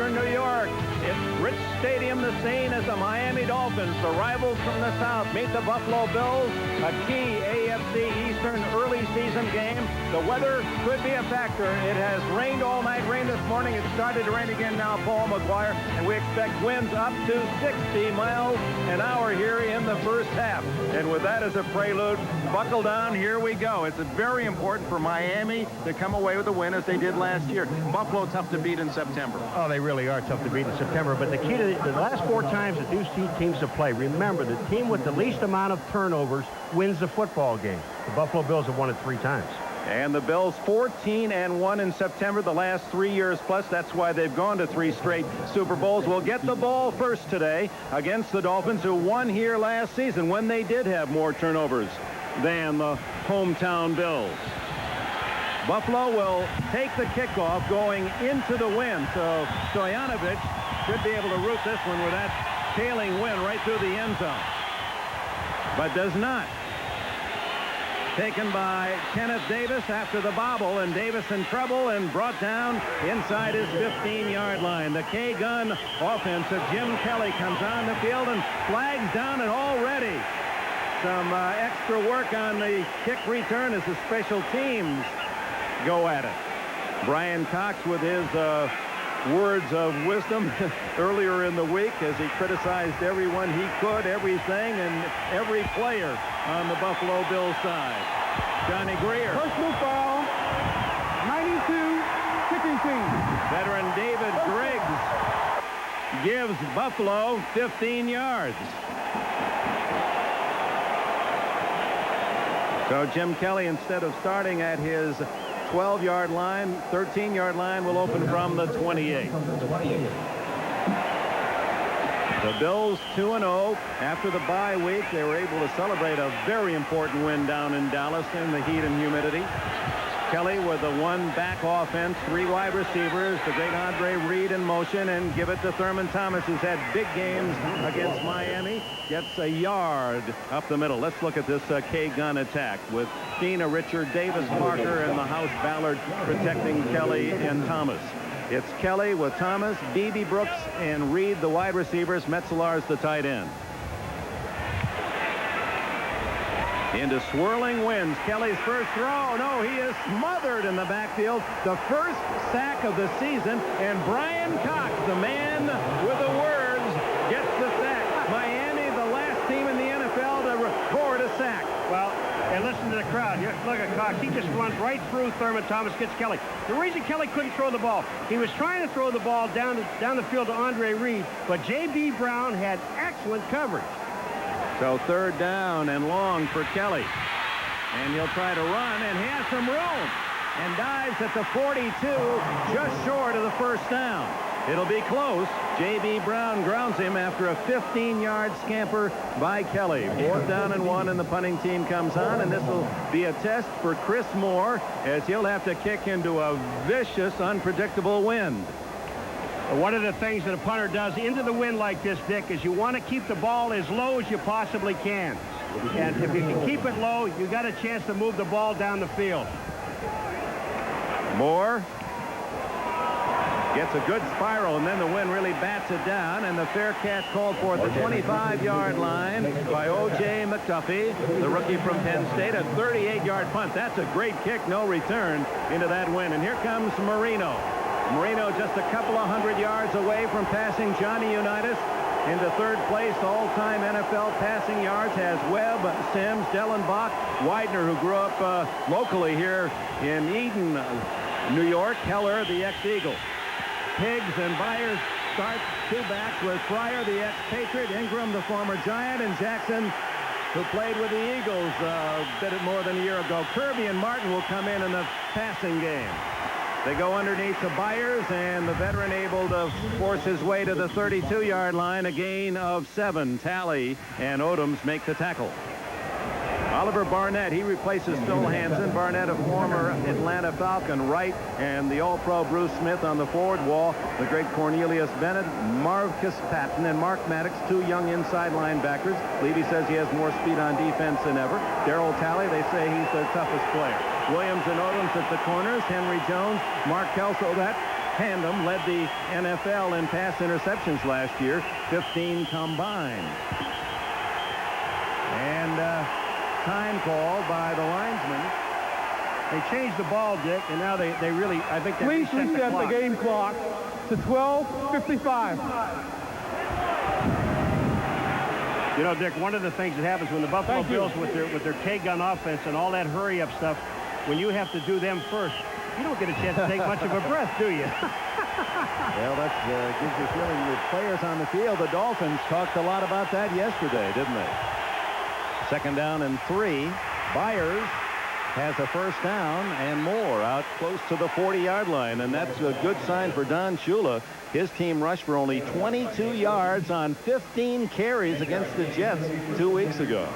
Western New York. It's Rich Stadium, the scene as the Miami Dolphins, the rivals from the South, meet the Buffalo Bills, a key AFC Eastern early season game. The weather could be a factor. It has rained all night, rained this morning. It started to rain again now, Paul McGuire, and we expect winds up to 60 miles an hour here in the first half. And with that as a prelude, buckle down, here we go. It's very important for Miami to come away with a win as they did last year. Buffalo tough to beat in September. Oh, they really are tough to beat in September. But the key to the last 4 times that these two teams have played, remember, the team with the least amount of turnovers wins the football game. The Buffalo Bills have won it 3 times. And the Bills 14-1 in September the last 3 years plus. That's why they've gone to 3 straight Super Bowls. We'll get the ball first today against the Dolphins, who won here last season when they did have more turnovers than the hometown Bills. Buffalo will take the kickoff going into the wind. So Stoyanovich should be able to root this one with that tailing wind right through the end zone. But does not. Taken by Kenneth Davis after the bobble, and Davis in trouble and brought down inside his 15-yard line. The K-gun offense of Jim Kelly comes on the field and flags down it already. Some extra work on the kick return as the special teams go at it. Brian Cox with his words of wisdom earlier in the week as he criticized everyone he could, everything, and every player on the Buffalo Bills side. Johnny Greer. Personal foul, 92, kicking team. Veteran David Griggs gives Buffalo 15 yards. So Jim Kelly, instead of starting at his 12-yard line, 13-yard line, will open from the 28. The Bills 2-0 after the bye week. They were able to celebrate a very important win down in Dallas in the heat and humidity. Kelly with the one-back offense, 3 wide receivers, the great Andre Reed in motion, and give it to Thurman Thomas, who's had big games against Miami. Gets a yard up the middle. Let's look at this K-gun attack with Fina, Richard, Davis, Parker, and the House Ballard protecting Kelly and Thomas. It's Kelly with Thomas, Beebe, Brooks, and Reed, the wide receivers. Metzelar's the tight end. Into swirling winds. Kelly's first throw. No, he is smothered in the backfield. The first sack of the season. And Brian Cox, the man with the words, gets the sack. Miami, the last team in the NFL to record a sack. Well, and listen to the crowd. Here, look at Cox. He just runs right through Thurman Thomas, gets Kelly. The reason Kelly couldn't throw the ball, he was trying to throw the ball down the field to Andre Reed, but J.B. Brown had excellent coverage. So 3rd down and long for Kelly. And he'll try to run, and he has some room. And dives at the 42, just short of the first down. It'll be close. J.B. Brown grounds him after a 15-yard scamper by Kelly. 4th down and 1, and the punting team comes on, and this will be a test for Chris Moore as he'll have to kick into a vicious, unpredictable wind. One of the things that a punter does into the wind like this, Dick, is you want to keep the ball as low as you possibly can. And if you can keep it low, you got a chance to move the ball down the field. Moore gets a good spiral, and then the wind really bats it down, and the fair catch called for at the 25-yard line by O.J. McDuffie, the rookie from Penn State. A 38-yard punt. That's a great kick, no return into that wind. And here comes Marino. Marino just a couple of 100 yards away from passing Johnny Unitas into 3rd place all-time NFL passing yards. Has Webb, Sims, Dellenbach, Widener, who grew up locally here in Eden, New York. Heller, the ex-Eagle. Higgs and Byers start 2 backs with Fryer, the ex-Patriot, Ingram, the former Giant, and Jackson, who played with the Eagles a bit more than a year ago. Kirby and Martin will come in the passing game. They go underneath to Byers, and the veteran able to force his way to the 32-yard line. A gain of 7. Talley and Odoms make the tackle. Oliver Barnett, he replaces Phil Hansen. Barnett, a former Atlanta Falcon, right, and the All-Pro Bruce Smith on the forward wall. The great Cornelius Bennett, Marcus Patton, and Mark Maddox, 2 young inside linebackers. Levy says he has more speed on defense than ever. Darryl Talley, they say he's their toughest player. Williams and Odoms at the corners. Henry Jones, Mark Kelso. That tandem led the NFL in pass interceptions last year, 15 combined. And time called by the linesman. They changed the ball, Dick, and now they really, I think they Please reset the game clock to 12:55. You know, Dick, one of the things that happens when the Buffalo Bills with their K-gun offense and all that hurry-up stuff, when you have to do them first, you don't get a chance to take much of a breath, do you? Well, that gives you a feeling with players on the field. The Dolphins talked a lot about that yesterday, didn't they? Second down and 3. Byers has a first down and more out close to the 40-yard line, and that's a good sign for Don Shula. His team rushed for only 22 yards on 15 carries against the Jets 2 weeks ago.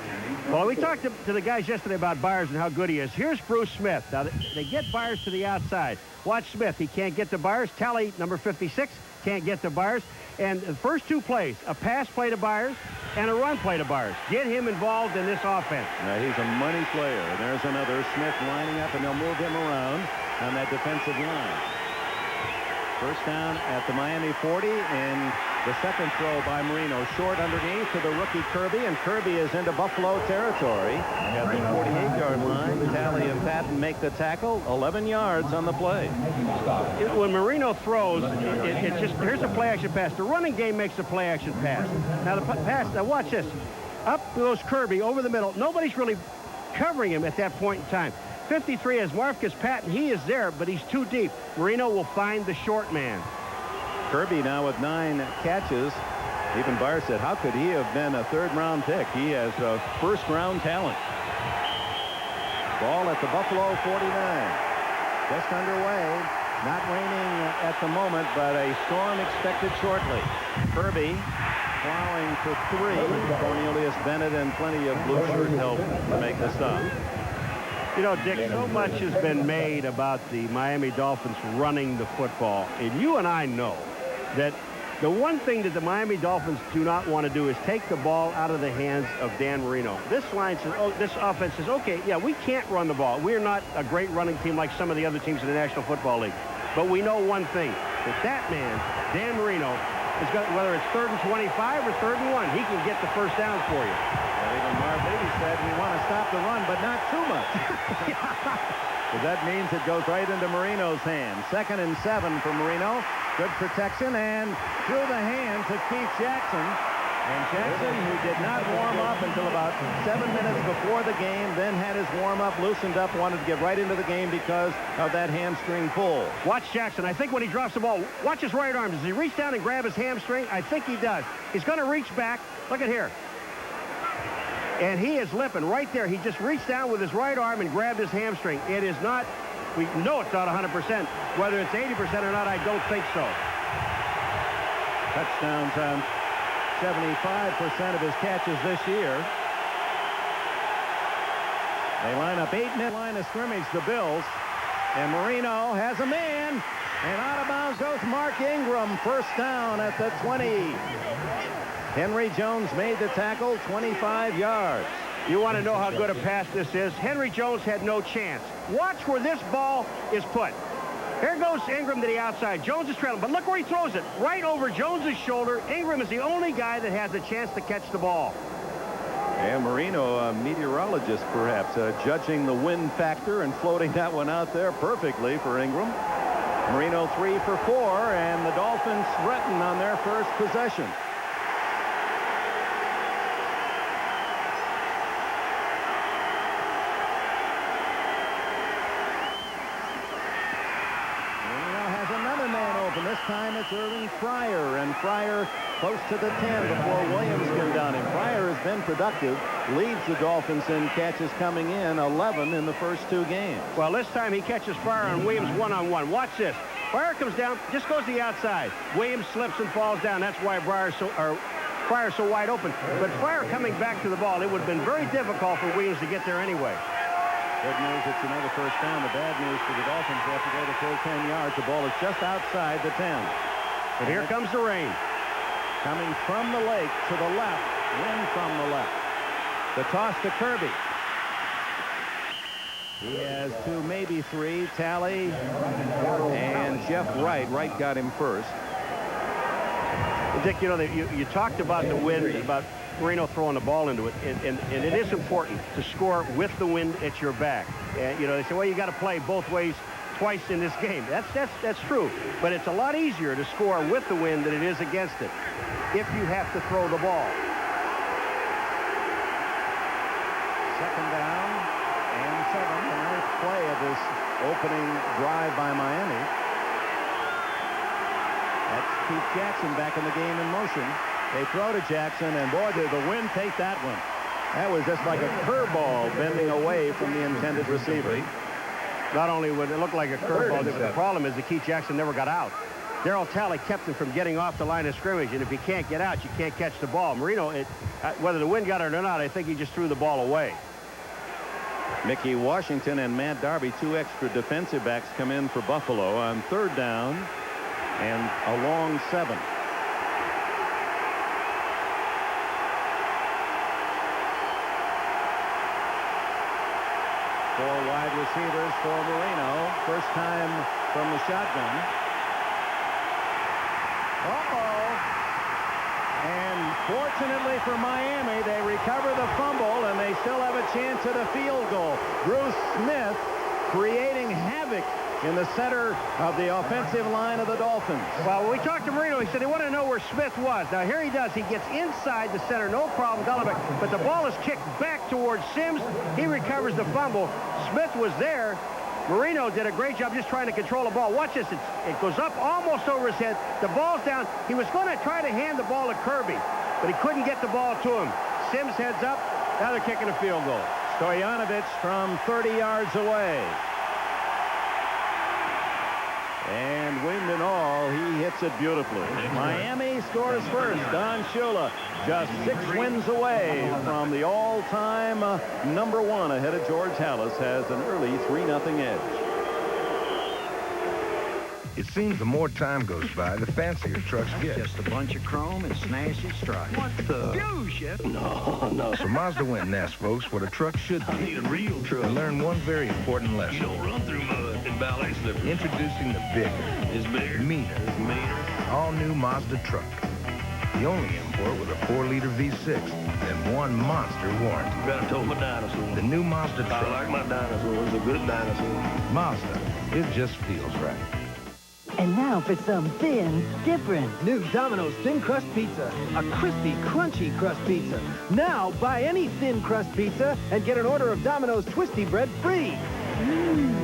Well, we talked to the guys yesterday about Byers and how good he is. Here's Bruce Smith. Now, they get Byers to the outside. Watch Smith. He can't get to Byers. Talley, number 56, can't get to Byers. And the first 2 plays, a pass play to Byers and a run play to Byers. Get him involved in this offense. Now, he's a money player. And there's another Smith lining up, and they'll move him around on that defensive line. First down at the Miami 40, and the second throw by Marino. Short underneath to the rookie Kirby, and Kirby is into Buffalo territory at the 48-yard line. Talley and Patton make the tackle, 11 yards on the play. When Marino throws, it just, here's a play-action pass. The running game makes a play-action pass. Now, the pass, now watch this. Up goes Kirby over the middle. Nobody's really covering him at that point in time. 53 has Marcus Patton. He is there, but he's too deep. Marino will find the short man. Kirby now with 9 catches. Even Byers said, how could he have been a third-round pick? He has a first-round talent. Ball at the Buffalo 49. Just underway. Not raining at the moment, but a storm expected shortly. Kirby plowing to 3. Cornelius Bennett and plenty of blue shirt help to make the stop. You know, Dick, so much has been made about the Miami Dolphins running the football. And you and I know that the one thing that the Miami Dolphins do not want to do is take the ball out of the hands of Dan Marino. This line says, oh, this offense says, okay, yeah, we can't run the ball. We're not a great running team like some of the other teams in the National Football League. But we know one thing, that man, Dan Marino, is going, whether it's 3rd and 25 or 3rd and 1, he can get the first down for you. Even Marv Beatty said we want to stop the run, but not too much. Because that means it goes right into Marino's hands. 2nd and 7 for Marino. Good protection, and through the hands of Keith Jackson. And Jackson, who did not warm up until about 7 minutes before the game, then had his warm-up loosened up, wanted to get right into the game because of that hamstring pull. Watch Jackson. I think when he drops the ball, watch his right arm. Does he reach down and grab his hamstring? I think he does. He's going to reach back. Look at here. And he is limping right there. He just reached down with his right arm and grabbed his hamstring. It is not, we know it's not 100%. Whether it's 80% or not, I don't think so. Touchdowns on 75% of his catches this year. They line up 8-minute line of scrimmage, the Bills. And Marino has a man. And out of bounds goes Mark Ingram. First down at the 20. Henry Jones made the tackle, 25 yards. You want to know how good a pass this is? Henry Jones had no chance. Watch where this ball is put. Here goes Ingram to the outside. Jones is trailing, but look where he throws it. Right over Jones's shoulder. Ingram is the only guy that has a chance to catch the ball. And Marino, a meteorologist perhaps, judging the wind factor and floating that one out there perfectly for Ingram. Marino 3 for 4, and the Dolphins threaten on their first possession. This time it's Irving Fryer, and Fryer close to the 10 before Williams came down. And Fryer has been productive, leads the Dolphins in catches coming in, 11 in the first 2 games. Well, this time he catches Fryer on Williams one-on-one. Watch this. Fryer comes down, just goes to the outside. Williams slips and falls down. That's why Fryer's so wide open. But Fryer coming back to the ball, it would have been very difficult for Williams to get there anyway. Good news, it's another first down. The bad news for the Dolphins, they have to go the full 10 yards. The ball is just outside the 10. But here comes the rain. Coming from the lake to the left, wind from the left. The toss to Kirby. He has 2, maybe 3. Talley and Jeff Wright. Wright got him first. Dick, you know, you talked about the wind, about Marino throwing the ball into it, and it is important to score with the wind at your back. And, you know, they say, well, you got to play both ways twice in this game. That's true. But it's a lot easier to score with the wind than it is against it if you have to throw the ball. Second down and 7. The ninth play of this opening drive by Miami. That's Keith Jackson back in the game in motion. They throw to Jackson, and boy, did the wind take that one. That was just like a curveball bending away from the intended receiver. Not only would it look like a curveball, but the problem is that Keith Jackson never got out. Darryl Talley kept him from getting off the line of scrimmage, and if you can't get out, you can't catch the ball. Marino, whether the wind got it or not, I think he just threw the ball away. Mickey Washington and Matt Darby, 2 extra defensive backs, come in for Buffalo on 3rd down and a long 7. Four wide receivers for Marino. First time from the shotgun. And fortunately for Miami, they recover the fumble, and they still have a chance at a field goal. Bruce Smith creating havoc in the center of the offensive line of the Dolphins. Well, when we talked to Marino, he said they want to know where Smith was. Now, here he does. He gets inside the center, no problem, Gulliver, but the ball is kicked back towards Sims. He recovers the fumble. Smith was there. Marino did a great job just trying to control the ball. Watch this. It goes up almost over his head. The ball's down. He was going to try to hand the ball to Kirby, but he couldn't get the ball to him. Sims heads up. Now they're kicking a field goal. Stoyanovich from 30 yards away. And wind and all, he hits it beautifully. Miami scores first. Don Shula just 6 wins away from the all-time number 1 ahead of George Halas, has an early 3-0 edge. It seems the more time goes by, the fancier trucks get. Just a bunch of chrome and snazzy stripes. What the? Phew, Chef. No. So Mazda went and asked folks what a truck should be. I need a real truck. And learned one very important lesson. You don't run through mud in ballet slippers. Introducing the bigger, It's bigger. meaner, all-new Mazda truck. The only import with a 4-liter V6 and 1 monster warranty. Better told my dinosaur. The new Mazda I truck. like my dinosaurs. A good dinosaur. Mazda. It just feels right. And now for some thin, different. New Domino's Thin Crust Pizza. A crispy, crunchy crust pizza. Now, buy any thin crust pizza and get an order of Domino's Twisty Bread free.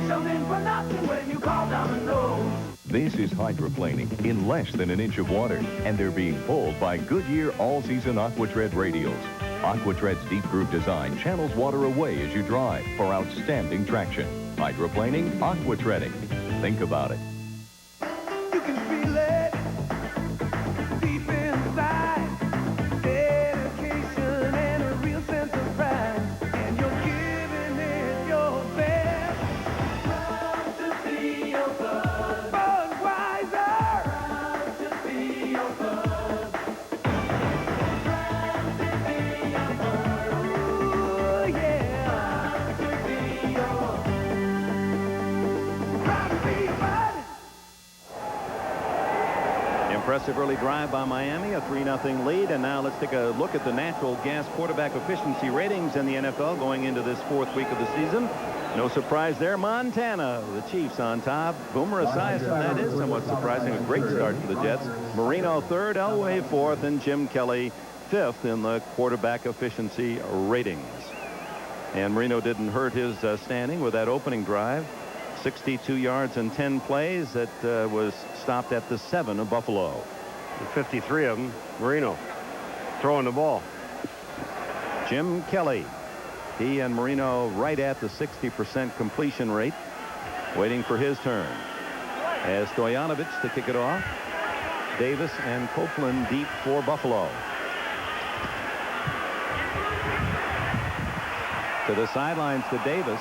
Something for nothing when you call Domino's. This is hydroplaning in less than an inch of water, and they're being pulled by Goodyear all-season AquaTread radials. AquaTread's deep groove design channels water away as you drive for outstanding traction. Hydroplaning, AquaTreading. Think about it. You can feel it deep inside. Dedication and a real sense of pride. And you're giving it your best. Proud to be your bud. Budweiser. Proud to be your bud. Proud to be your bud. Ooh, yeah. Proud to be your Proud to be your bud. Impressive early drive by Miami, a 3-0 lead. And now let's take a look at the natural gas quarterback efficiency ratings in the NFL going into this 4th week of the season. No surprise there. Montana, the Chiefs on top. Boomer Esiason, that is somewhat surprising. A great start for the Jets. Marino 3rd, Elway 4th, and Jim Kelly 5th in the quarterback efficiency ratings. And Marino didn't hurt his standing with that opening drive. 62 yards and 10 plays. That was stopped at the 7 of Buffalo. 53 of them. Marino throwing the ball. Jim Kelly, he and Marino right at the 60% completion rate, waiting for his turn. As Stoyanovich to kick it off. Davis and Copeland deep for Buffalo. To the sidelines to Davis.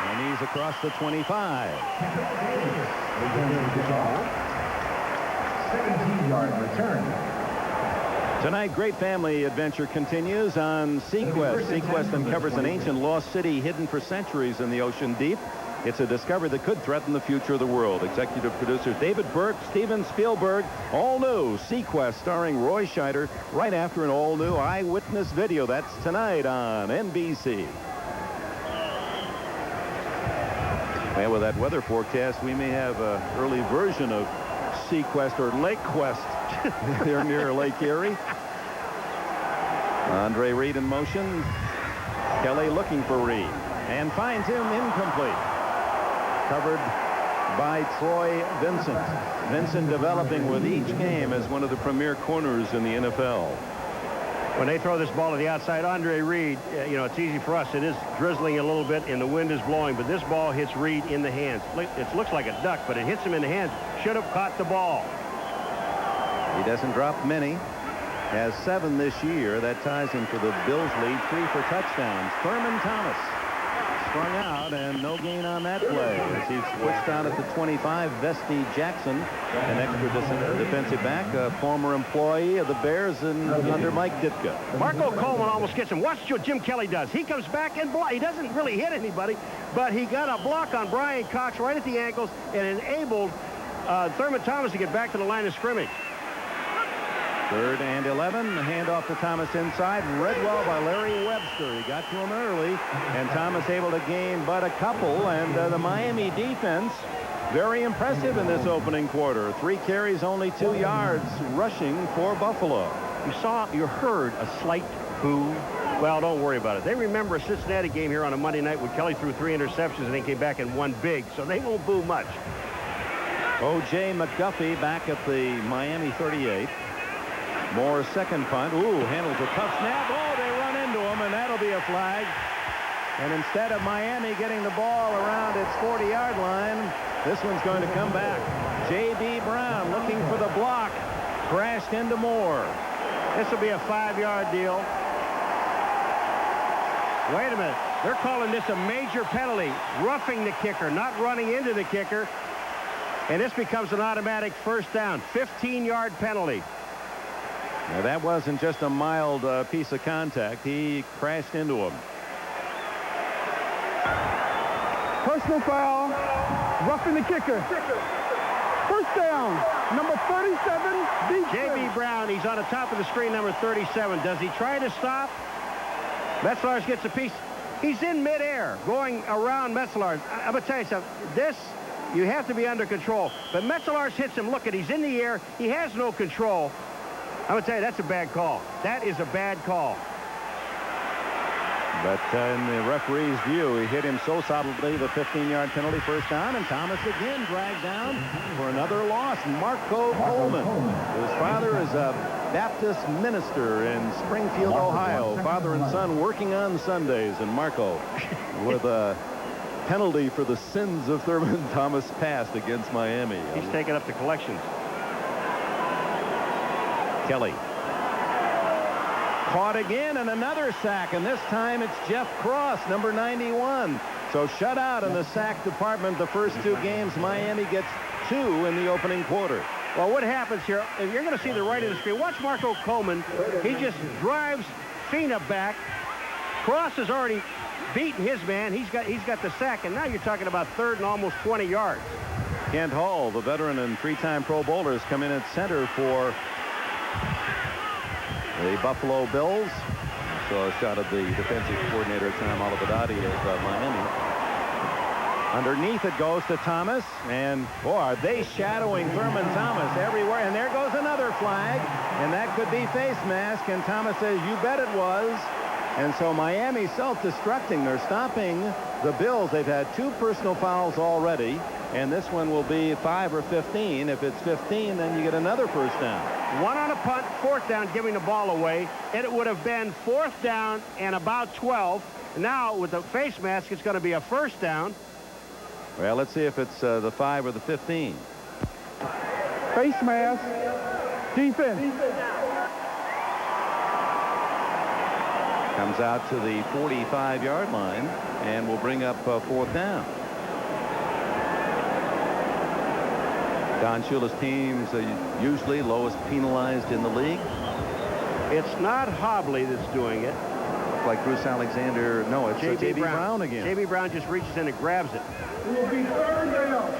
And he's across the 25. 17-yard return. Tonight, great family adventure continues on Sequest. Sequest uncovers an ancient lost city hidden for centuries in the ocean deep. It's a discovery that could threaten the future of the world. Executive producers David Burke, Steven Spielberg. All new Sequest starring Roy Scheider right after an all-new eyewitness video. That's tonight on NBC. And with that weather forecast, we may have an early version of Sequest or Lake Quest. They're near Lake Erie. Andre Reed in motion. Kelly looking for Reed and finds him incomplete. Covered by Troy Vincent. Vincent developing with each game as one of the premier corners in the NFL. When they throw this ball to the outside, Andre Reed, you know, it's easy for us. It is drizzling a little bit and the wind is blowing, but this ball hits Reed in the hands. It looks like a duck, but it hits him in the hands. Should have caught the ball. He doesn't drop many. Has 7 this year. That ties him for the Bills lead. 3 for touchdowns. Thurman Thomas strung out and no gain on that play as he switched out at the 25. Vesti Jackson, an extra defensive back, a former employee of the Bears and under Mike Ditka. Marco Coleman almost gets him. Watch what Jim Kelly does. He comes back and he doesn't really hit anybody, but he got a block on Brian Cox right at the ankles and enabled Thurman Thomas to get back to the line of scrimmage. 3rd and 11. The handoff to Thomas inside. Read well by Larry Webster. He got to him early, and Thomas able to gain but a couple. And the Miami defense, very impressive in this opening quarter. 3 carries, only 2 yards rushing for Buffalo. You heard a slight boo. Well, don't worry about it. They remember a Cincinnati game here on a Monday night when Kelly threw 3 interceptions and then came back and won big, so they won't boo much. O.J. McDuffie back at the Miami 38. Moore second punt. Ooh, handles a tough snap. Oh, they run into him, and that'll be a flag. And instead of Miami getting the ball around its 40-yard line, this one's going to come back. J.B. Brown looking for the block. Crashed into Moore. This will be a 5-yard deal. Wait a minute. They're calling this a major penalty. Roughing the kicker, not running into the kicker. And this becomes an automatic first down. 15-yard penalty. Now, that wasn't just a mild piece of contact. He crashed into him. Personal foul. Roughing the kicker. First down. Number 37. J.B. Brown, he's on the top of the screen, number 37. Does he try to stop? Metzelaars gets a piece. He's in midair going around Metzelaars. I'm going to tell you something. This, you have to be under control. But Metzelaars hits him. Look, he's in the air. He has no control. I'm going to tell you, that's a bad call. That is a bad call. But in the referee's view, he hit him so solidly, the 15-yard penalty, first down, and Thomas again dragged down for another loss. Marco Coleman, whose father is a Baptist minister in Springfield, Ohio. Father and son working on Sundays, and Marco with a penalty for the sins of Thurman Thomas passed against Miami. He's taking up the collections. Kelly. Caught again, and another sack, and this time it's Jeff Cross, number 91. So shut out in the sack department the first 2 games. Miami gets 2 in the opening quarter. Well, what happens here, if you're going to see the right of the screen, watch Marco Coleman. He just drives Fina back. Cross has already beaten his man. He's got the sack, and now you're talking about 3rd and almost 20 yards. Kent Hall, the veteran and 3-time Pro Bowler, has come in at center for the Buffalo Bills. Saw a shot of the defensive coordinator, Tom Olivadotti of Miami. Underneath it goes to Thomas, and boy, are they shadowing Thurman Thomas everywhere. And there goes another flag, and that could be face mask, and Thomas says, you bet it was. And so Miami self-destructing. They're stopping the Bills. They've had 2 personal fouls already, and this one will be 5 or 15. If it's 15, then you get another first down. 1 on a punt, 4th down, giving the ball away. It would have been 4th down and about 12. Now, with the face mask, it's going to be a first down. Well, let's see if it's the 5 or the 15. Face mask. Defense. Comes out to the 45-yard line and will bring up 4th down. Don Shula's teams are usually lowest penalized in the league. It's not Hobley that's doing it. Looks like Bruce Alexander. No, it's J.B. Brown again. J.B. Brown just reaches in and grabs it. It will be third down.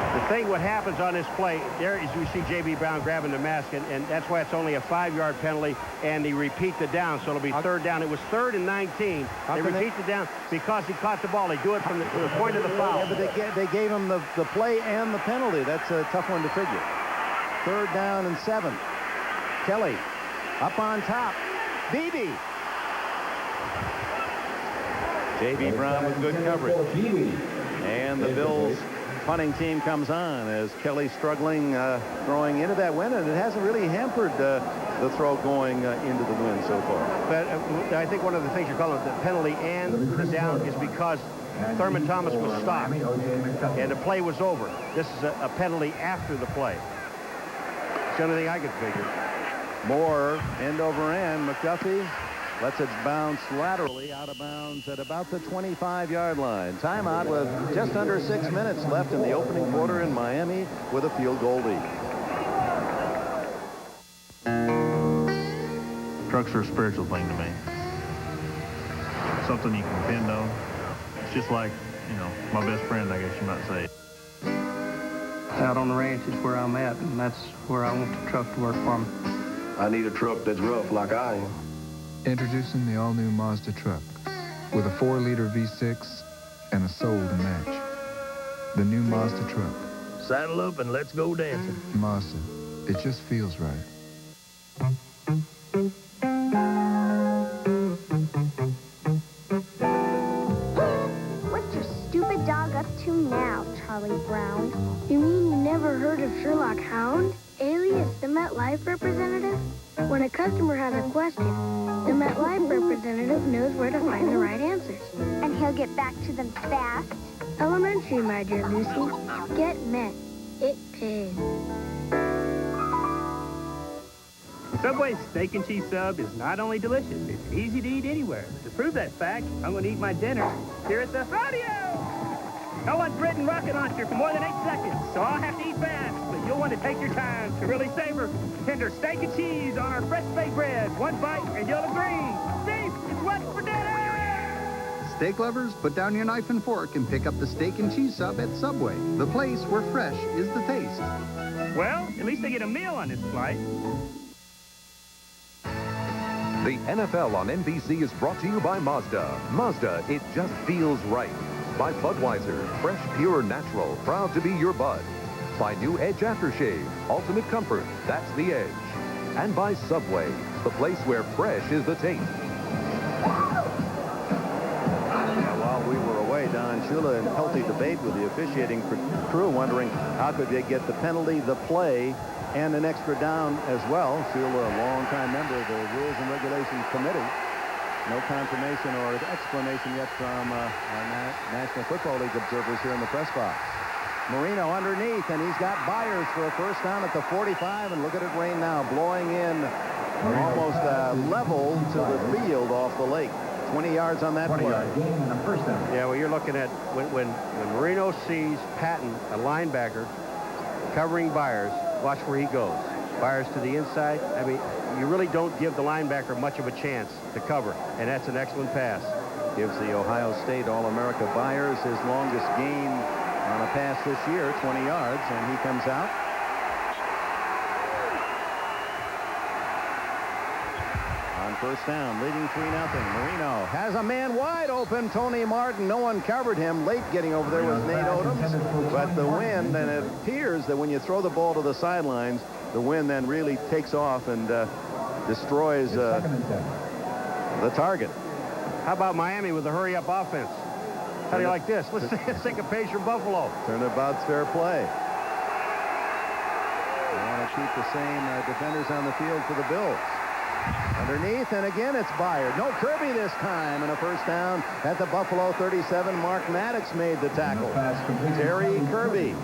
The thing what happens on this play, there is you see J.B. Brown grabbing the mask, and that's why it's only a 5-yard penalty, and they repeat the down, so it'll be third down. It was 3rd and 19. They repeat the down because he caught the ball. They do it from the point of the foul. Yeah, but they gave him the play and the penalty. That's a tough one to figure. 3rd down and 7. Kelly up on top. Beebe. J.B. Brown with good coverage. And the Bills punting team comes on as Kelly struggling throwing into that wind, and it hasn't really hampered the throw going into the wind so far. But I think one of the things you're calling the penalty and the down is because Thurman Thomas was stopped and the play was over. This is a penalty after the play. It's the only thing I could figure. Moore end over end. McDuffie lets it bounce laterally out of bounds at about the 25-yard line. Timeout with just under 6 minutes left in the opening quarter in Miami with a field goal lead. Trucks are a spiritual thing to me. Something you can depend on. It's just like, you know, my best friend, I guess you might say. Out on the ranch is where I'm at, and that's where I want the truck to work for me. I need a truck that's rough like I am. Introducing the all-new Mazda truck with a 4-liter V6 and a soul to match. The new Mazda truck. Saddle up and let's go dancing. Mazda, it just feels right. What's your stupid dog up to now, Charlie Brown? You mean you never heard of Sherlock Hound, alias the MetLife representative? When a customer has a question, the MetLife representative knows where to find the right answers. And he'll get back to them fast? Elementary, my dear Lucy. Get Met. It pays. Subway's steak and cheese sub is not only delicious, it's easy to eat anywhere. To prove that fact, I'm going to eat my dinner here at the rodeo. No one's ridden rocket launcher for more than 8 seconds, so I'll have to eat fast. But you'll want to take your time to really savor tender steak and cheese on our fresh baked bread. One bite and you'll agree. Beef is what's for dinner! Steak lovers, put down your knife and fork and pick up the steak and cheese sub at Subway, the place where fresh is the taste. Well, at least they get a meal on this flight. The NFL on NBC is brought to you by Mazda. Mazda, it just feels right. By Budweiser, fresh, pure, natural, proud to be your bud. By New Edge Aftershave, ultimate comfort, that's the edge. And by Subway, the place where fresh is the taste. While we were away, Don Shula in healthy debate with the officiating crew, wondering how could they get the penalty, the play, and an extra down as well. Shula, a longtime member of the Rules and Regulations Committee. No confirmation or explanation yet from our National Football League observers here in the press box. Marino underneath, and he's got Byers for a first down at the 45, and look at it rain now, blowing in almost level to the field off the lake. 20 yards on that play. Yeah, well, you're looking at when Marino sees Patton, a linebacker, covering Byers, watch where he goes. Byers to the inside. I mean, you really don't give the linebacker much of a chance to cover, and that's an excellent pass. Gives the Ohio State All-America Byers his longest gain on a pass this year, 20 yards, and he comes out. On first down, leading 3-0. Marino has a man wide open. Tony Martin, no one covered him. Late getting over there was Nate Odoms, but the wind, and it appears that when you throw the ball to the sidelines, the wind then really takes off and destroys the target. How about Miami with a hurry-up offense? How do you like this? Let's take a page from Buffalo. Turnabout's fair play. They want to keep the same defenders on the field for the Bills. Underneath, and again it's Byard. No, Kirby this time, and a first down at the Buffalo 37. Mark Maddox made the tackle. Terry Kirby,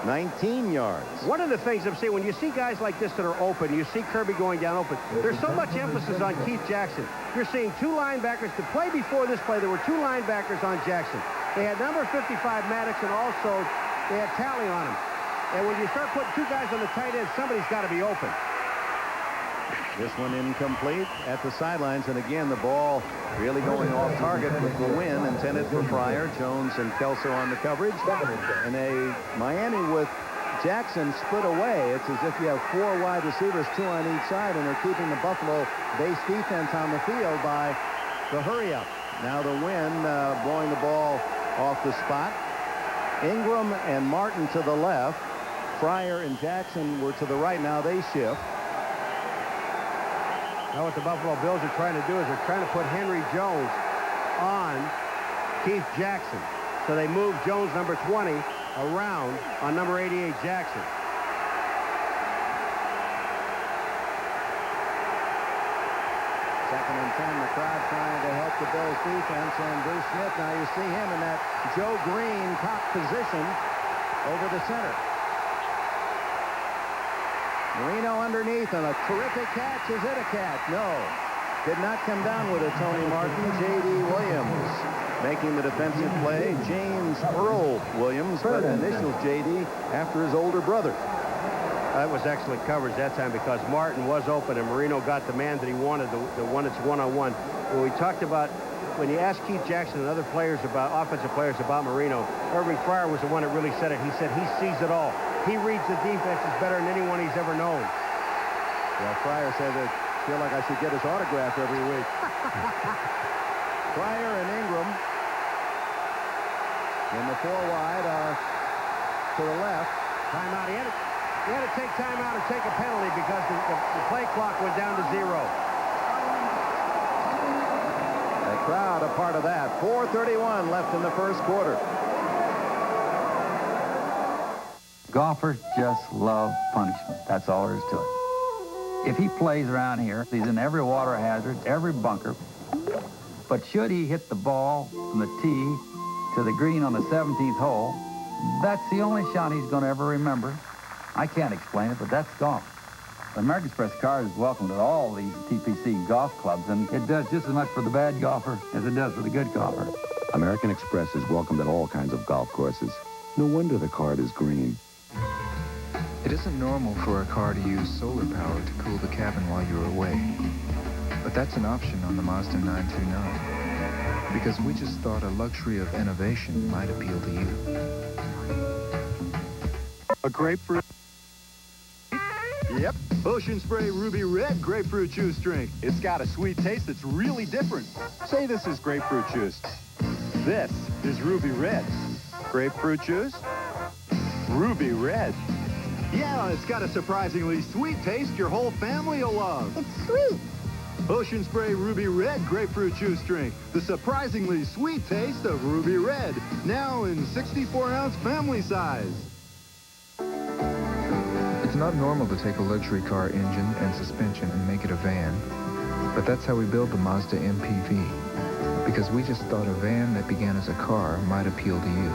19 yards. One of the things I'm saying, when you see guys like this that are open, you see Kirby going down open, there's so much emphasis on Keith Jackson. You're seeing two linebackers. The play before this play, there were two linebackers on Jackson. They had number 55 Maddox, and also they had Talley on him. And when you start putting two guys on the tight end, somebody's got to be open. This one incomplete at the sidelines, and again the ball really going off target with the win intended for Fryer. Jones and Kelso on the coverage, and a Miami with Jackson split away. It's as if you have 4 wide receivers, 2 on each side, and they're keeping the Buffalo base defense on the field by the hurry up. Now the wind blowing the ball off the spot. Ingram and Martin to the left. Fryer and Jackson were to the right. Now they shift. Now what the Buffalo Bills are trying to do is they're trying to put Henry Jones on Keith Jackson. So they move Jones, number 20, around on number 88, Jackson. Second and 10, the crowd trying to help the Bills defense, and Bruce Smith, now you see him in that Joe Green top position over the center. Marino underneath, and a terrific catch. Is it a catch? No. Did not come down with it, Tony Martin. J.D. Williams making the defensive play. James Earl Williams, but initials J.D. after his older brother. That was excellent coverage that time because Martin was open and Marino got the man that he wanted, the one that's one-on-one. When we talked about, when you asked Keith Jackson and other players about, offensive players about Marino, Irving Fryer was the one that really said it. He said he sees it all. He reads the defenses better than anyone he's ever known. Well, Fryer said I feel like I should get his autograph every week. Fryer and Ingram in the 4 wide are to the left. Timeout. He had to take timeout and take a penalty because the play clock went down to 0. The crowd a part of that. 4:31 left in the first quarter. Golfers just love punishment. That's all there is to it. If he plays around here, he's in every water hazard, every bunker. But should he hit the ball from the tee to the green on the 17th hole, that's the only shot he's going to ever remember. I can't explain it, but that's golf. The American Express card is welcomed at all these TPC golf clubs, and it does just as much for the bad golfer as it does for the good golfer. American Express is welcomed at all kinds of golf courses. No wonder the card is green. It isn't normal for a car to use solar power to cool the cabin while you're away. But that's an option on the Mazda 929. Because we just thought a luxury of innovation might appeal to you. A grapefruit. Yep, Ocean Spray Ruby Red Grapefruit Juice Drink. It's got a sweet taste that's really different. Say this is grapefruit juice. This is Ruby Red. Grapefruit juice? Ruby Red. Yeah, it's got a surprisingly sweet taste your whole family will love. It's sweet. Ocean Spray Ruby Red Grapefruit Juice Drink. The surprisingly sweet taste of Ruby Red. Now in 64-ounce family size. It's not normal to take a luxury car engine and suspension and make it a van. But that's how we build the Mazda MPV. Because we just thought a van that began as a car might appeal to you.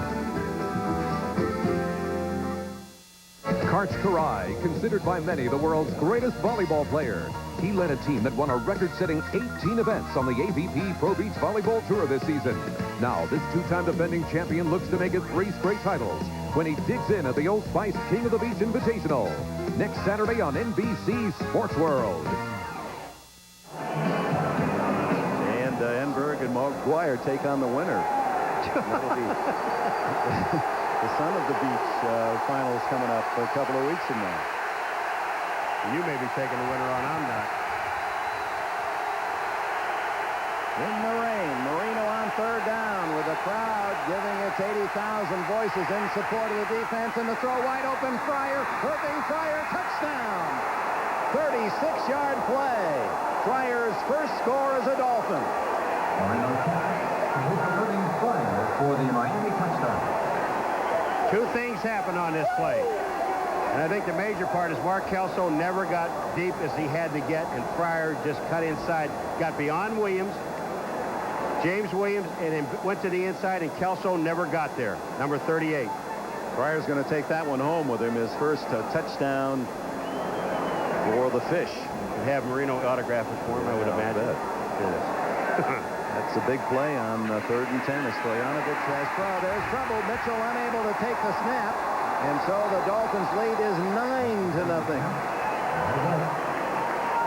Karch Karai, considered by many the world's greatest volleyball player. He led a team that won a record-setting 18 events on the AVP Pro Beach Volleyball Tour this season. Now, this 2-time defending champion looks to make it 3 straight titles when he digs in at the Old Spice King of the Beach Invitational. Next Saturday on NBC Sports World. And Enberg and McGuire take on the winner. That'll be the Son of the Beach finals coming up a couple of weeks from now. You may be taking the winner on. I'm not. In the rain, Marino on 3rd down with the crowd giving its 80,000 voices in support of the defense, and the throw wide open. Fryer, Irving Fryer, touchdown. 36-yard play. Fryer's first score as a Dolphin. Irving Fryer for the Miami touchdown. 2 things happened on this play. And I think the major part is Mark Kelso never got deep as he had to get, and Fryer just cut inside, got beyond Williams, James Williams, and then went to the inside, and Kelso never got there, number 38. Fryer's going to take that one home with him, his first touchdown for the Fish. And have Marino autograph it for him, I would imagine. That's a big play on 3rd and 10 as Stoyanovich has there's trouble. Mitchell unable to take the snap, and so the Dolphins lead is 9-0.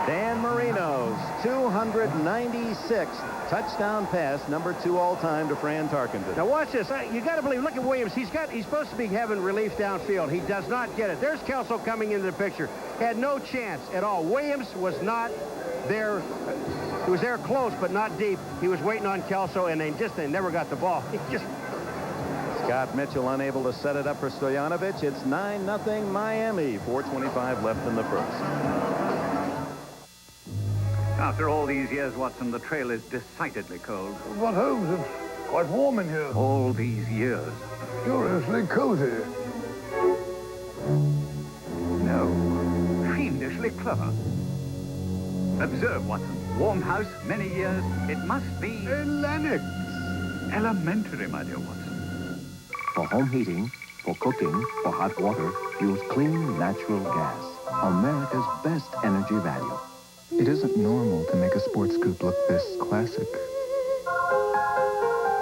Dan Marino's 296th touchdown pass, number 2 all-time to Fran Tarkenton. Now watch this. You got to believe. Look at Williams. He's supposed to be having relief downfield. He does not get it. There's Kelso coming into the picture. Had no chance at all. Williams was not there. He was there close, but not deep. He was waiting on Kelso, and they never got the ball. Scott Mitchell unable to set it up for Stoyanovich. It's 9-0 Miami. 4:25 left in the first. After all these years, Watson, the trail is decidedly cold. But Holmes, it's quite warm in here. All these years. Curiously cozy. No. Fiendishly clever. Observe, Watson. Warm house, many years. It must be... Lennox. Elementary, my dear Watson. For home heating, for cooking, for hot water, use clean, natural gas. America's best energy value. It isn't normal to make a sports coupe look this classic.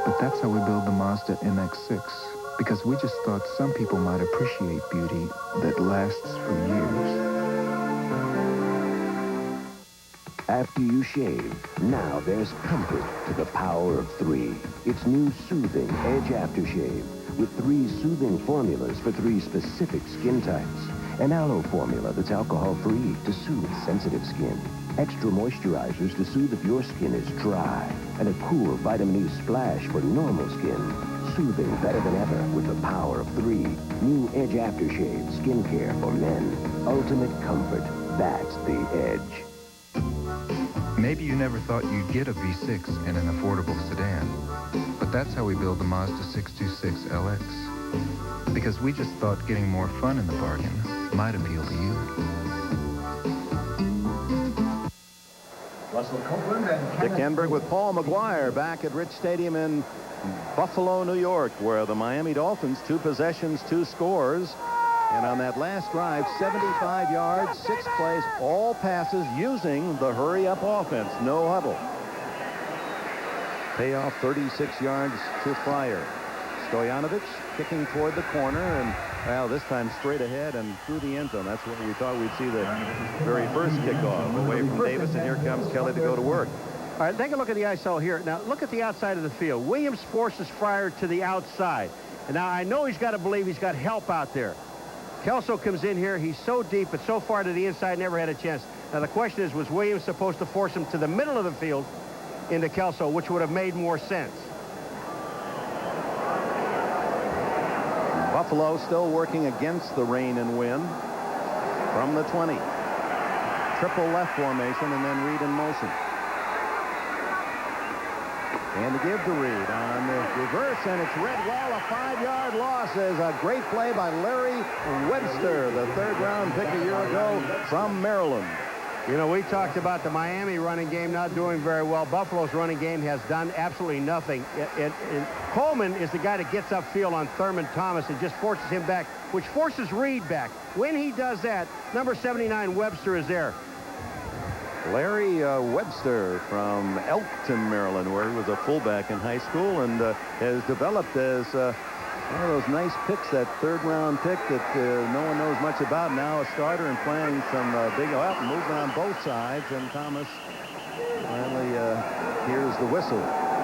But that's how we build the Mazda MX-6, because we just thought some people might appreciate beauty that lasts for years. After you shave, now there's comfort to the power of 3. It's new Soothing Edge Aftershave with 3 soothing formulas for 3 specific skin types. An aloe formula that's alcohol-free to soothe sensitive skin. Extra moisturizers to soothe if your skin is dry. And a cool vitamin E splash for normal skin. Soothing better than ever with the power of 3. New Edge Aftershave skincare for men. Ultimate comfort. That's the Edge. Maybe you never thought you'd get a V6 in an affordable sedan. But that's how we build the Mazda 626 LX. Because we just thought getting more fun in the bargain might appeal to you. Russell Copeland and Dick Enberg with Paul McGuire back at Rich Stadium in Buffalo, New York, where the Miami Dolphins, 2 possessions, 2 scores. And on that last drive, 75 yards, 6 plays, all passes using the hurry-up offense. No huddle. Payoff 36 yards to Fryer. Stoyanovich kicking toward the corner, and, well, this time straight ahead and through the end zone. That's what we thought we'd see the very first kickoff, away from Davis, and here comes Kelly to go to work. All right, take a look at the ISO here. Now, look at the outside of the field. Williams forces Fryer to the outside. And now I know he's got to believe he's got help out there. Kelso comes in here. He's so deep, but so far to the inside, never had a chance. Now, the question is, was Williams supposed to force him to the middle of the field into Kelso, which would have made more sense? Buffalo still working against the rain and wind from the 20. Triple left formation and then Reed in motion. And to give to Reed on the reverse, and it's read well. A 5-yard loss is a great play by Larry Webster, the 3rd-round pick a year ago from Maryland. You know, we talked about the Miami running game not doing very well. Buffalo's running game has done absolutely nothing. Coleman is the guy that gets upfield on Thurman Thomas and just forces him back, which forces Reed back. When he does that, number 79 Webster is there. Larry Webster from Elkton, Maryland, where he was a fullback in high school and has developed as one of those nice picks, that 3rd-round pick that no one knows much about. Now a starter and playing some big movement on both sides. And Thomas finally hears the whistle.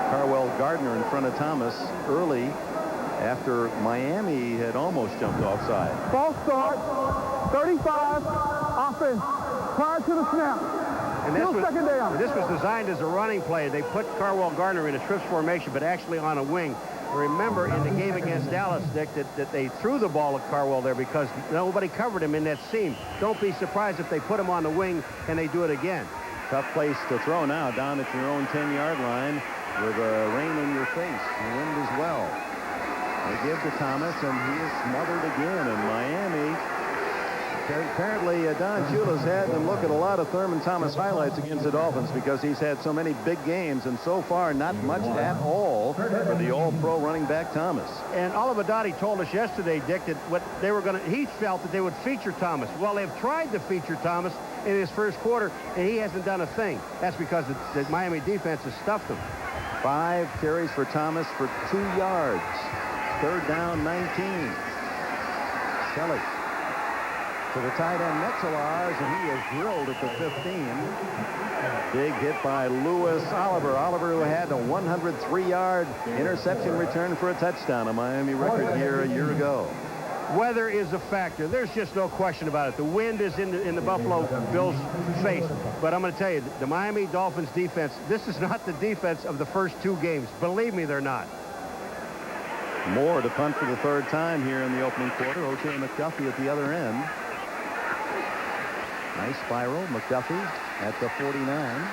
Carwell Gardner in front of Thomas early after Miami had almost jumped offside. False start, 35, offense, prior to the snap. And this was designed as a running play. They put Carwell Gardner in a trips formation, but actually on a wing. Remember, in the game against Dallas, Dick, that they threw the ball at Carwell there because nobody covered him in that seam. Don't be surprised if they put him on the wing and they do it again. Tough place to throw now, down at your own 10-yard line with rain in your face and wind as well. They give to Thomas, and he is smothered again, and Miami... Apparently, Don Shula's had them look at a lot of Thurman Thomas highlights against the Dolphins because he's had so many big games, and so far, not much at all for the all-pro running back Thomas. And Olivadotti told us yesterday, Dick, that what they were going to, he felt that they would feature Thomas. Well, they've tried to feature Thomas in his first quarter, and he hasn't done a thing. That's because the Miami defense has stuffed him. 5 carries for Thomas for 2 yards. 3rd down, 19. Kelly. to the tight end Metzelars, and he is drilled at the 15. Big hit by Lewis Oliver. Oliver, who had a 103-yard interception return for a touchdown, a Miami record here a year ago. Weather is a factor. There's just no question about it. The wind is in the Buffalo Bills' face. But I'm going to tell you, the Miami Dolphins defense, this is not the defense of the first 2 games. Believe me, they're not. Moore to punt for the 3rd time here in the opening quarter. O.J. McDuffie at the other end. Nice spiral. McDuffie at the 49.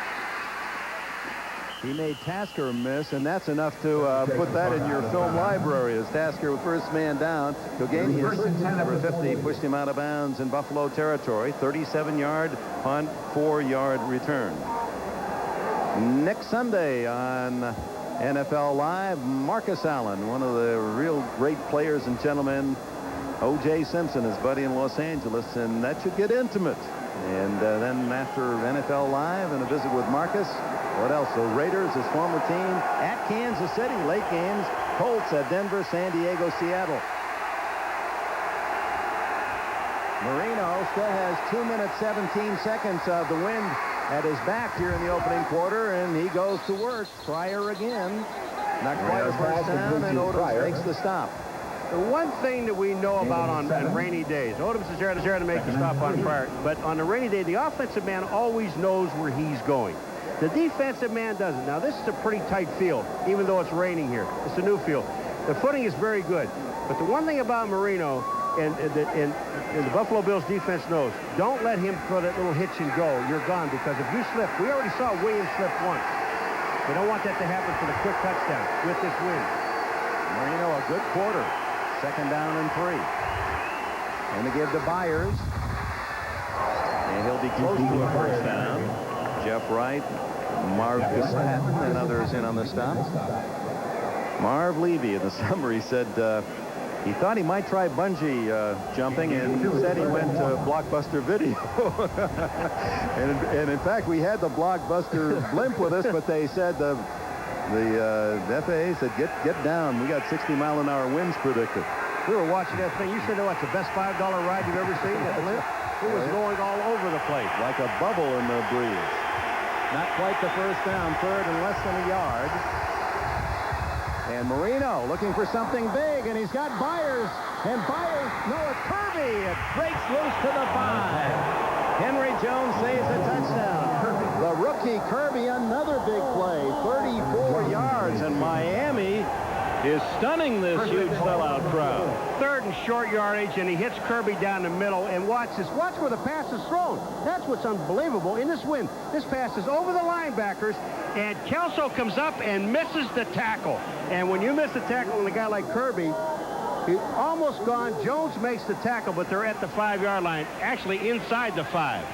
He made Tasker miss, and that's enough to put that in your film library as Tasker, first man down. Gilganius for 50 pushed him out of bounds in Buffalo territory. 37-yard punt, 4-yard return. Next Sunday on NFL Live, Marcus Allen, one of the real great players and gentlemen. O.J. Simpson, his buddy in Los Angeles, and that should get intimate. And then after NFL Live and a visit with Marcus, what else? The Raiders, his former team, at Kansas City, late games. Colts at Denver, San Diego, Seattle. Marino still has 2 minutes, 17 seconds of the wind at his back here in the opening quarter, and he goes to work. Pryor again. Not quite a first down, and Odom makes the stop. The one thing that we know about on rainy days, Odom's is there to make the stop on Pryor, but on a rainy day, the offensive man always knows where he's going. The defensive man doesn't. Now, this is a pretty tight field, even though it's raining here. It's a new field. The footing is very good. But the one thing about Marino and the Buffalo Bills defense knows, don't let him throw that little hitch and go. You're gone, because if you slip, we already saw Williams slip once. They don't want that to happen for the quick touchdown with this wind. Marino, a good quarter. 2nd down and 3. And to give to Byers. And he'll be close to a first down. Jeff Wright, Marcus Patton, and others in on the stop. Marv Levy in the summary said he thought he might try bungee jumping, and said he went to Blockbuster Video. and in fact, we had the Blockbuster blimp with us, but they said the FAA said get down. We got 60-mile-an-hour winds predicted. We were watching that thing. You said what's the best $5 ride you've ever seen? That blimp? It was going all over the place. Like a bubble in the breeze. Not quite the first down. 3rd and less than a yard. And Marino looking for something big, and he's got Byers. And Byers, no, it's Kirby. It breaks loose to the 5. Henry Jones saves a touchdown. The rookie Kirby, another big play. 34 yards, and Miami is stunning this huge sellout crowd. 3rd and short yardage, and he hits Kirby down the middle. And watch this. Watch where the pass is thrown. That's what's unbelievable. In this wind, this pass is over the linebackers, and Kelso comes up and misses the tackle. And when you miss a tackle on a guy like Kirby, he's almost gone. Jones makes the tackle, but they're at the 5-yard line, actually inside the 5.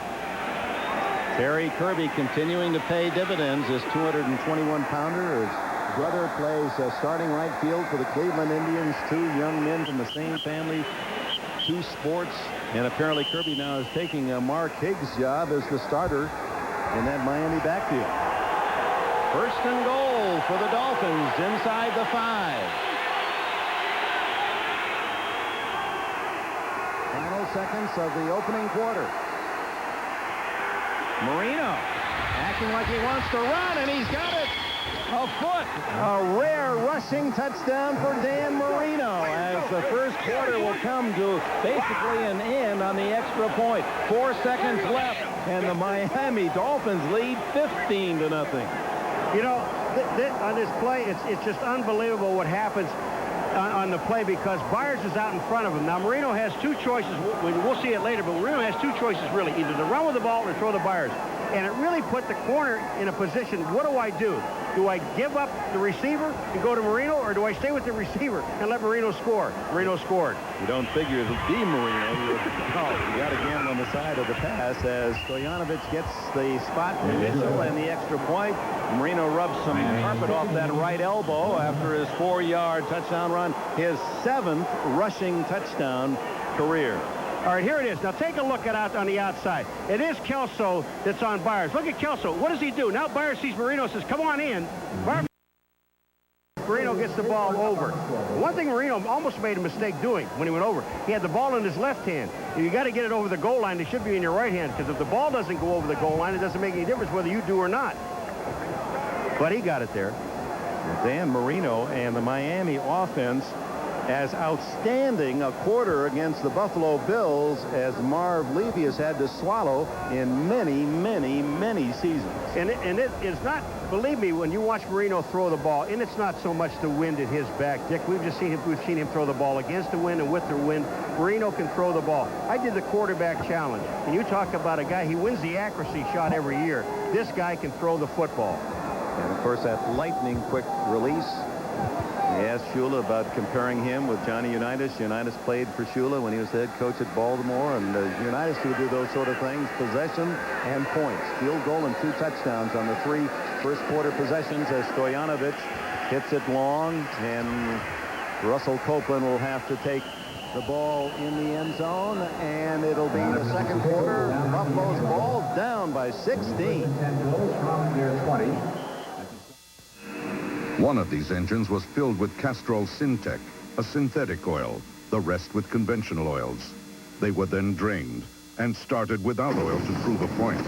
Terry Kirby continuing to pay dividends. This 221-pounder. His brother plays starting right field for the Cleveland Indians. 2 young men from the same family, 2 sports. And apparently Kirby now is taking Mark Higgs' job as the starter in that Miami backfield. 1st and goal for the Dolphins inside the 5. Final seconds of the opening quarter. Marino acting like he wants to run, and he's got it. A foot. A rare rushing touchdown for Dan Marino, as the first quarter will come to basically an end on the extra point. 4 seconds left, and the Miami Dolphins lead 15-0. You know, on this play, it's just unbelievable what happens on the play, because Byers is out in front of him. Now, Marino has 2 choices. We'll see it later, but Marino has 2 choices, really. Either to run with the ball or throw to Byers. And it really put the corner in a position, what do I do? Do I give up the receiver and go to Marino, or do I stay with the receiver and let Marino score? Marino scored. You don't figure it'll be Marino. You got to gamble on the side of the pass as Stojanovic gets the spot initial and the extra point. Marino rubs some carpet off that right elbow after his 4-yard touchdown run. His 7th rushing touchdown career. All right, here it is. Now take a look at on the outside. It is Kelso that's on Byers. Look at Kelso. What does he do? Now Byers sees Marino, says, come on in. Marino gets the ball over. One thing Marino almost made a mistake doing when he went over, he had the ball in his left hand. You got to get it over the goal line. It should be in your right hand, because if the ball doesn't go over the goal line, it doesn't make any difference whether you do or not. But he got it there. Dan Marino and the Miami offense as outstanding a quarter against the Buffalo Bills as Marv Levy has had to swallow in many, many, many seasons. And it is not, believe me, when you watch Marino throw the ball, and it's not so much the wind at his back, Dick. We've seen him throw the ball against the wind and with the wind. Marino can throw the ball. I did the quarterback challenge, and you talk about a guy, he wins the accuracy shot every year. This guy can throw the football. And of course, that lightning quick release. He asked Shula about comparing him with Johnny Unitas. Unitas played for Shula when he was head coach at Baltimore, and Unitas would do those sort of things, possession and points. Field goal and 2 touchdowns on the 3 first quarter possessions as Stojanovic hits it long, and Russell Copeland will have to take the ball in the end zone, and it'll be the second quarter. Buffalo's ball down by 16. One of these engines was filled with Castrol Syntec, a synthetic oil, the rest with conventional oils. They were then drained and started without oil to prove a point.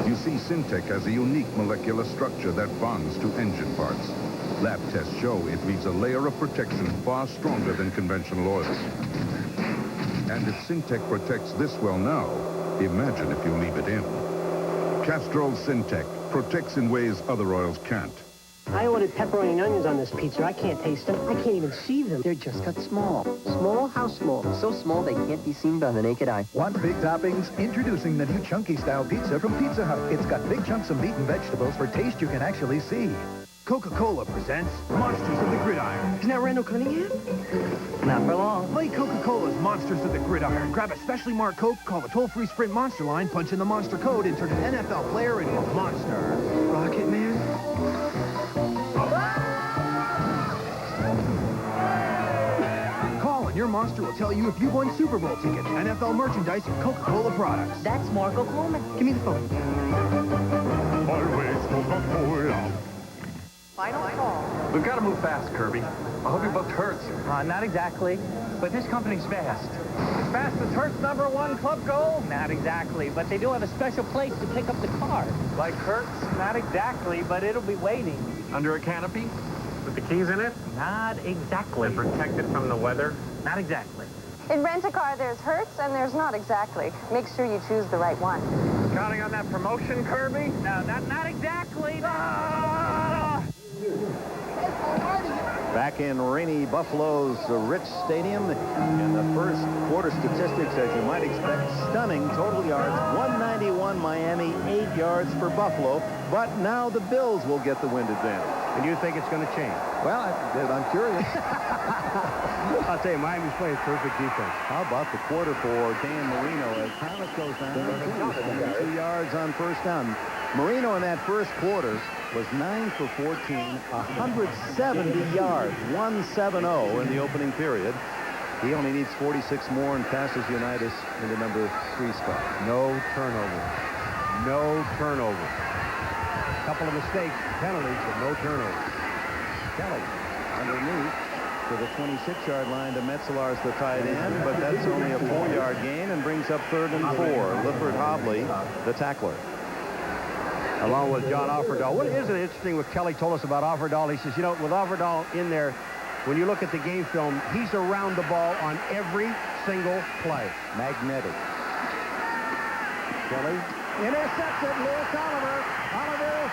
You see, Syntec has a unique molecular structure that bonds to engine parts. Lab tests show it leaves a layer of protection far stronger than conventional oils. And if Syntec protects this well now, imagine if you leave it in. Castrol Syntec protects in ways other oils can't. I ordered pepperoni and onions on this pizza. I can't taste them. I can't even see them. They're just cut small. Small? How small? So small they can't be seen by the naked eye. Want big toppings? Introducing the new Chunky-style pizza from Pizza Hut. It's got big chunks of meat and vegetables for taste you can actually see. Coca-Cola presents Monsters of the Gridiron. Isn't that Randall Cunningham? Not for long. Play Coca-Cola's Monsters of the Gridiron. Grab a specially marked Coke, call the toll-free Sprint Monster line, punch in the Monster code, and turn an NFL player into a monster. Rocket Man? Call and your monster will tell you if you've won Super Bowl tickets, NFL merchandise, or Coca-Cola products. That's Marco Coleman. Give me the phone. Always Coca-Cola. Final call. We've got to move fast, Kirby. I hope your book hurts. Not exactly, but this company's fast. As fast as Hertz #1 club goal? Not exactly, but they do have a special place to pick up the car. Like Hertz? Not exactly, but it'll be waiting. Under a canopy? With the keys in it? Not exactly. And protected from the weather? Not exactly. In Rent-A-Car, there's Hertz and there's not exactly. Make sure you choose the right one. Counting on that promotion, Kirby? No, not exactly. Back in rainy Buffalo's Rich Stadium, in the first quarter statistics, as you might expect, stunning total yards, 191 Miami, 8 yards for Buffalo, but now the Bills will get the wind advantage. And you think it's going to change? Well, I'm curious. I'll tell you, Miami's playing perfect defense. How about the quarter for Dan Marino as Thomas goes down 2 yards on first down. Marino in that first quarter was 9 for 14, 170 yards, 170 in the opening period. He only needs 46 more and passes Unitas into number 3 spot. No turnover. No turnover. A couple of mistakes, penalties, but no turnover. Kelly underneath to the 26-yard line to Metzelar's the tight end, but that's only a 4-yard gain and brings up 3rd and 4. Lifford Hobley, the tackler. Along with John Offerdahl. What isn't interesting what Kelly told us about Offerdahl? He says, you know, with Offerdahl in there, when you look at the game film, he's around the ball on every single play. Magnetic. Kelly Intercepted, Lewis Oliver. Oliver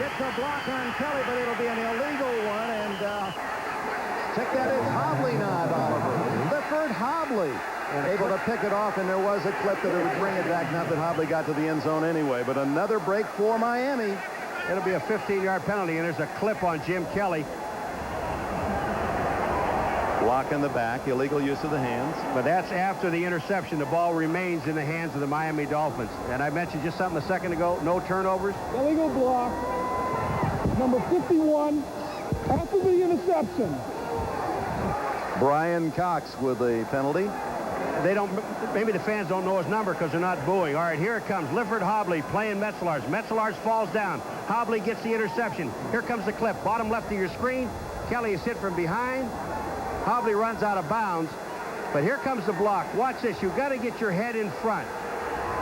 gets a block on Kelly, but it'll be an illegal one. And check that, it's Hobley, not Oliver. Lifford Hobley able to pick it off, and there was a clip that it would bring it back. Not that Hobley got to the end zone anyway, but another break for Miami. It'll be a 15-yard penalty, and there's a clip on Jim Kelly. Block in the back, illegal use of the hands. But that's after the interception. The ball remains in the hands of the Miami Dolphins. And I mentioned just something a second ago, no turnovers. Illegal block. Number 51 after the interception. Brian Cox with a penalty. They don't, maybe the fans don't know his number because they're not booing. All right, here it comes. Lifford Hobley playing Metzelar's. Metzelar's falls down. Hobley gets the interception. Here comes the clip. Bottom left of your screen. Kelly is hit from behind. Hobley runs out of bounds. But here comes the block. Watch this. You've got to get your head in front.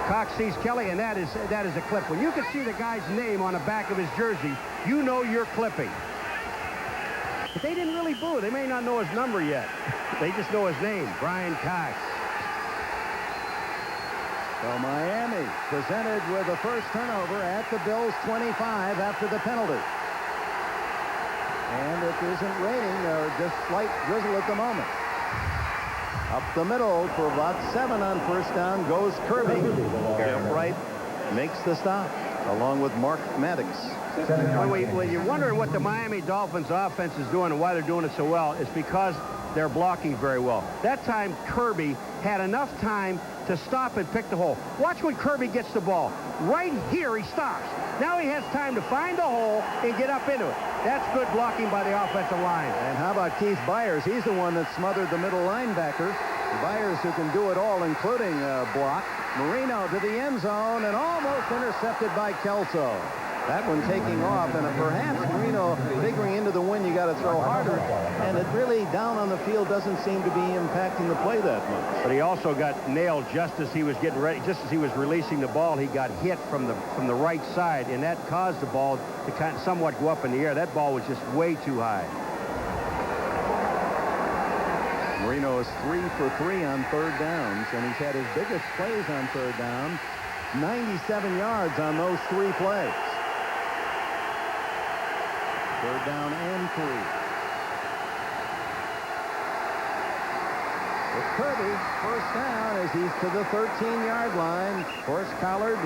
Cox sees Kelly, and that is a clip. When you can see the guy's name on the back of his jersey, you know you're clipping. But they didn't really boo. They may not know his number yet. They just know his name, Brian Cox. So Miami presented with the first turnover at the Bills' 25 after the penalty. And it isn't raining, or just slight drizzle at the moment. Up the middle for about 7 on first down goes Kirby. Jeff Wright makes the stop, along with Mark Maddox. When you're wondering what the Miami Dolphins offense is doing and why they're doing it so well, it's because they're blocking very well. That time, Kirby had enough time to stop and pick the hole. Watch when Kirby gets the ball. Right here, he stops. Now he has time to find the hole and get up into it. That's good blocking by the offensive line. And how about Keith Byers? He's the one that smothered the middle linebacker. Byers, who can do it all, including block. Marino to the end zone and almost intercepted by Kelso. That one taking off, and perhaps Marino figuring into the win, you got to throw harder, and it really down on the field doesn't seem to be impacting the play that much. But he also got nailed just as he was getting ready, just as he was releasing the ball. He got hit from the right side, and that caused the ball to kind of somewhat go up in the air. That ball was just way too high. Marino is 3 for 3 on third downs, and he's had his biggest plays on third down, 97 yards on those 3 plays. Third down and 3. With Kirby, first down as he's to the 13-yard line. Horse collared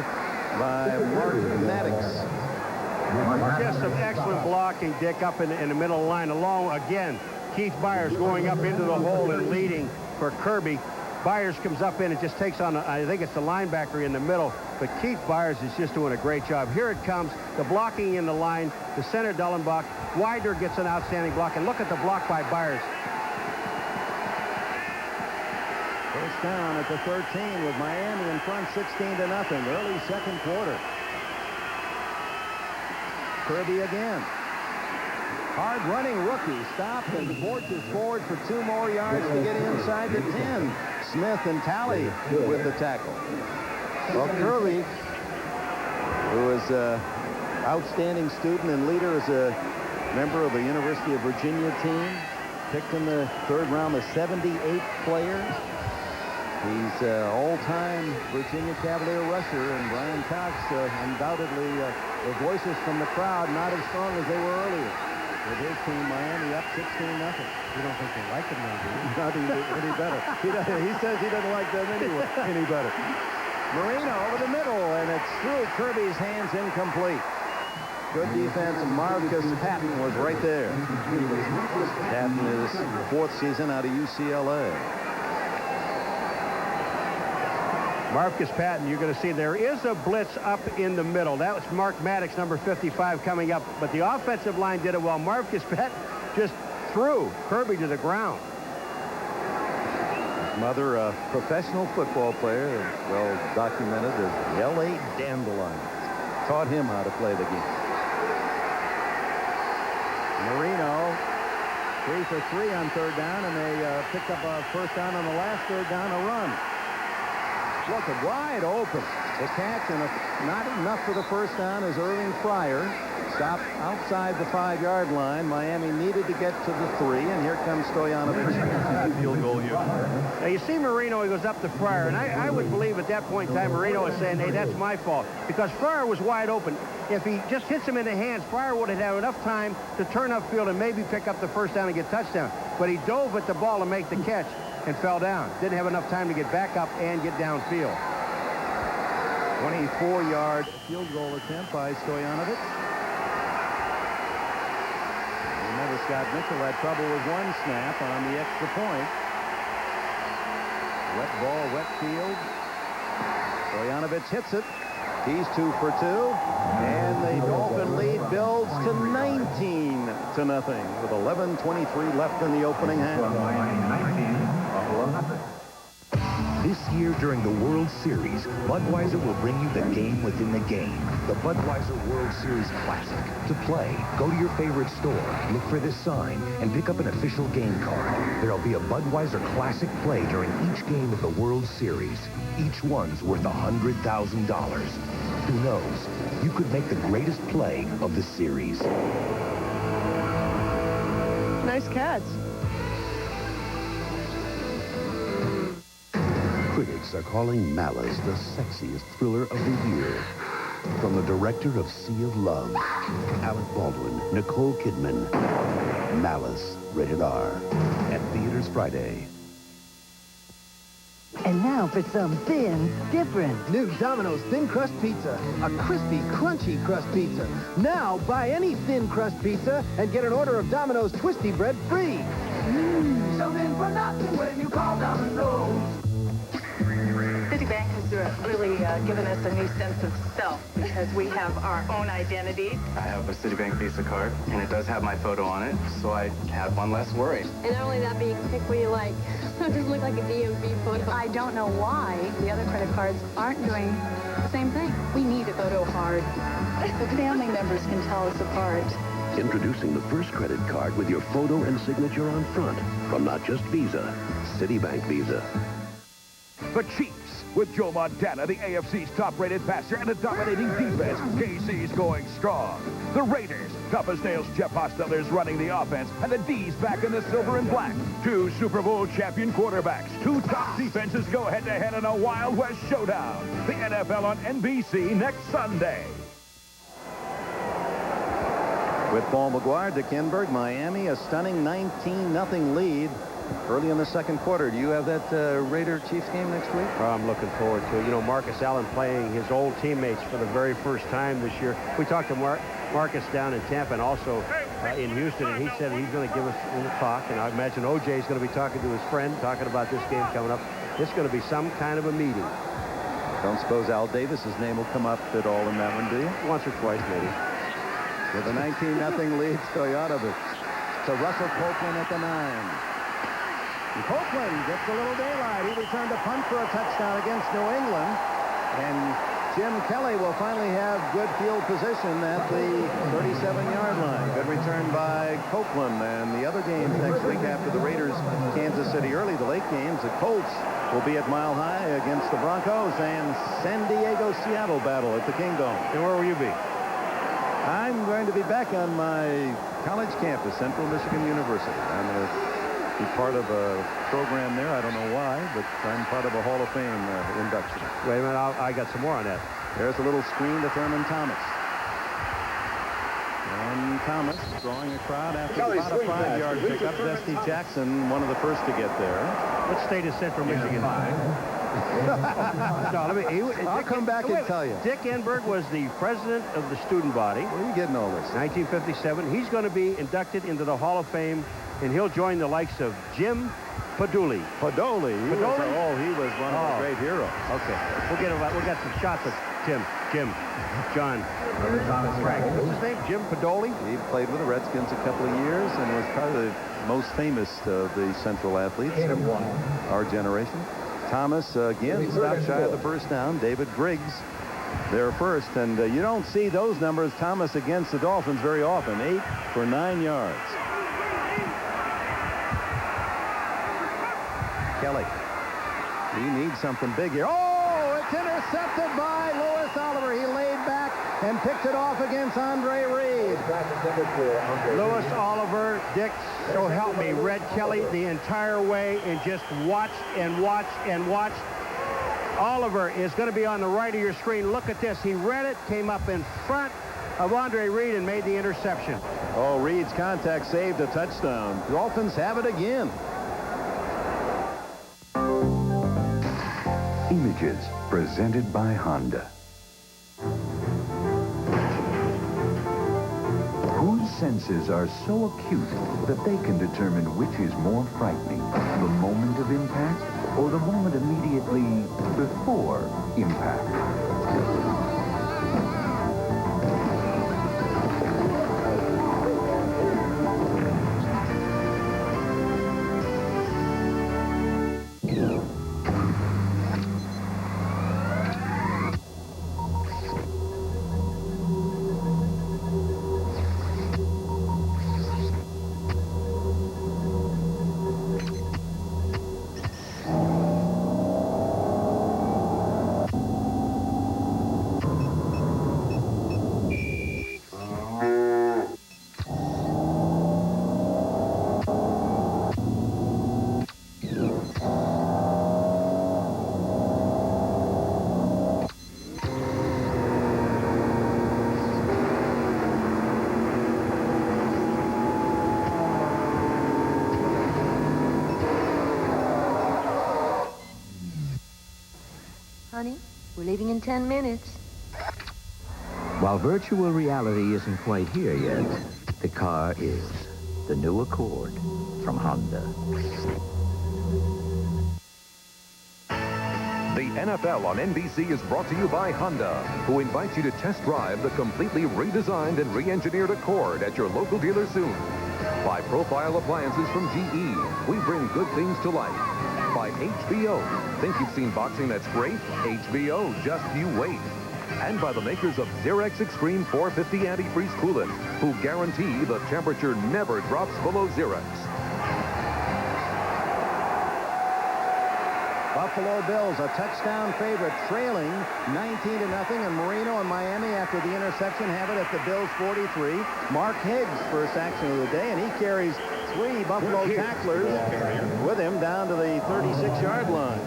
by Mark Maddox. Just some excellent blocking, Dick, up in the middle of the line. Along, again, Keith Byers going up into the hole and leading for Kirby. Byers comes up in and just takes on, I think it's the linebacker in the middle, but Keith Byers is just doing a great job. Here it comes, the blocking in the line, the center Dellenbach. Wider gets an outstanding block, and look at the block by Byers. First down at the 13 with Miami in front 16-0, early second quarter. Kirby again. Hard running rookie stopped and forges forward for 2 more yards to get inside the 10. Smith and Talley with the tackle. Well, Kirby, who is an outstanding student and leader, is a member of the University of Virginia team. Picked in the 3rd round, the 78th player. He's all-time Virginia Cavalier rusher, and Brian Cox undoubtedly the voices from the crowd not as strong as they were earlier. With his team, Miami up 16-0. You don't think they like him now, do you? Not any better. He says he doesn't like them anyway, any better. Marino over the middle, and it's through Kirby's hands, incomplete. Good defense. Marcus Patton was right there. Patton is 4th season out of UCLA. Marcus Patton, you're going to see there is a blitz up in the middle. That was Mark Maddox, number 55, coming up. But the offensive line did it well. Marcus Patton just threw Kirby to the ground. His mother, a professional football player, well documented as the L.A. Dandelions. Taught him how to play the game. Marino, 3 for 3 on third down, and they picked up a first down on the last third down, a run. Look, wide open. The catch, and not enough for the first down as Irving Fryer stopped outside the 5-yard line. Miami needed to get to the 3, and here comes Stojanovic. Field goal here. Now, you see Marino, he goes up to Fryer, and I would believe at that point in time Marino is saying, hey, that's my fault, because Fryer was wide open. If he just hits him in the hands, Fryer would have had enough time to turn upfield and maybe pick up the first down and get touchdown. But he dove at the ball to make the catch and fell down. Didn't have enough time to get back up and get downfield. 24-yard field goal attempt by Stojanovic. Remember, Scott Mitchell had trouble with one snap on the extra point. Wet ball, wet field. Stojanovic hits it. He's 2 for 2. And the Dolphin lead builds to 19-0 with 11:23 left in the opening half. This year during the World Series, Budweiser will bring you the game within the game. The Budweiser World Series Classic. To play, go to your favorite store, look for this sign, and pick up an official game card. There'll be a Budweiser Classic play during each game of the World Series. Each one's worth $100,000. Who knows? You could make the greatest play of the series. Nice cats. Critics are calling Malice the sexiest thriller of the year. From the director of Sea of Love, Alec Baldwin, Nicole Kidman. Malice, rated R. At theaters Friday. And now for something different. New Domino's Thin Crust Pizza. A crispy, crunchy crust pizza. Now, buy any thin crust pizza and get an order of Domino's Twisty Bread free. Something for nothing when you call Domino's. Citibank has really given us a new sense of self because we have our own identities. I have a Citibank Visa card, and it does have my photo on it, so I had one less worry. And not only that, but you can pick what you like. So it doesn't look like a DMV photo. I don't know why the other credit cards aren't doing the same thing. We need a photo card. The family members can tell us apart. Introducing the first credit card with your photo and signature on front. From not just Visa, Citibank Visa. The Chiefs. With Joe Montana, the AFC's top-rated passer, and a dominating defense, KC's going strong. The Raiders, tough as nails Jeff Hostetler's running the offense, and the D's back in the silver and black. Two Super Bowl champion quarterbacks, two top defenses go head-to-head in a Wild West showdown. The NFL on NBC next Sunday. With Paul McGuire, Dick Enberg, Miami, a stunning 19-0 lead. Early in the second quarter. Do you have that Raider-Chiefs game next week? Oh, I'm looking forward to it. You know, Marcus Allen playing his old teammates for the very first time this year. We talked to Marcus down in Tampa and also in Houston, and he said he's going to give us a little talk. And I imagine O.J. is going to be talking to his friend, talking about this game coming up. It's going to be some kind of a meeting. Don't suppose Al Davis's name will come up at all in that one, do you? Once or twice, maybe. With a 19-0 lead, Stoyanovich to Russell Copeland at the 9. And Copeland gets a little daylight. He returned a punt for a touchdown against New England. And Jim Kelly will finally have good field position at the 37-yard line. Good return by Copeland. And the other games next week after the Raiders, Kansas City early, the late games, the Colts will be at Mile High against the Broncos, and San Diego-Seattle battle at the Kingdome. And where will you be? I'm going to be back on my college campus, Central Michigan University. I'm going to be part of a program there. I don't know why, but I'm part of a Hall of Fame induction. Wait a minute, I got some more on that. There's a little screen to Thurman Thomas. And Thomas drawing a crowd after about a 5-yard pickup. Dusty Jackson, one of the first to get there. What state is Central Michigan? No, I'll come back and tell you. Dick Enberg was the president of the student body. Where are you getting all this? 1957. He's going to be inducted into the Hall of Fame, and he'll join the likes of Jim Podolly. Podolly? He was one of the great heroes. Okay. We'll get some shots of Jim, John, Frank. What's his name? Jim Podolly? He played with the Redskins a couple of years and was probably the most famous of the Central athletes of our generation. Thomas, again, stopped shy of the first down. David Briggs there first. And you don't see those numbers, Thomas, against the Dolphins very often. 8 for 9 yards. Kelly. He needs something big here. Oh, it's intercepted by Louis Oliver. He laid back and picked it off against Andre Reed. Louis Oliver, Dick, so help me, read Kelly the entire way and just watched and watched and watched. Oliver is going to be on the right of your screen. Look at this. He read it, came up in front of Andre Reed and made the interception. Oh, Reed's contact saved a touchdown. Dolphins have it again. Images presented by Honda. Whose senses are so acute that they can determine which is more frightening, the moment of impact or the moment immediately before impact? Honey, we're leaving in 10 minutes. While virtual reality isn't quite here yet, the car is. The new Accord from Honda. The NFL on NBC is brought to you by Honda, who invites you to test drive the completely redesigned and re-engineered Accord at your local dealer soon. By Profile Appliances from GE, we bring good things to life. By HBO, think you've seen boxing that's great? HBO, just you wait. And by the makers of Xerex Extreme 450 Antifreeze Coolant, who guarantee the temperature never drops below Xerex. Buffalo Bills, a touchdown favorite, trailing 19-0, and Marino and Miami, after the interception, have it at the Bills' 43. Mark Higgs, first action of the day, and he carries 3 Buffalo tacklers with him down to the 36-yard line.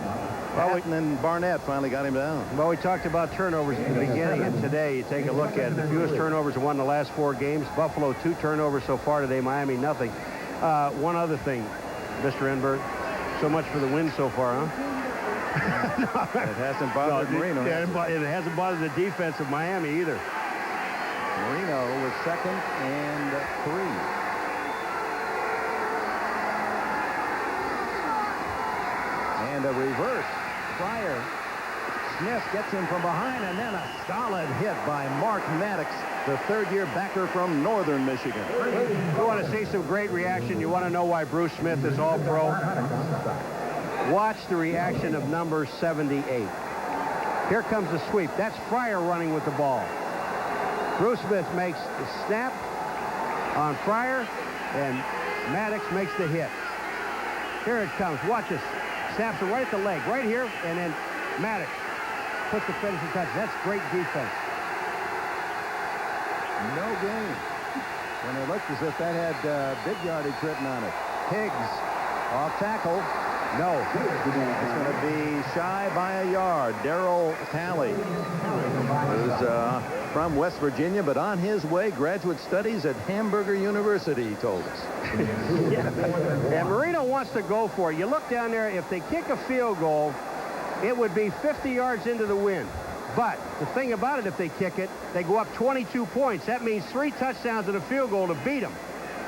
Patton and Barnett finally got him down. Well, we talked about turnovers at the beginning, and today you take a look at it. The fewest turnovers won the last 4 games. Buffalo 2 turnovers so far today. Miami nothing. One other thing, Mr. Enberg. So much for the win so far, huh? It hasn't bothered Marino. It hasn't bothered the defense of Miami either. Marino was 2nd and 3. And a reverse. Fryer. Smith gets him from behind, and then a solid hit by Mark Maddox, the third-year backer from Northern Michigan. You want to see some great reaction? You want to know why Bruce Smith is all-pro? Watch the reaction of number 78. Here comes the sweep. That's Fryer running with the ball. Bruce Smith makes the snap on Fryer, and Maddox makes the hit. Here it comes. Watch this. Snaps it right at the leg, right here, and then Maddox puts the finishing touch. That's great defense. No gain. And it looked as if that had big yardage written on it. Higgs off tackle. No. It's going to be shy by a yard. Darryl Talley is from West Virginia, but on his way, graduate studies at Hamburger University, he told us. And Marino wants to go for it. You look down there, if they kick a field goal, it would be 50 yards into the win. But the thing about it, if they kick it, they go up 22 points. That means 3 touchdowns and a field goal to beat them.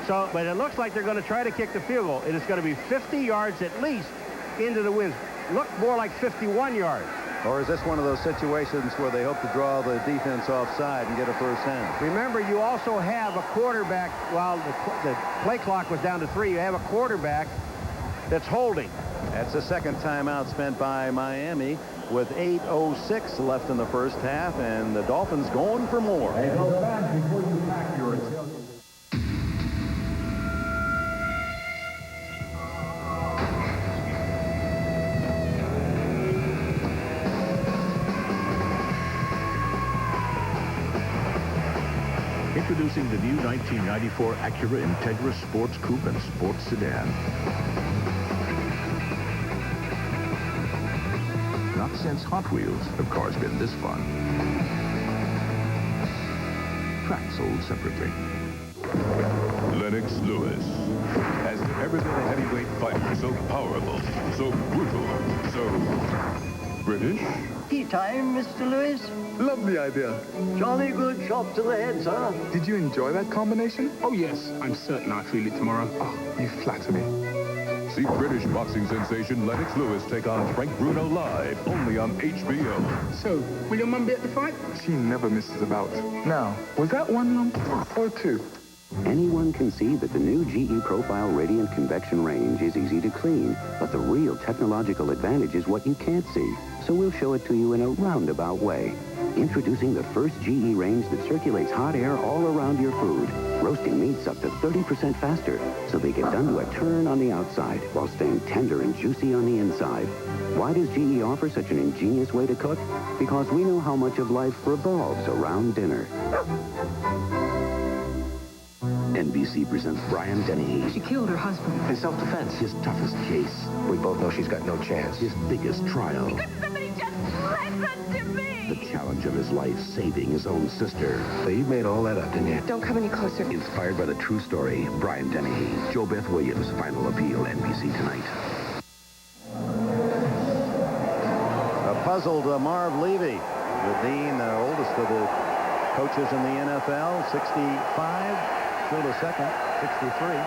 So, but it looks like they're going to try to kick the field goal. It is going to be 50 yards at least into the win. Look more like 51 yards. Or is this one of those situations where they hope to draw the defense offside and get a first down? Remember, you also have a quarterback, while the play clock was down to 3, you have a quarterback that's holding. That's the second timeout spent by Miami with 8:06 left in the first half, and the Dolphins going for more. Introducing the new 1994 Acura Integra Sports Coupe and Sports Sedan. Not since Hot Wheels have cars been this fun. Track sold separately. Lennox Lewis. Has there ever been a heavyweight fighter so powerful, so brutal, so British? Tea time, Mr. Lewis. Lovely idea. Jolly good shot to the head, sir. Did you enjoy that combination? Oh, yes. I'm certain I'll feel it tomorrow. Oh, you flatter me. See British boxing sensation Lennox Lewis take on Frank Bruno live, only on HBO. So, will your mum be at the fight? She never misses a bout. Now, was that 1 lump or 2? Anyone can see that the new GE Profile Radiant Convection range is easy to clean, but the real technological advantage is what you can't see. So we'll show it to you in a roundabout way. Introducing the first GE range that circulates hot air all around your food, roasting meats up to 30% faster, so they get done to a turn on the outside while staying tender and juicy on the inside. Why does GE offer such an ingenious way to cook? Because we know how much of life revolves around dinner. NBC presents Brian Dennehy. She killed her husband. In self-defense. His toughest case. We both know she's got no chance. His biggest trial. Because somebody just listened to me! The challenge of his life, saving his own sister. So you made all that up, didn't you? Don't come any closer. Inspired by the true story, Brian Dennehy. Jo Beth Williams, Final Appeal, NBC tonight. A puzzled Marv Levy, the dean, the oldest of the coaches in the NFL, 65. Shula second, 63.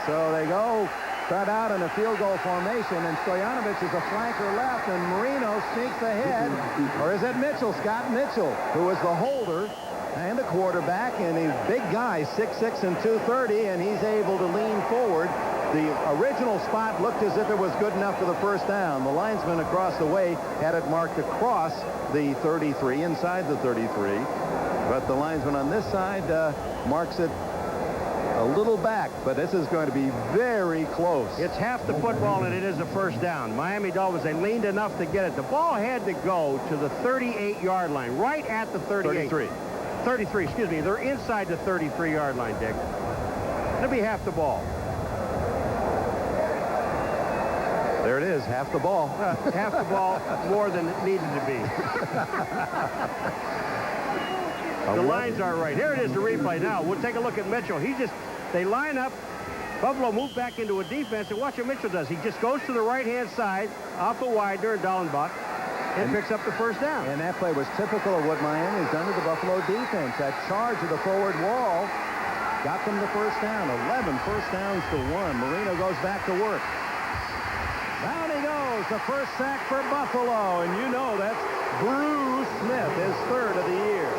So they go start out in a field goal formation, and Stoyanovich is a flanker left, and Marino sneaks ahead. Or is it Mitchell, Scott Mitchell, who is the holder and the quarterback, and he's a big guy, 6'6" and 230, and he's able to lean forward. The original spot looked as if it was good enough for the first down. The linesman across the way had it marked across the 33, inside the 33. But the linesman on this side marks it a little back, but this is going to be very close. It's half the football, and it is a first down. Miami Dolphins, they leaned enough to get it. The ball had to go to the 38-yard line, right at the 38. 33, excuse me. They're inside the 33-yard line, Dick. It'll be half the ball. There it is, half the ball. Half the ball more than it needed to be. The lines are right. Here it is, the replay. Now, we'll take a look at Mitchell. They line up. Buffalo moved back into a defense, and watch what Mitchell does. He just goes to the right-hand side, off the Widener and Dallenbach, and picks up the first down. And that play was typical of what Miami's done to the Buffalo defense. That charge of the forward wall got them the first down. 11 first downs to 1. Marino goes back to work. Down he goes, the first sack for Buffalo, and you know that's Bruce Smith, his third of the year.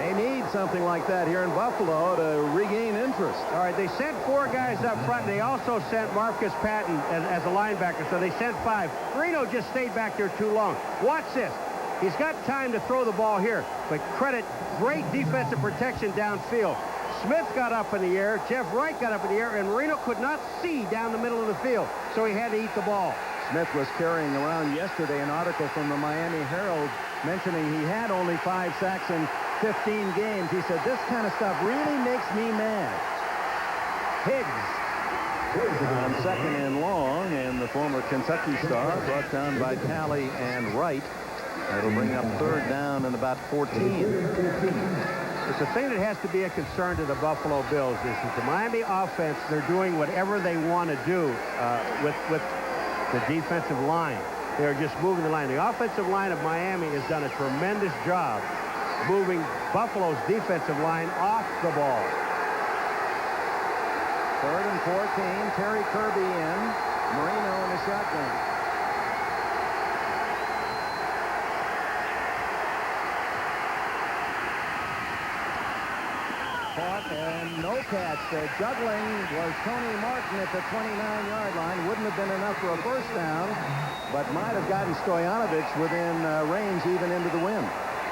They need something like that here in Buffalo to regain interest. All right, they sent 4 guys up front. They also sent Marcus Patton as a linebacker, so they sent 5. Marino just stayed back there too long. Watch this. He's got time to throw the ball here, but credit great defensive protection downfield. Smith got up in the air, Jeff Wright got up in the air, and Marino could not see down the middle of the field, so he had to eat the ball. Smith was carrying around yesterday an article from the Miami Herald mentioning he had only 5 sacks in 15 games. He said, this kind of stuff really makes me mad. Higgs on second and long, and the former Kentucky star brought down by Talley and Wright. That'll bring up third down and about 14. It's the thing that has to be a concern to the Buffalo Bills is that the Miami offense, they're doing whatever they want to do with the defensive line. They're just moving the line. The offensive line of Miami has done a tremendous job moving Buffalo's defensive line off the ball. Third and 14. Terry Kirby in. Marino in the shotgun. Caught and no catch. The juggling was Tony Martin at the 29-yard line. Wouldn't have been enough for a first down, but might have gotten Stoyanovich within range even into the wind.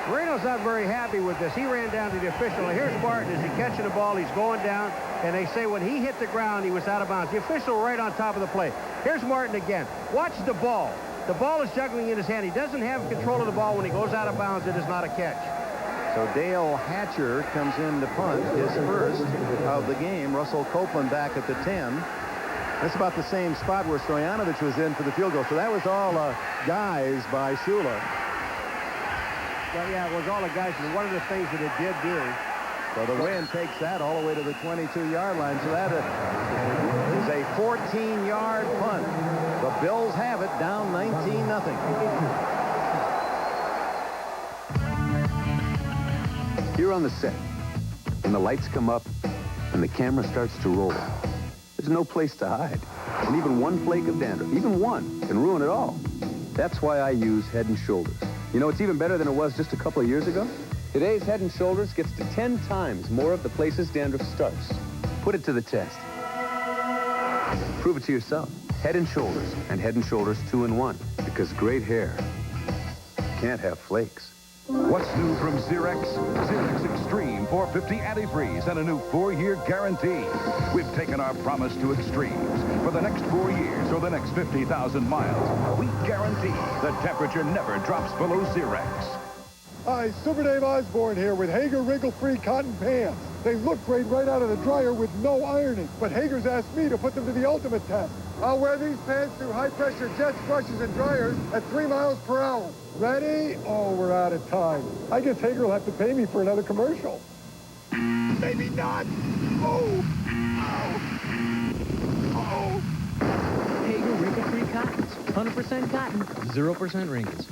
Marino's not very happy with this. He ran down to the official. Here's Martin. Is he catching the ball? He's going down, and they say when he hit the ground, he was out of bounds. The official right on top of the play. Here's Martin again. Watch the ball. The ball is juggling in his hand. He doesn't have control of the ball when he goes out of bounds. It is not a catch. So Dale Hatcher comes in to punt, his first of the game. Russell Copeland back at the 10. That's about the same spot where Stoyanovich was in for the field goal. So that was all guys by Shula. Well, yeah, it was all the guys. And one of the things that it did do. So the wind takes that all the way to the 22-yard line. So that is a 14-yard punt. The Bills have it down 19-0. Here on the set, when the lights come up and the camera starts to roll, there's no place to hide. And even one flake of dandruff, even one, can ruin it all. That's why I use Head & Shoulders. You know, it's even better than it was just a couple of years ago. Today's Head & Shoulders gets to 10 times more of the places dandruff starts. Put it to the test. Prove it to yourself. Head & Shoulders and Head & Shoulders 2-in-1. Because great hair can't have flakes. What's new from Xerox? Xerox Extreme 450 antifreeze and a new 4-year guarantee. We've taken our promise to extremes. For the next 4 years or the next 50,000 miles, we guarantee the temperature never drops below Xerox. Hi, Super Dave Osborne here with Hager wrinkle-free cotton pants. They look great right out of the dryer with no ironing, but Hager's asked me to put them to the ultimate test. I'll wear these pants through high-pressure jets, brushes, and dryers at 3 miles per hour. Ready? Oh, we're out of time. I guess Hager will have to pay me for another commercial. Maybe not. Oh. Oh. Oh. Hager wrinkle-free cotton. 100% cotton, 0% wrinkles.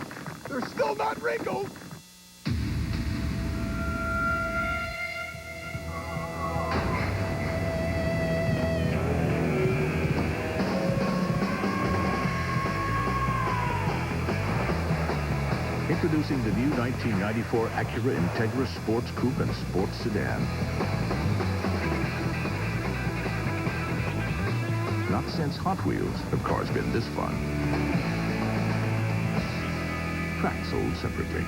They're still not wrinkled. Introducing the new 1994 Acura Integra Sports Coupe and Sports Sedan. Not since Hot Wheels have cars been this fun. Tracks sold separately.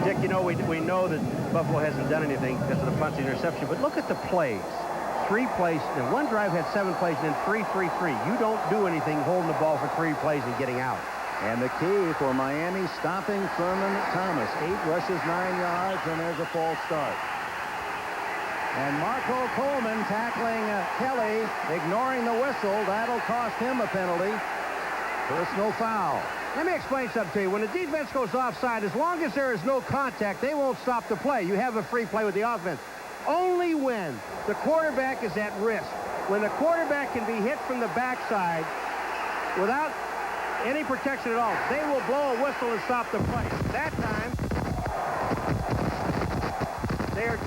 Dick, you know, we know that Buffalo hasn't done anything because of the punting interception, but look at the plays. 3 plays, and one drive had 7 plays, and then 3-3-3. You don't do anything holding the ball for 3 plays and getting out. And the key for Miami, stopping Thurman Thomas. 8 rushes, 9 yards, and there's a false start. And Marco Coleman tackling Kelly, ignoring the whistle. That'll cost him a penalty. Personal foul. Let me explain something to you. When the defense goes offside, as long as there is no contact, they won't stop the play. You have a free play with the offense. Only when the quarterback is at risk. When the quarterback can be hit from the backside without any protection at all, they will blow a whistle and stop the play. That time, they are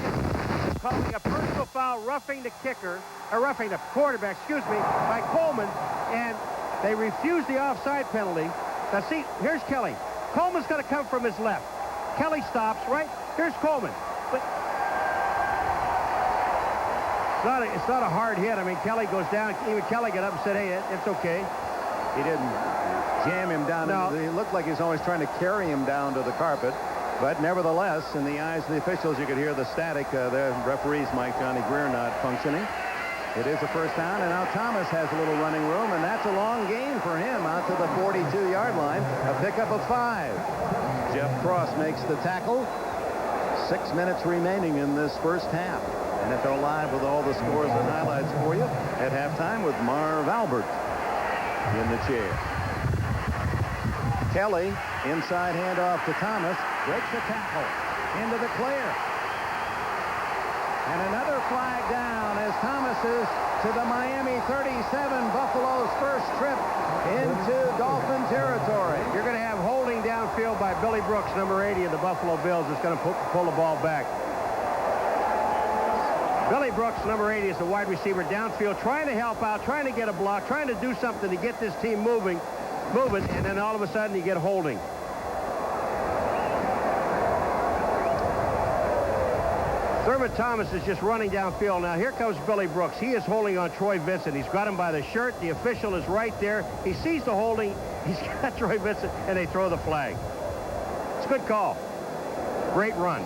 calling a personal foul, roughing the kicker, or roughing the quarterback, excuse me, by Coleman, and they refuse the offside penalty. Now see, here's Kelly. Coleman's going to come from his left. Kelly stops, right? Here's Coleman. But it's not a hard hit. I mean, Kelly goes down. Even Kelly got up and said, hey, it's okay. He didn't jam him down. No. It looked like he was always trying to carry him down to the carpet. But nevertheless, in the eyes of the officials, you could hear the static. The referee's Mike Johnny Greer not functioning. It is a first down, and now Thomas has a little running room, and that's a long gain for him out to the 42-yard line. A pickup of 5. Jeff Cross makes the tackle. 6 minutes remaining in this first half. NFL Live with all the scores and highlights for you at halftime with Marv Albert in the chair. Kelly, inside handoff to Thomas, breaks the tackle into the clear. And another flag down as Thomas is to the Miami 37, Buffalo's first trip into Dolphin territory. You're going to have holding downfield by Billy Brooks, number 80 of the Buffalo Bills, is going to pull the ball back. Billy Brooks, number 80, is the wide receiver downfield, trying to help out, trying to get a block, trying to do something to get this team moving, and then all of a sudden you get holding. Thurman Thomas is just running downfield. Now here comes Billy Brooks. He is holding on Troy Vincent. He's got him by the shirt. The official is right there. He sees the holding. He's got Troy Vincent, and they throw the flag. It's a good call. Great run.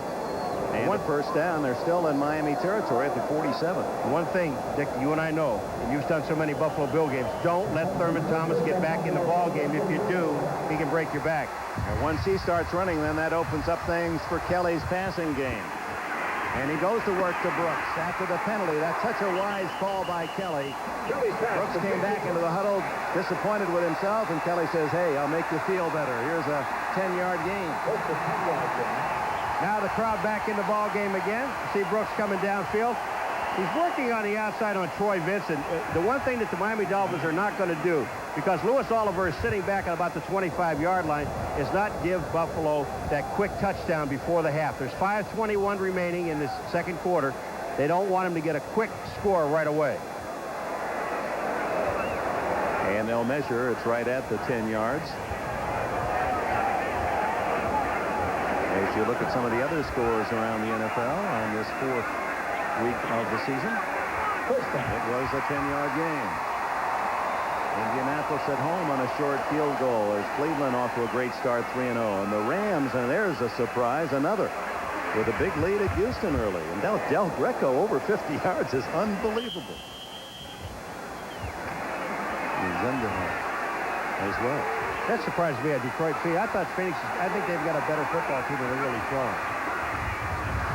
And one first down. They're still in Miami territory at the 47. One thing, Dick, you and I know, and you've done so many Buffalo Bill games, don't let Thurman Thomas get back in the ball game. If you do, he can break your back. And once he starts running, then that opens up things for Kelly's passing game. And he goes to work to Brooks after the penalty. That's such a wise call by Kelly. Brooks came back into the huddle disappointed with himself, and Kelly says, hey, I'll make you feel better. Here's a 10-yard gain. Now the crowd back in the ball game again. See Brooks coming downfield. He's working on the outside on Troy Vincent. The one thing that the Miami Dolphins are not going to do, because Louis Oliver is sitting back at about the 25-yard line, is not give Buffalo that quick touchdown before the half. There's 5:21 remaining in this second quarter. They don't want him to get a quick score right away. And they'll measure. It's right at the 10 yards. As you look at some of the other scores around the NFL on this 4th week of the season, it was a 10-yard game. Indianapolis at home on a short field goal as Cleveland off to a great start, 3-0. And the Rams, and there's a surprise, another, with a big lead at Houston early. And now Del Greco over 50 yards is unbelievable. He's under as well. That surprised me at Detroit. See, I thought Phoenix, I think they've got a better football team than they're really showing.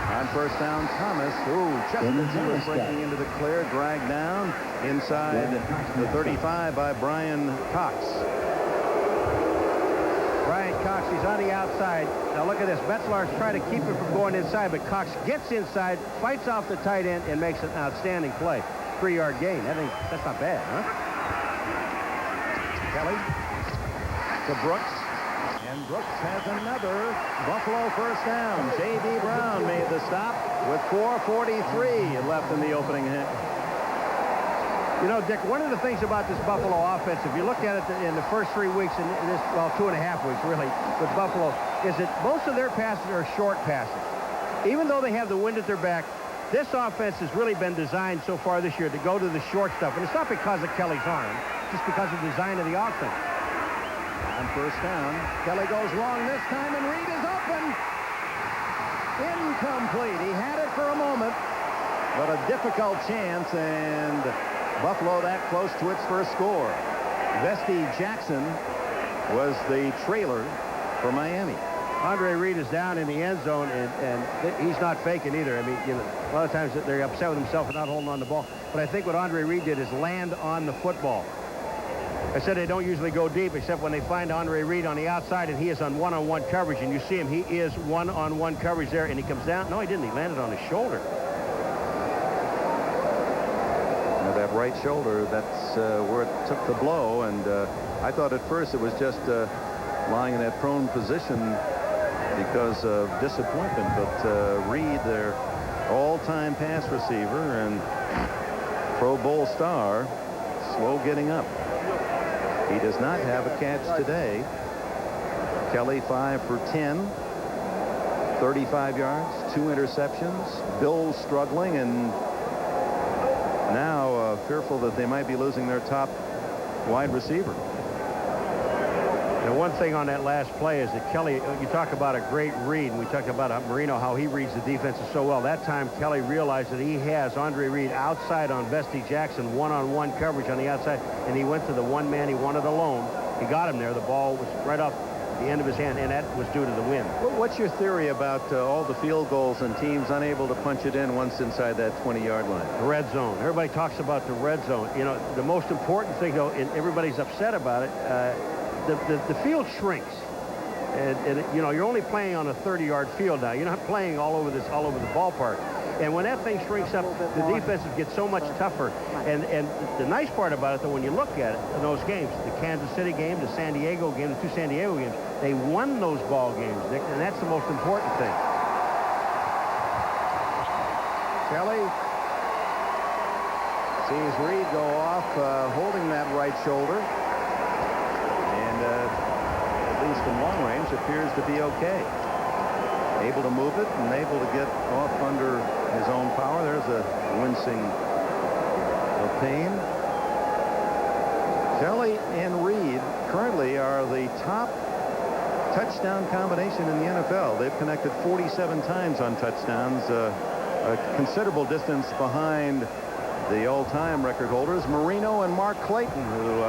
On first down, Thomas. Ooh, Chesterton was breaking into the clear, dragged down inside the 35 by Brian Cox. Brian Cox, he's on the outside. Now look at this. Metzlar's trying to keep him from going inside, but Cox gets inside, fights off the tight end, and makes an outstanding play. 3-yard gain. That's not bad, huh? Kelly to Brooks. And Brooks has another Buffalo first down. J.B. Brown made the stop with 4:43 left in the opening half. You know, Dick, one of the things about this Buffalo offense, if you look at it in the first 3 weeks, and this, well, 2.5 weeks, really, with Buffalo, is that most of their passes are short passes. Even though they have the wind at their back, this offense has really been designed so far this year to go to the short stuff. And it's not because of Kelly's arm, just because of the design of the offense. On first down, Kelly goes long this time, and Reed is open. Incomplete. He had it for a moment, but a difficult chance, and Buffalo that close to its first score. Vesti Jackson was the trailer for Miami. Andre Reed is down in the end zone, and he's not faking either. I mean, you know, a lot of times they're upset with himself for not holding on the ball. But I think what Andre Reed did is land on the football. I said they don't usually go deep except when they find Andre Reed on the outside, and he is on one-on-one coverage, and you see him. He is one-on-one coverage there, and he comes down. No, he didn't. He landed on his shoulder. Now that right shoulder, that's where it took the blow, and I thought at first it was just lying in that prone position because of disappointment, but Reed, their all-time pass receiver and Pro Bowl star, slow getting up. He does not have a catch today. Kelly 5 for 10, 35 yards, 2 interceptions. Bills struggling, and now fearful that they might be losing their top wide receiver. And one thing on that last play is that Kelly, you talk about a great read, and we talked about Marino, how he reads the defenses so well. That time, Kelly realized that he has Andre Reed outside on Vesti Jackson, one-on-one coverage on the outside, and he went to the one man he wanted alone. He got him there. The ball was right off the end of his hand, and that was due to the wind. What's your theory about all the field goals and teams unable to punch it in once inside that 20-yard line? The red zone. Everybody talks about the red zone. You know, the most important thing, though, and everybody's upset about it, the field shrinks, and you know, you're only playing on a 30-yard field now. You're not playing all over the ballpark. And when that thing shrinks up, the defenses get so much tougher. And the nice part about it, though, when you look at it in those games, the Kansas City game, the San Diego game, the 2 San Diego games, they won those ball games, Nick, and that's the most important thing. Kelly sees Reed go off, holding that right shoulder. At least in long range, appears to be okay. Able to move it and able to get off under his own power. There's a wincing of pain. Kelly and Reed currently are the top touchdown combination in the NFL. They've connected 47 times on touchdowns, a considerable distance behind the all-time record holders, Marino and Mark Clayton, who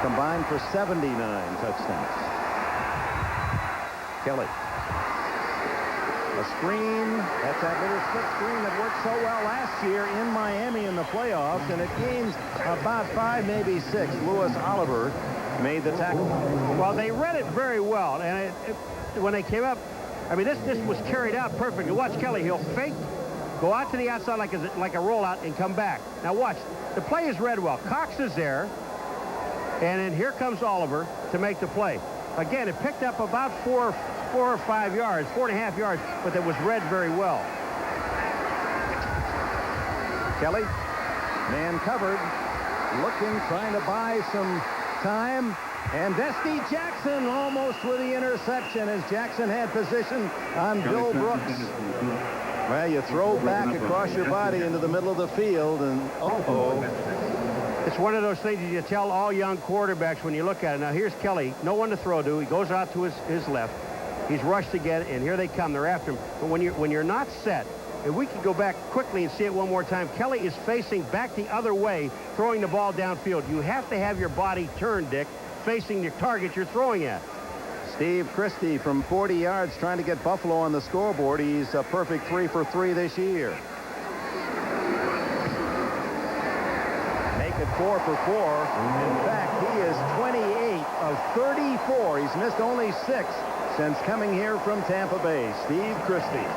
combined for 79 touchdowns. Kelly. A screen. That's that little split screen that worked so well last year in Miami in the playoffs, and it gains about 5, maybe 6. Louis Oliver made the tackle. Well, they read it very well, and when they came up, I mean, this was carried out perfectly. Watch Kelly. He'll fake, go out to the outside like a rollout, and come back. Now watch. The play is read well. Cox is there. And then here comes Oliver to make the play. Again, it picked up about 4 or 5 yards, 4.5 yards, but that was read very well. Kelly, man covered, looking, trying to buy some time. And Vesti Jackson almost with the interception as Jackson had position on Bill Brooks. Well, you throw back across your body into the middle of the field, and It's one of those things that you tell all young quarterbacks when you look at it. Now, here's Kelly. No one to throw to. He goes out to his left. He's rushed again, and here they come. They're after him. But when you're not set, if we could go back quickly and see it one more time, Kelly is facing back the other way, throwing the ball downfield. You have to have your body turned, Dick, facing the target you're throwing at. Steve Christie from 40 yards trying to get Buffalo on the scoreboard. He's a perfect 3 for 3 this year. Make it 4 for 4. In fact, he is 28 of 34. He's missed only 6 since coming here from Tampa Bay. Steve Christie.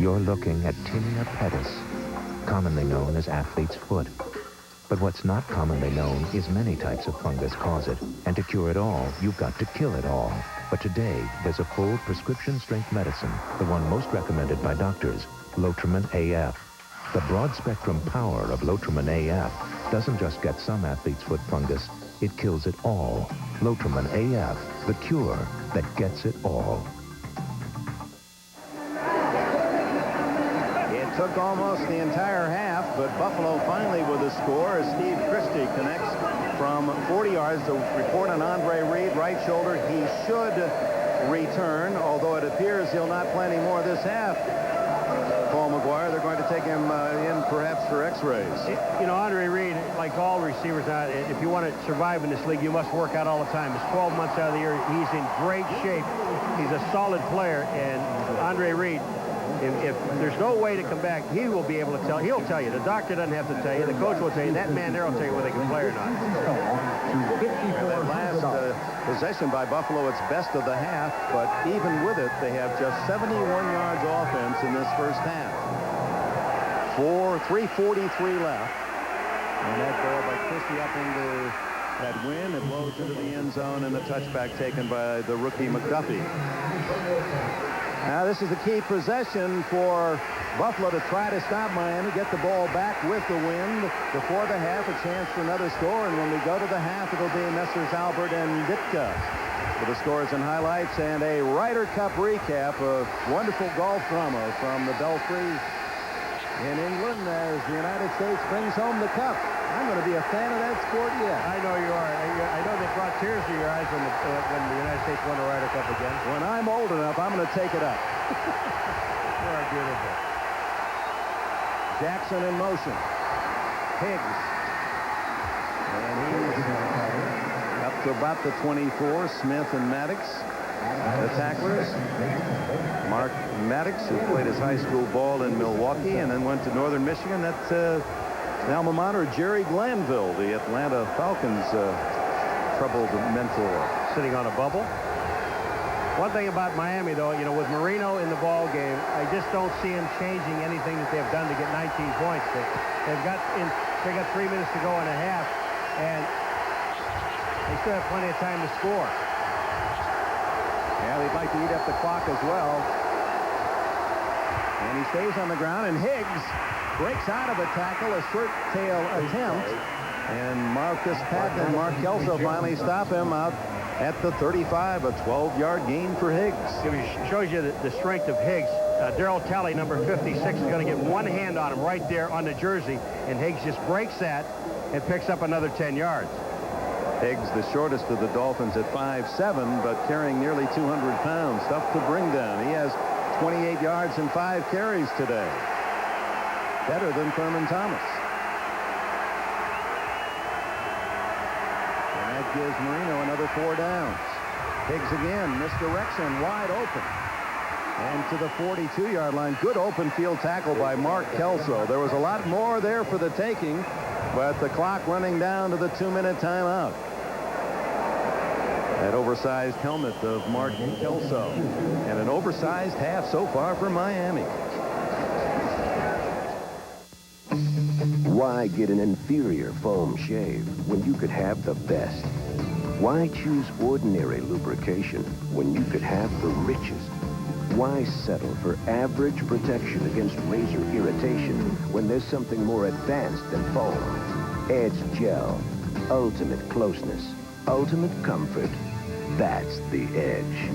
You're looking at Tinea Pedis, commonly known as athlete's foot. But what's not commonly known is many types of fungus cause it. And to cure it all, you've got to kill it all. But today, there's a full prescription-strength medicine, the one most recommended by doctors, Lotrimin AF. The broad-spectrum power of Lotrimin AF doesn't just get some athlete's foot fungus, it kills it all. Lotrimin AF, the cure that gets it all. It took almost the entire half, but Buffalo finally with a score as Steve Christie connects from 40 yards. The report on Andre Reed, right shoulder. He should return, although it appears he'll not play any more this half. Paul McGuire, they're going to take him in perhaps for x-rays. You know, Andre Reed, like all receivers, if you want to survive in this league, you must work out all the time. It's 12 months out of the year. He's in great shape. He's a solid player, and Andre Reed, if there's no way to come back, he will be able to tell. He'll tell you. The doctor doesn't have to tell you. The coach will tell you. That man there will tell you whether they can play or not. That last possession by Buffalo, it's best of the half, but even with it, they have just 71 yards offense in this first half. 3:43 left. And that ball by Christie up into that win. It blows into the end zone, and the touchback taken by the rookie McDuffie. Now, this is a key possession for Buffalo to try to stop Miami, get the ball back with the wind. Before the half, a chance for another score, and when we go to the half, it'll be Messrs. Albert and Ditka for the scores and highlights, and a Ryder Cup recap of wonderful golf drama from the Belfry in England as the United States brings home the cup. I'm going to be a fan of that sport yet. I know you are. I know they brought tears to your eyes when the United States won the Ryder Cup again. When I'm old enough, I'm going to take it up. You are beautiful. Jackson in motion. Higgs. And he's up to about the 24. Smith and Maddox, the tacklers. Mark Maddox, who played his high school ball in Milwaukee and then went to Northern Michigan. That's the alma mater of Jerry Glanville, the Atlanta Falcons troubled mentor. Sitting on a bubble. One thing about Miami, though, you know, with Marino in the ball game, I just don't see him changing anything that they've done to get 19 points. They've got 3 minutes to go and a half, and they still have plenty of time to score. Yeah, they'd like to eat up the clock as well. And he stays on the ground, and Higgs breaks out of a tackle, a short tail attempt, and Marcus Patton and Mark Kelso finally stop him out at the 35, a 12-yard gain for Higgs. It shows you the strength of Higgs. Darryl Talley, number 56, is going to get one hand on him right there on the jersey, and Higgs just breaks that and picks up another 10 yards. Higgs, the shortest of the Dolphins at 5'7", but carrying nearly 200 pounds. Tough to bring down. He has 28 yards and 5 carries today. Better than Thurman Thomas. And that gives Marino another 4 downs. Higgs again, misdirection, wide open. And to the 42-yard line. Good open field tackle by Mark Kelso. There was a lot more there for the taking, but the clock running down to the 2-minute timeout. That oversized helmet of Mark Kelso. And an oversized half so far for Miami. Why get an inferior foam shave when you could have the best? Why choose ordinary lubrication when you could have the richest? Why settle for average protection against razor irritation when there's something more advanced than foam? Edge Gel. Ultimate closeness. Ultimate comfort. That's the edge.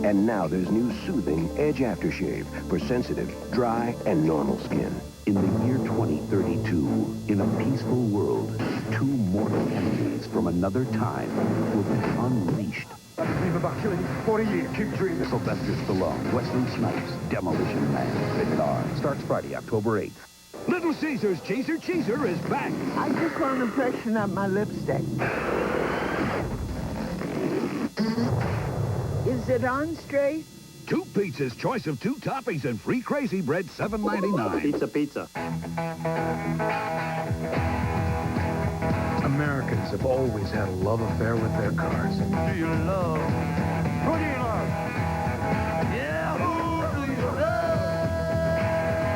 And now there's new soothing Edge Aftershave for sensitive, dry, and normal skin. In the year 2032, in a peaceful world, 2 mortal enemies from another time will be unleashed. I've dreamed about killing you for 40 years. Keep dreaming. Sylvester Stallone, Wesley Snipes, Demolition Man. Rated R. Starts Friday, October 8th. Little Caesar's Cheeser is back. I just want to freshen up my lipstick. Is it on straight? 2 pizzas, choice of 2 toppings, and free Crazy Bread, $7.99. Pizza. Americans have always had a love affair with their cars. Do you love? Who do you love? Yeah, who do you love?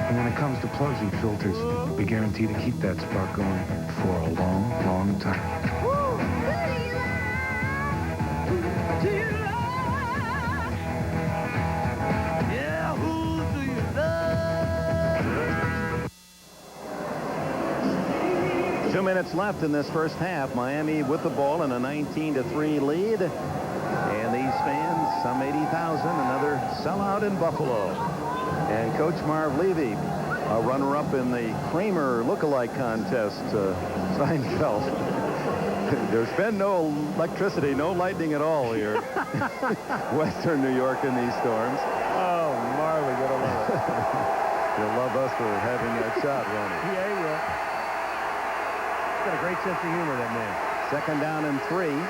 And when it comes to plugs and filters, we guarantee to keep that spark going for a long, long time. Yeah, who do you love? 2 minutes left in this first half. Miami with the ball in a 19-3 lead. And these fans, some 80,000, another sellout in Buffalo. And Coach Marv Levy, a runner-up in the Kramer lookalike contest, Seinfeld. There's been no electricity, no lightning at all here. Western New York in these storms. Oh, Marley, gotta love it. You'll love us for having that shot, Ronnie. Yeah, he will. He's got a great sense of humor, that man. Second down and 3.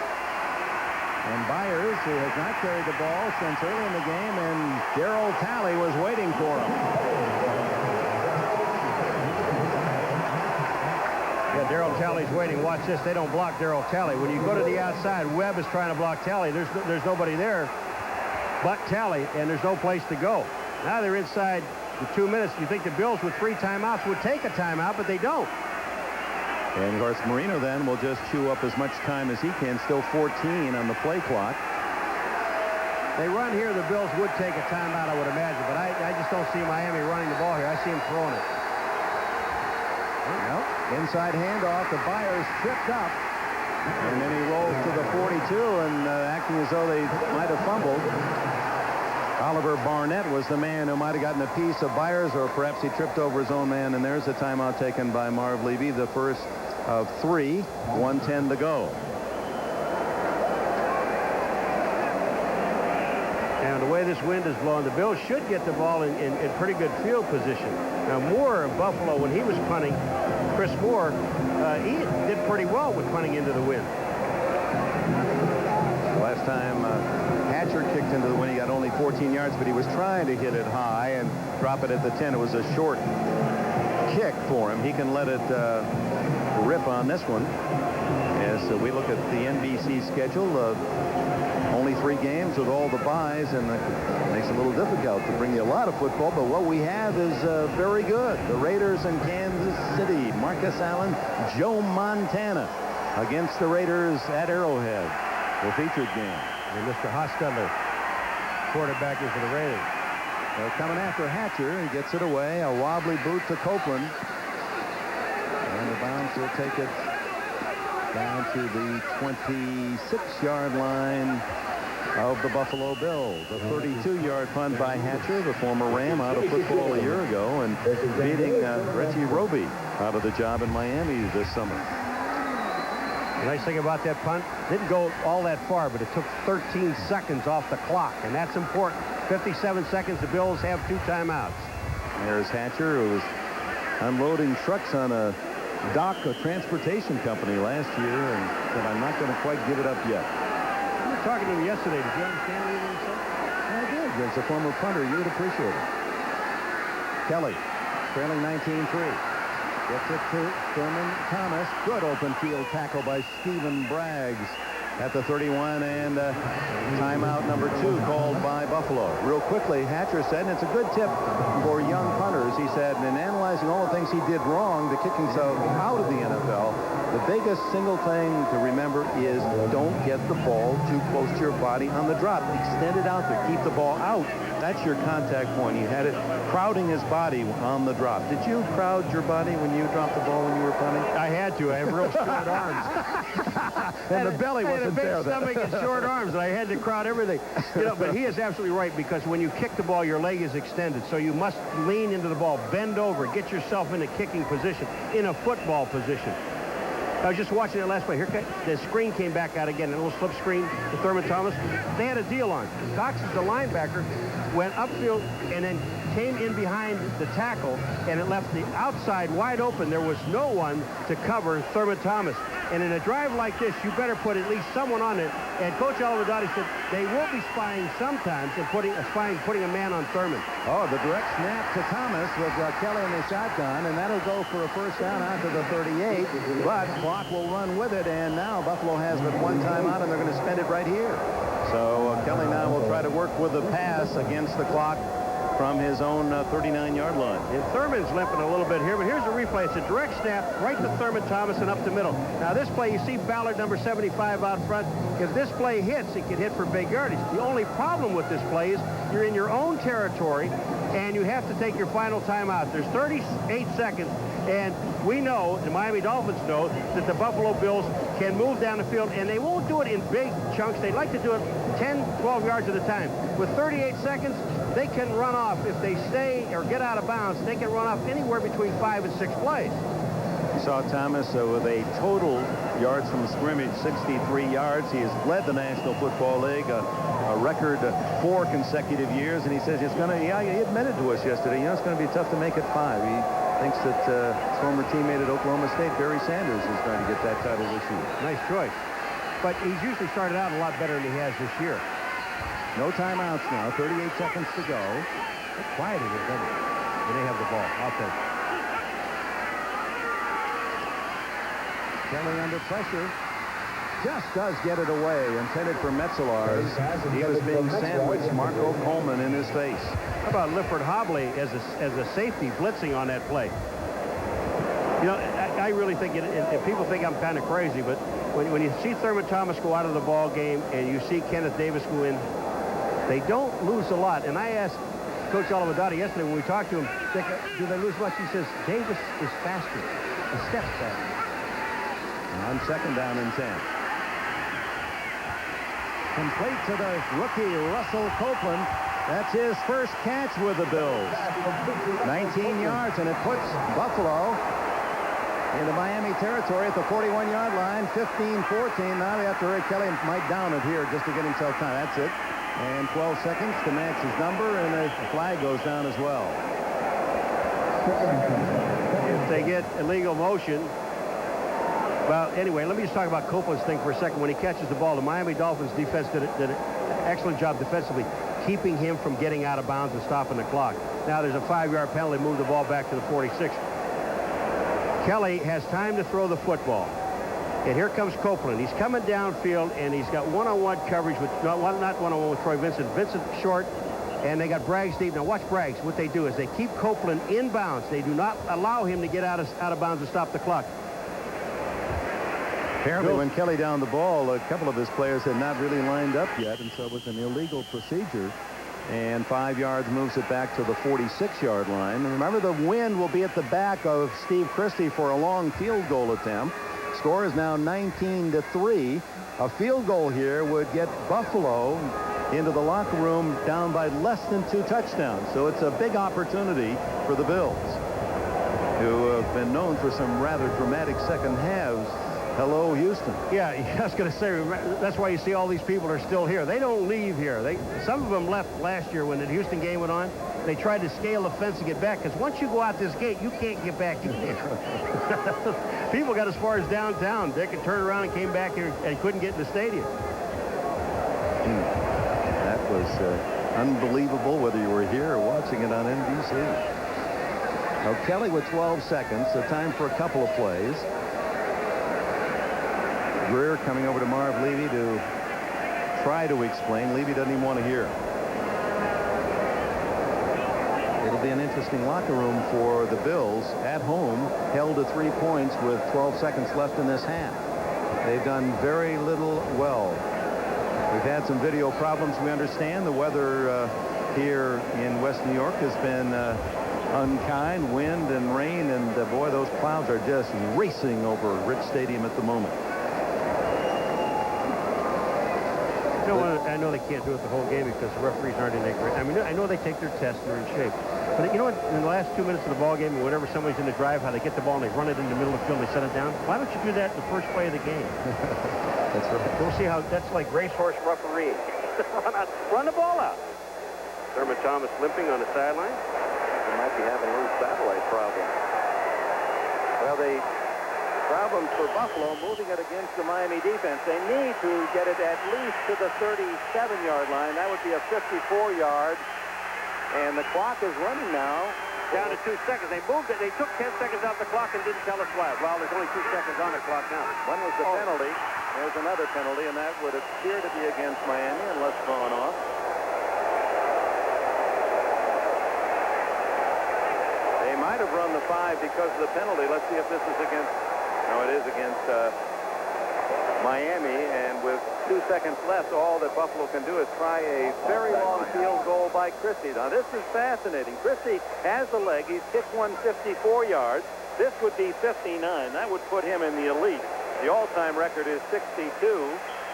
And Byers, who has not carried the ball since early in the game, and Darryl Talley was waiting for him. Yeah, Darryl Talley's waiting. Watch this. They don't block Darryl Talley. When you go to the outside, Webb is trying to block Talley. There's nobody there but Talley, and there's no place to go. Now they're inside the 2 minutes. You think the Bills with 3 timeouts would take a timeout, but they don't. And, of course, Marino then will just chew up as much time as he can. Still 14 on the play clock. They run here, the Bills would take a timeout, I would imagine, but I just don't see Miami running the ball here. I see him throwing it. Well, inside handoff. The Byers tripped up. And then he rolls to the 42 and acting as though they might have fumbled. Oliver Barnett was the man who might have gotten a piece of Byers, or perhaps he tripped over his own man, and there's a timeout taken by Marv Levy, the first of 3, 1:10 to go. And the way this wind is blowing, the Bills should get the ball in pretty good field position. Now, Moore of Buffalo, when he was punting, Chris Moore, he did pretty well with punting into the wind. Last time Hatcher kicked into the wind, he got only 14 yards, but he was trying to hit it high and drop it at the 10. It was a short kick for him. He can let it rip on this one. As we look at the NBC schedule, only 3 games with all the byes, and it makes it a little difficult to bring you a lot of football, but what we have is very good. The Raiders in Kansas City. Marcus Allen, Joe Montana against the Raiders at Arrowhead. The featured game. And Mr. Hostetler, quarterbacking for the Raiders. They're coming after Hatcher. He gets it away. A wobbly boot to Copeland. And the bounce will take it down to the 26-yard line of the Buffalo Bills. A 32-yard punt by Hatcher, the former Ram, out of football a year ago, and beating Reggie Roby out of the job in Miami this summer. The nice thing about that punt, didn't go all that far, but it took 13 seconds off the clock, and that's important. 57 seconds, the Bills have 2 timeouts. There's Hatcher, who was unloading trucks on a dock, a transportation company last year, and said, I'm not going to quite give it up yet. You were talking to him yesterday. Did you understand anything he said? I did. As a former punter, you would appreciate it. Kelly, trailing 19-3. Gets it to Thurman Thomas. Good open field tackle by Stephen Braggs at the 31, and timeout number 2 called by Buffalo. Real quickly, Hatcher said, and it's a good tip for young punters, he said, in analyzing all the things he did wrong to kick himself out of the NFL, the biggest single thing to remember is don't get the ball too close to your body on the drop. Extend it out there. Keep the ball out. That's your contact point. He had it crowding his body on the drop. Did you crowd your body when you dropped the ball when you were punting? I had to. I have real short arms. And the belly wasn't there. I had a big stomach and short arms, and I had to crowd everything. You know, but he is absolutely right, because when you kick the ball, your leg is extended, so you must lean into the ball, bend over, get yourself in a kicking position, in a football position. I was just watching it last play. Here, the screen came back out again, a little slip screen to Thurman Thomas. They had a deal on. Cox is the linebacker, went upfield and then came in behind the tackle, and it left the outside wide open. There was no one to cover Thurman Thomas. And in a drive like this, you better put at least someone on it. And Coach Olivadotti said they will be spying sometimes and putting a man on Thurman. Oh, the direct snap to Thomas with Kelly in the shotgun, and that'll go for a first down out to the 38. But clock will run with it, and now Buffalo has but 1 timeout, and they're going to spend it right here. So Kelly now will try to work with the pass against the clock. from his own 39-yard line. And Thurman's limping a little bit here, but here's the replay. It's a direct snap right to Thurman Thomas and up the middle. Now this play, you see Ballard, number 75, out front. If this play hits, it can hit for big yardage. The only problem with this play is you're in your own territory, and you have to take your final timeout. There's 38 seconds, and we know, the Miami Dolphins know, that the Buffalo Bills can move down the field, and they won't do it in big chunks. They like to do it 10, 12 yards at a time. With 38 seconds, they can run off. If they stay or get out of bounds, they can run off anywhere between 5 and 6 plays. You saw Thomas with a total yards from scrimmage, 63 yards. He has led the National Football League a record 4 consecutive years, and he says it's going to, he admitted to us yesterday, it's going to be tough to make it 5. He thinks that his former teammate at Oklahoma State, Barry Sanders, is going to get that title this year. Nice choice. But he's usually started out a lot better than he has this year. No timeouts now. 38 seconds to go. It's quiet in here, doesn't it? When they have the ball. I'll take it. Kelly under pressure. Just does get it away. Intended for Metzelars. He was being sandwiched. Marco Coleman in his face. How about Lifford Hobley as a safety blitzing on that play? You know, I really think, and people think I'm kind of crazy, but when you see Thurman Thomas go out of the ball game and you see Kenneth Davis go in, they don't lose a lot. And I asked Coach Olivadotti yesterday when we talked to him, do they lose much? He says, Davis is faster, a step faster. On second down and 10. Complete to the rookie, Russell Copeland. That's his first catch with the Bills. 19 yards, and it puts Buffalo into Miami territory at the 41-yard line, 15-14. Now they have to hurry. Kelly might down it here just to get himself time. That's it. And 12 seconds to match his number, and the flag goes down as well. If they get illegal motion, well, anyway, let me just talk about Copeland's thing for a second. When he catches the ball, the Miami Dolphins defense did an excellent job defensively, keeping him from getting out of bounds and stopping the clock. Now there's a 5-yard penalty, move the ball back to the 46. Kelly has time to throw the football. And here comes Copeland. He's coming downfield, and he's got one-on-one coverage with, not one-on-one with Troy Vincent. Vincent short, and they got Braggs deep. Now watch Braggs. What they do is they keep Copeland in bounds. They do not allow him to get out of bounds and stop the clock. Apparently, when Kelly downed the ball, a couple of his players had not really lined up yet, and so it was an illegal procedure. And 5 yards moves it back to the 46-yard line. And remember, the wind will be at the back of Steve Christie for a long field goal attempt. Score is now 19-3. A field goal here would get Buffalo into the locker room down by less than 2 touchdowns. So it's a big opportunity for the Bills, who have been known for some rather dramatic second halves. Hello, Houston. Yeah, I was going to say, that's why you see all these people are still here. They don't leave here. Some of them left last year when the Houston game went on. They tried to scale the fence and get back, because once you go out this gate, you can't get back in there. People got as far as downtown. They could turn around and came back here and couldn't get in the stadium. That was unbelievable, whether you were here or watching it on NBC. Now, Kelly with 12 seconds, so time for a couple of plays. Greer coming over to Marv Levy to try to explain. Levy doesn't even want to hear. It'll be an interesting locker room for the Bills at home, held to 3 points with 12 seconds left in this half. They've done very little well. We've had some video problems, we understand. The weather here in West New York has been unkind, wind and rain, and boy, those clouds are just racing over Rich Stadium at the moment. I know they can't do it the whole game because the referees aren't in great. I mean, I know they take their tests and they're in shape. But you know what? In the last 2 minutes of the ball game, or whenever somebody's in the drive, how they get the ball and they run it in the middle of the field and they set it down. Why don't you do that in the first play of the game? That's right. We'll see how that's like racehorse refereeing. Run the ball out. Thurman Thomas limping on the sideline. They might be having a little satellite problem. Well, the problem for Buffalo moving it against the Miami defense. They need to get it at least to the 37-yard line. That would be a 54-yard. And the clock is running now. Down to 2 seconds. They moved it. They took 10 seconds off the clock and didn't tell us why. Well, there's only 2 seconds on the clock now. When was the penalty? There's another penalty, and that would appear to be against Miami unless thrown off. might have run the 5 because of the penalty. Let's see if this is against... No, it is against Miami. And with 2 seconds left, all that Buffalo can do is try a very long field goal by Christie. Now, this is fascinating. Christie has the leg. He's kicked one 54 yards. This would be 59. That would put him in the elite. The all-time record is 62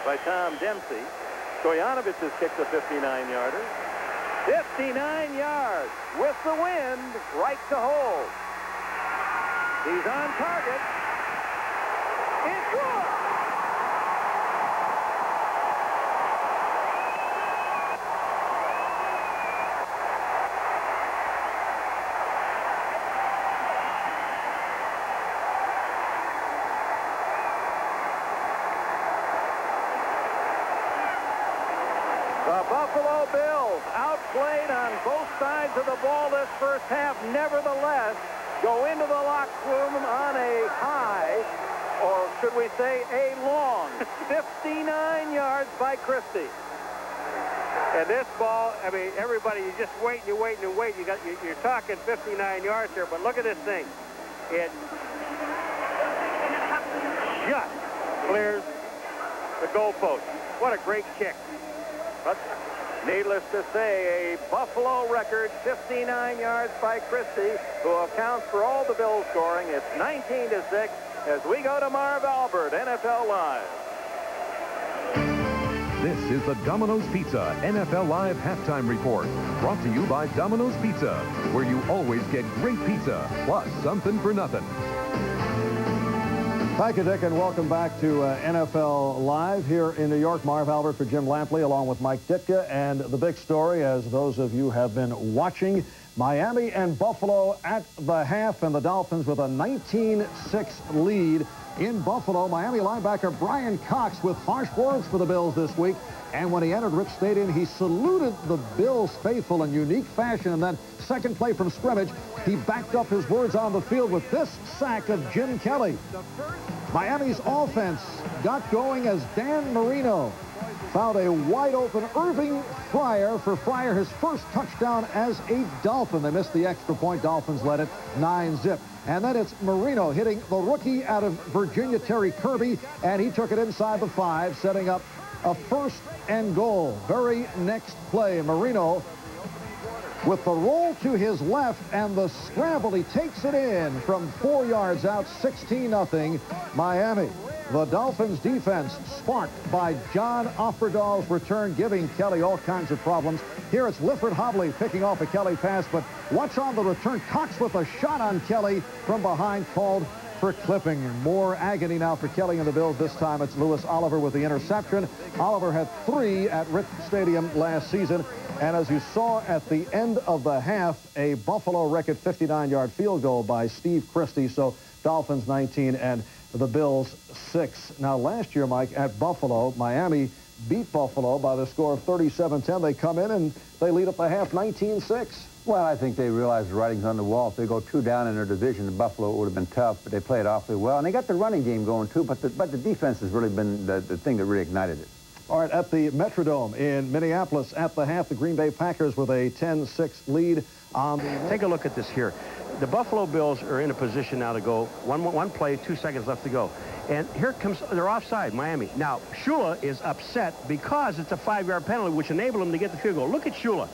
by Tom Dempsey. Stoyanovich has kicked a 59-yarder. 59 yards with the wind, right to hold. He's on target. It's good. The Buffalo Bills, outplayed on both sides of the ball this first half, nevertheless, go into the locker room on a high, or should we say a long, 59 yards by Christie. And this ball, I mean, everybody, you just wait and you wait and you wait. You're talking 59 yards here, but look at this thing. It just clears the goalpost. What a great kick. But needless to say, a Buffalo record, 59 yards by Christie, who accounts for all the Bills scoring. It's 19-6 as we go to Marv Albert, NFL Live. This is the Domino's Pizza NFL Live Halftime Report, brought to you by Domino's Pizza, where you always get great pizza, plus something for nothing. Thank you, Dick, and welcome back to NFL Live here in New York. Marv Albert for Jim Lampley, along with Mike Ditka. And the big story, as those of you have been watching, Miami and Buffalo at the half, and the Dolphins with a 19-6 lead in Buffalo. Miami linebacker Brian Cox with harsh words for the Bills this week. And when he entered Rich Stadium, he saluted the Bills faithful in unique fashion. And then second play from scrimmage, he backed up his words on the field with this sack of Jim Kelly. Miami's offense got going as Dan Marino found a wide-open Irving Fryer. For Fryer, his first touchdown as a Dolphin. They missed the extra point. Dolphins led it 9-zip. And then it's Marino hitting the rookie out of Virginia, Terry Kirby, and he took it inside the 5, setting up a 1st and goal. Very next play, Marino with the roll to his left and the scramble. He takes it in from 4 yards out, 16-0 Miami. The Dolphins defense sparked by John Offerdahl's return, giving Kelly all kinds of problems. Here it's Lifford Hobley picking off a Kelly pass, but watch on the return. Cox with a shot on Kelly from behind, called for clipping. More agony now for Kelly and the Bills. This time it's Lewis Oliver with the interception. Oliver had 3 at Rich Stadium last season. And as you saw at the end of the half, a Buffalo record 59-yard field goal by Steve Christie. So Dolphins 19 and the Bills 6. Now last year, Mike, at Buffalo, Miami beat Buffalo by the score of 37-10. They come in and they lead at the half 19-6. Well, I think they realize the writing's on the wall. If they go 2 down in their division, Buffalo would have been tough, but they played awfully well. And they got the running game going, too, but the defense has really been the thing that really ignited it. All right, at the Metrodome in Minneapolis, at the half, the Green Bay Packers with a 10-6 lead on the... Take a look at this here. The Buffalo Bills are in a position now to go. One play, 2 seconds left to go. And here comes, they're offside, Miami. Now, Shula is upset because it's a 5-yard penalty, which enabled him to get the field goal. Look at Shula.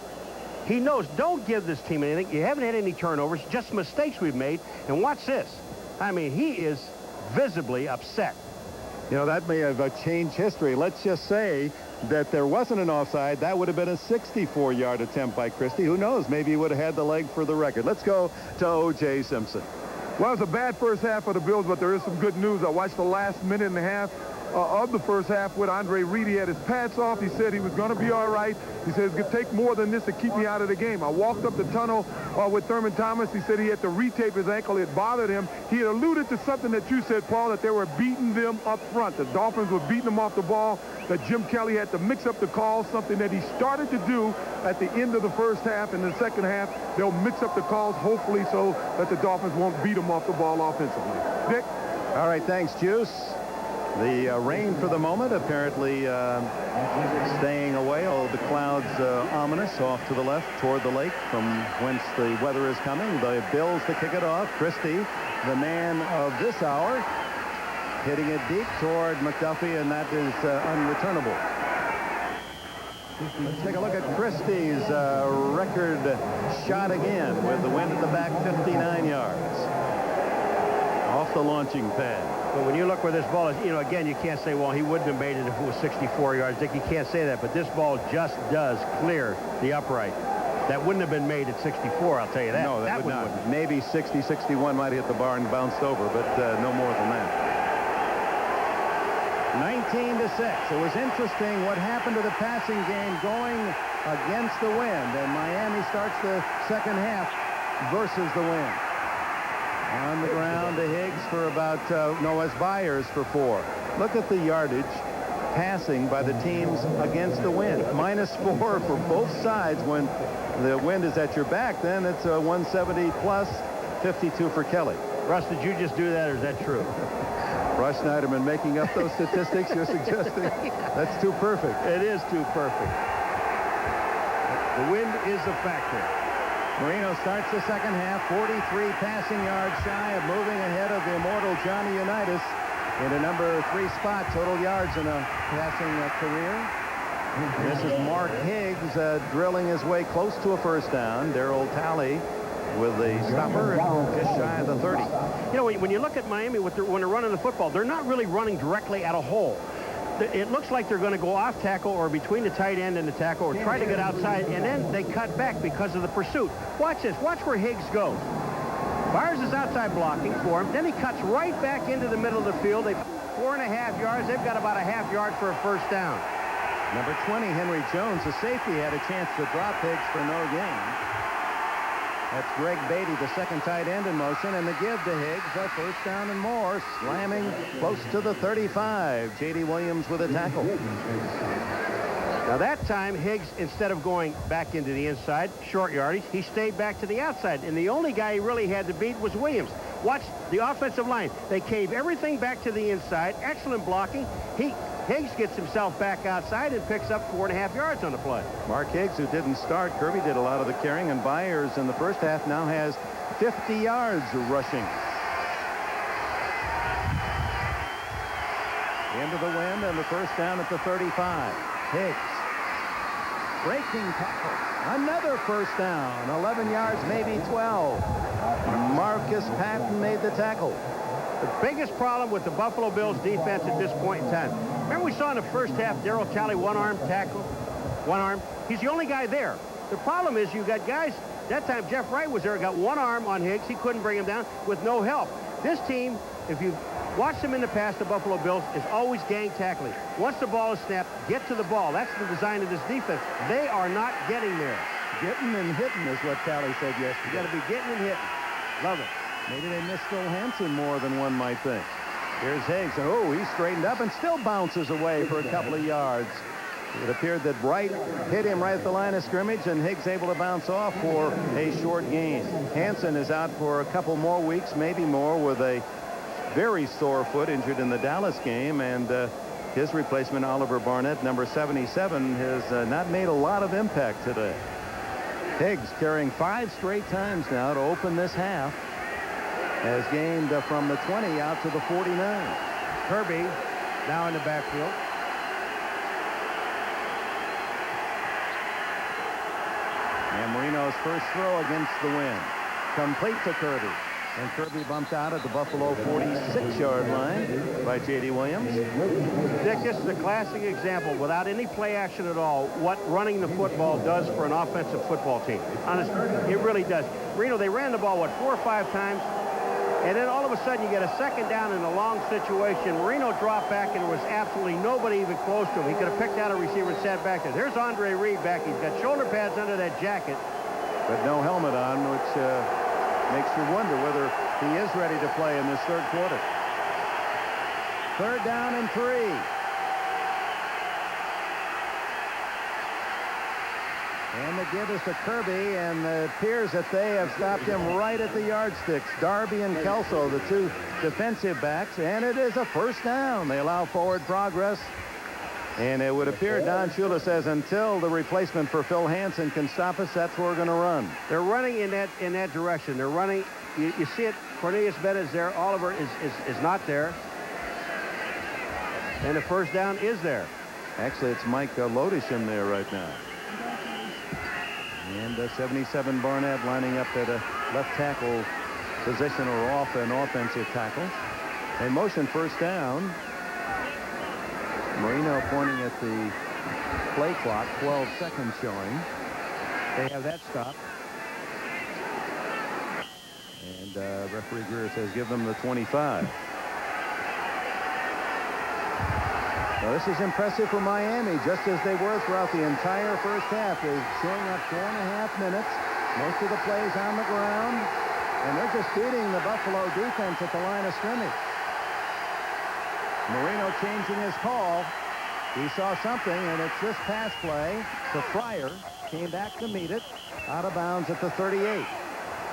He knows, don't give this team anything. You haven't had any turnovers, just mistakes we've made. And watch this. I mean, he is visibly upset. You know, that may have changed history. Let's just say that there wasn't an offside. That would have been a 64-yard attempt by Christie. Who knows? Maybe he would have had the leg for the record. Let's go to O.J. Simpson. Well, it was a bad first half for the Bills, but there is some good news. I watched the last minute and a half of the first half with Andre Reed. He had his pads off. He said he was going to be all right. He said it's going to take more than this to keep me out of the game. I walked up the tunnel with Thurman Thomas. He said he had to retape his ankle. It bothered him. He had alluded to something that you said, Paul, that they were beating them up front. The Dolphins were beating them off the ball, that Jim Kelly had to mix up the calls, something that he started to do at the end of the first half. In the second half, they'll mix up the calls, hopefully, so that the Dolphins won't beat them off the ball offensively. Dick? All right, thanks, Juice. The rain for the moment apparently staying away. All the clouds ominous off to the left toward the lake from whence the weather is coming. The Bills to kick it off. Christie, the man of this hour, hitting it deep toward McDuffie, and that is unreturnable. Let's take a look at Christie's record shot again with the wind at the back, 59 yards. Off the launching pad. But when you look where this ball is, again, you can't say, well, he wouldn't have made it if it was 64 yards. Dick, you can't say that, but this ball just does clear the upright. That wouldn't have been made at 64, I'll tell you that. No, that would not. Maybe 60, 61 might hit the bar and bounced over, but no more than that. 19-6. It was interesting what happened to the passing game going against the wind, and Miami starts the second half versus the wind. On the ground to Higgs for about, as Byers for 4. Look at the yardage passing by the teams against the wind. -4 for both sides. When the wind is at your back, then it's a 170 plus 52 for Kelly. Russ, did you just do that, or is that true? Russ Schneiderman making up those statistics you're suggesting? That's too perfect. It is too perfect. The wind is a factor. Marino starts the second half, 43 passing yards shy of moving ahead of the immortal Johnny Unitas in a number 3 spot, total yards in a passing career. This is Mark Higgs drilling his way close to a first down. Darryl Talley with the stopper just shy of the 30. When you look at Miami when they're running the football, they're not really running directly at a hole. It looks like they're going to go off tackle or between the tight end and the tackle or try to get outside, and then they cut back because of the pursuit. Watch this. Watch where Higgs goes. Byers is outside blocking for him. Then he cuts right back into the middle of the field. They 4.5 yards. They've got about a half yard for a first down. Number 20, Henry Jones, the safety, had a chance to drop Higgs for no gain. That's Greg Beatty, the second tight end in motion, and the give to Higgs, a first down and more, slamming close to the 35. J.D. Williams with a tackle. Now that time, Higgs, instead of going back into the inside, short yardage, he stayed back to the outside, and the only guy he really had to beat was Williams. Watch the offensive line. They cave everything back to the inside. Excellent blocking. Higgs gets himself back outside and picks up 4.5 yards on the play. Mark Higgs, who didn't start, Kirby did a lot of the carrying, and Byers in the first half now has 50 yards rushing. Into the wind and the first down at the 35. Higgs. Breaking tackle. Another first down. 11 yards, maybe 12. Marcus Patton made the tackle. The biggest problem with the Buffalo Bills defense at this point in time. Remember we saw in the first half Darryl Talley one-arm tackle? One arm. He's the only guy there. The problem is you got guys, that time Jeff Wright was there, got one arm on Higgs. He couldn't bring him down with no help. This team, if you've watched them in the past, the Buffalo Bills, is always gang tackling. Once the ball is snapped, get to the ball. That's the design of this defense. They are not getting there. Getting and hitting is what Talley said yesterday. You got to be getting and hitting. Love it. Maybe they missed Phil Hansen more than one might think. Here's Higgs, and oh, he straightened up and still bounces away for a couple of yards. It appeared that Wright hit him right at the line of scrimmage, and Higgs able to bounce off for a short gain. Hansen is out for a couple more weeks, maybe more, with a very sore foot, injured in the Dallas game, and his replacement, Oliver Barnett, number 77, has not made a lot of impact today. Higgs carrying 5 straight times now to open this half. Has gained from the 20 out to the 49. Kirby now in the backfield. And Marino's first throw against the wind. Complete to Kirby. And Kirby bumped out at the Buffalo 46-yard line by J.D. Williams. Dick, this is a classic example, without any play action at all, what running the football does for an offensive football team. Honestly, it really does. Marino, they ran the ball, 4 or 5 times? And then all of a sudden you get a second down in a long situation. Marino dropped back and there was absolutely nobody even close to him. He could have picked out a receiver and sat back there. There's Andre Reed back. He's got shoulder pads under that jacket. But no helmet on, which makes you wonder whether he is ready to play in this third quarter. Third down and 3. And the give is to Kirby, and it appears that they have stopped him right at the yardsticks. Darby and Kelso, the two defensive backs, and it is a first down. They allow forward progress. And it would appear Don Shula says until the replacement for Phil Hansen can stop us, that's where we're going to run. They're running in that direction. They're running. You see it. Cornelius Bennett is there. Oliver is not there. And the first down is there. Actually, it's Mike Lodish in there right now. And 77 Barnett lining up at a left tackle position or off an offensive tackle. A motion first down. Marino pointing at the play clock, 12 seconds showing. They have that stop. And referee Greer says give them the 25. Well, this is impressive for Miami, just as they were throughout the entire first half. They're showing up 4.5 minutes. Most of the plays on the ground. And they're just beating the Buffalo defense at the line of scrimmage. Marino changing his call. He saw something, and it's this pass play to Fryer. Came back to meet it. Out of bounds at the 38.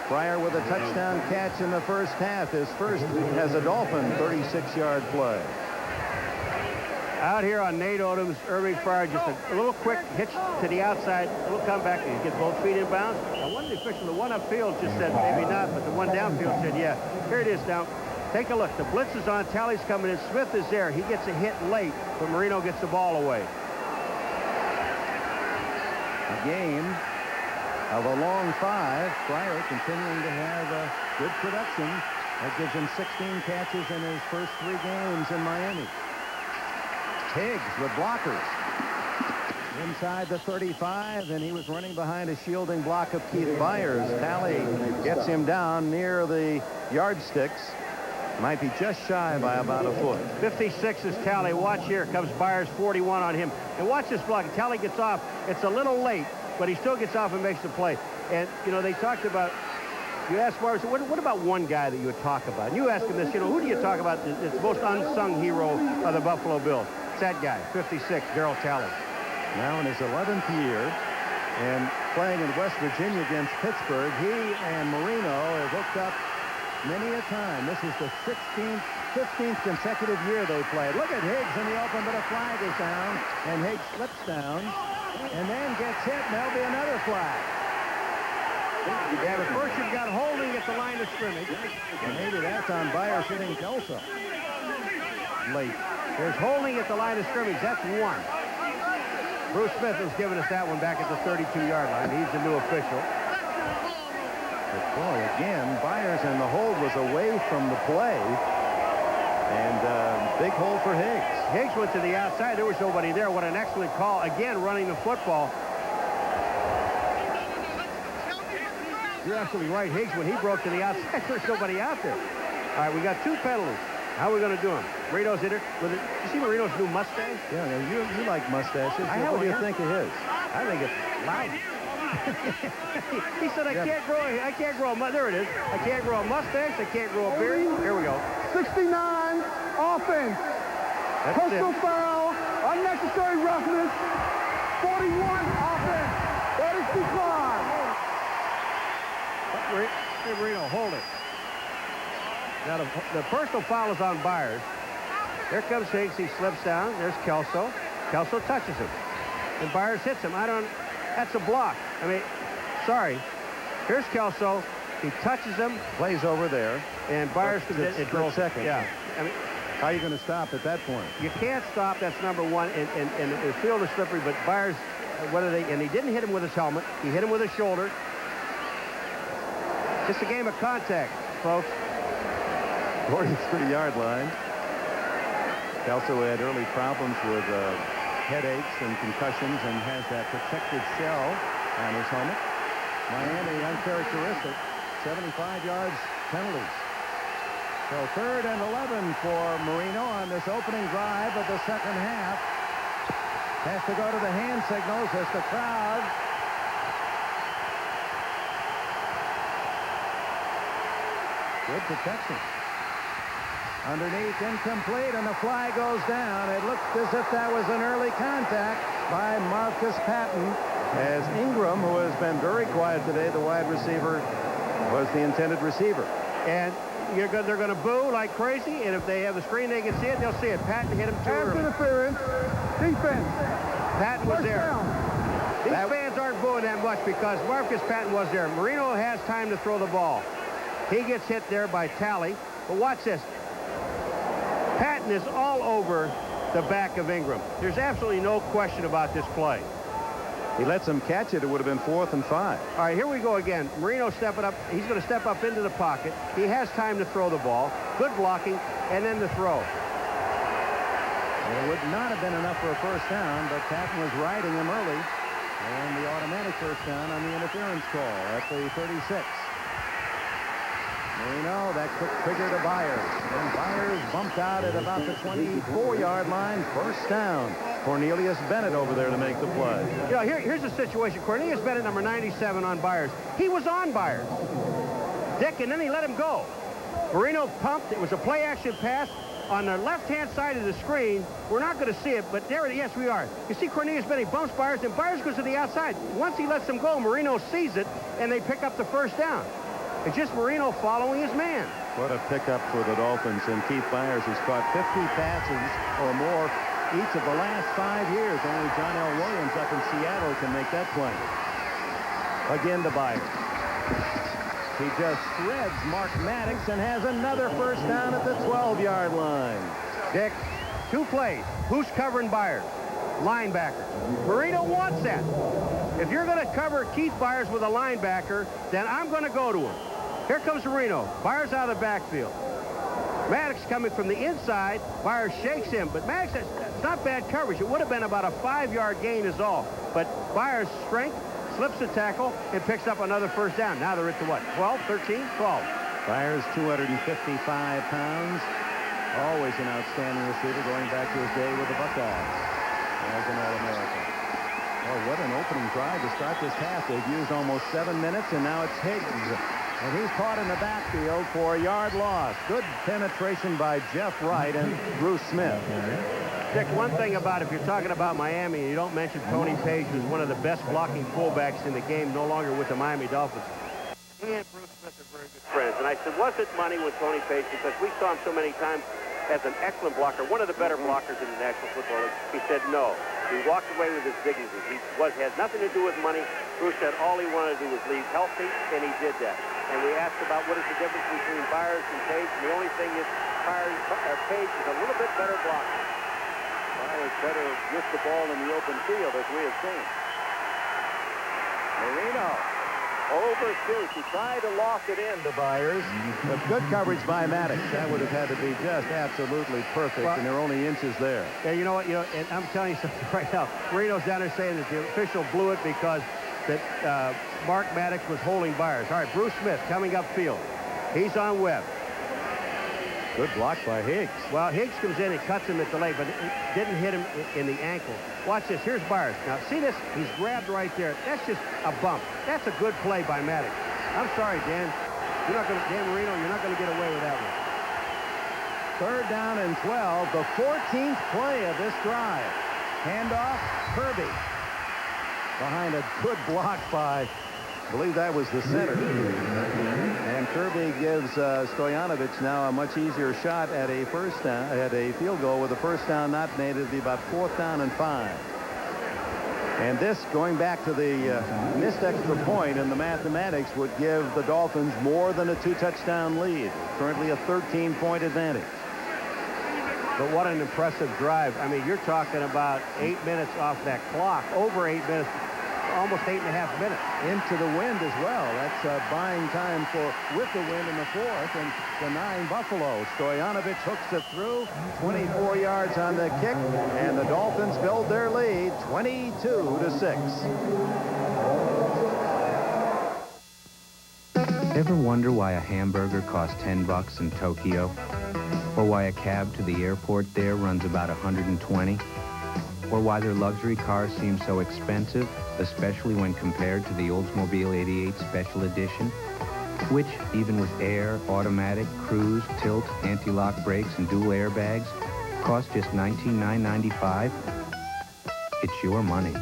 Fryer with a touchdown catch in the first half. His first as a Dolphin 36-yard play. Out here on Nate Odom's, Irving Fryer, just a little quick hitch to the outside, a little comeback, and he gets both feet in bounds. And one of the officials, the one upfield just said maybe not, but the one downfield said yeah. Here it is now. Take a look. The blitz is on. Tally's coming in. Smith is there. He gets a hit late, but Marino gets the ball away. A game of a long 5. Fryer continuing to have good production. That gives him 16 catches in his first 3 games in Miami. Higgs with blockers. Inside the 35, and he was running behind a shielding block of Keith Byers. Talley gets him down near the yardsticks. Might be just shy by about a foot. 56 is Talley. Watch here. Comes Byers, 41 on him. And watch this block. Talley gets off. It's a little late, but he still gets off and makes the play. And, you know, they talked about, you asked Byers, what about one guy that you would talk about? And you ask him this, you know, who do you talk about? It's the most unsung hero of the Buffalo Bills. It's that guy, 56, Darryl Talley. Now in his 11th year and playing in West Virginia against Pittsburgh, he and Marino have hooked up many a time. This is the 15th consecutive year they played. Look at Higgs in the open, but a flag is down, and Higgs slips down and then gets hit, and there'll be another flag. Yeah, but first you've got holding at the line of scrimmage. And maybe that's on Byers hitting Kelso. Late. There's holding at the line of scrimmage. That's one. Bruce Smith was giving us that one back at the 32-yard line. He's the new official. But boy, again, Byers and the hold was away from the play. And big hole for Higgs. Higgs went to the outside. There was nobody there. What an excellent call. Again, running the football. You're absolutely right. Higgs, when he broke to the outside, there's nobody out there. All right, we got 2 penalties. How are we going to do them? Marino's in it. Did you see Marino's new mustache? Yeah, you like mustaches. What do you think of his? I think it's loud. He said, I can't grow a, there it is. I can't grow a mustache. I can't grow a beard. Here we go. 69, offense. Personal foul, unnecessary roughness. 41, offense. That is decline. Hey, Marino, hold it. Now, the personal foul is on Byers. Here comes Higgs. He slips down. There's Kelso. Kelso touches him. And Byers hits him. That's a block. I mean, sorry. Here's Kelso. He touches him. Plays over there. And Byers comes in. It goes second. Yeah. I mean, how are you going to stop at that point? You can't stop. That's number one. And the field is slippery. But Byers, and he didn't hit him with his helmet. He hit him with his shoulder. Just a game of contact, folks. 43-yard line. Kelso had early problems with headaches and concussions and has that protective shell on his helmet. Miami uncharacteristic. 75 yards penalties. So 3rd and 11 for Marino on this opening drive of the second half. Has to go to the hand signals as the crowd good protection. Underneath, incomplete, and the flag goes down. It looked as if that was an early contact by Marcus Patton. as Ingram, who has been very quiet today, the wide receiver, was the intended receiver. And they're going to boo like crazy, and if they have the screen, they can see it. They'll see it. Patton hit him too Pass early. interference. Defense. Patton was First there. down. These fans aren't booing that much because Marcus Patton was there. Marino has time to throw the ball. He gets hit there by Talley. But watch this. Patton is all over the back of Ingram. There's absolutely no question about this play. He lets him catch it. It would have been 4th and 5. All right, here we go again. Marino stepping up. He's going to step up into the pocket. He has time to throw the ball. Good blocking, and then the throw. It would not have been enough for a first down, but Patton was riding him early. And the automatic first down on the interference call at the 36. Marino, that quick trigger to Byers. And Byers bumped out at about the 24-yard line. First down. Cornelius Bennett over there to make the play. You know, here's the situation. Cornelius Bennett, number 97 on Byers. He was on Byers. Dick, and then he let him go. Marino pumped. It was a play-action pass. On the left-hand side of the screen, we're not going to see it, but there, yes, we are. You see Cornelius Bennett bumps Byers, and Byers goes to the outside. Once he lets him go, Marino sees it, and they pick up the first down. It's just Marino following his man. What a pickup for the Dolphins. And Keith Byers has caught 50 passes or more each of the last 5 years. Only John L. Williams up in Seattle can make that play. Again to Byers. He just shreds Mark Maddox and has another first down at the 12-yard line. Dick, 2 plays. Who's covering Byers? Linebacker. Marino wants that. If you're going to cover Keith Byers with a linebacker, then I'm going to go to him. Here comes Marino. Byers out of the backfield. Maddox coming from the inside. Byers shakes him, but Maddox, that's not bad coverage. It would have been about a 5-yard gain is all. But Byers' strength slips the tackle and picks up another first down. Now they're at the what? 12, 13, 12. Byers, 255 pounds. Always an outstanding receiver going back to his day with the Buckeyes as an All-American. Oh, what an opening drive to start this half. They've used almost 7 minutes, and now it's Higgs. And he's caught in the backfield for a yard loss. Good penetration by Jeff Wright and Bruce Smith. Dick, one thing about if you're talking about Miami, you don't mention Tony Page, who's one of the best blocking fullbacks in the game, no longer with the Miami Dolphins. He and Bruce Smith are very good friends. And I said, was it money with Tony Page? Because we saw him so many times as an excellent blocker, one of the better blockers in the National Football League. He said no. He walked away with his dignity. He had nothing to do with money. Bruce said all he wanted to do was leave healthy, and he did that. And we asked about what is the difference between Byers and Page, and the only thing is Page is a little bit better blocker. Byers better with the ball in the open field, as we have seen. Marino overshoots. He tried to lock it in to Byers, but good coverage by Maddox. That would have had to be just absolutely perfect, and there are only inches there. Yeah, you know what? And I'm telling you something right now. Marino's down there saying that the official blew it because that Mark Maddox was holding Byers. All right, Bruce Smith coming upfield. He's on Webb. Good block by Higgs. Well, Higgs comes in and cuts him at the leg, but it didn't hit him in the ankle. Watch this. Here's Byers. Now, see this? He's grabbed right there. That's just a bump. That's a good play by Maddox. I'm sorry, Dan. Dan Marino, you're not going to get away with that one. 3rd down and 12. The 14th play of this drive. Handoff, Kirby. Behind a good block by, I believe that was the center. And Kirby gives Stoyanovich now a much easier shot at a first down, at a field goal with a first down not made. It'd be about 4th down and 5. And this, going back to the missed extra point in the mathematics, would give the Dolphins more than a 2-touchdown lead. Currently a 13-point advantage. But what an impressive drive. I mean, you're talking about 8 minutes off that clock, over 8 minutes. Almost 8.5 minutes. Into the wind as well. That's buying time with the wind in the 4th and denying Buffalo. Stoyanovich hooks it through. 24 yards on the kick, and the Dolphins build their lead 22-6. Ever wonder why a hamburger costs $10 in Tokyo? Or why a cab to the airport there runs about $120? Or why their luxury cars seem so expensive, especially when compared to the Oldsmobile 88 Special Edition, which, even with air, automatic, cruise, tilt, anti-lock brakes, and dual airbags, costs just $19,995? It's your money.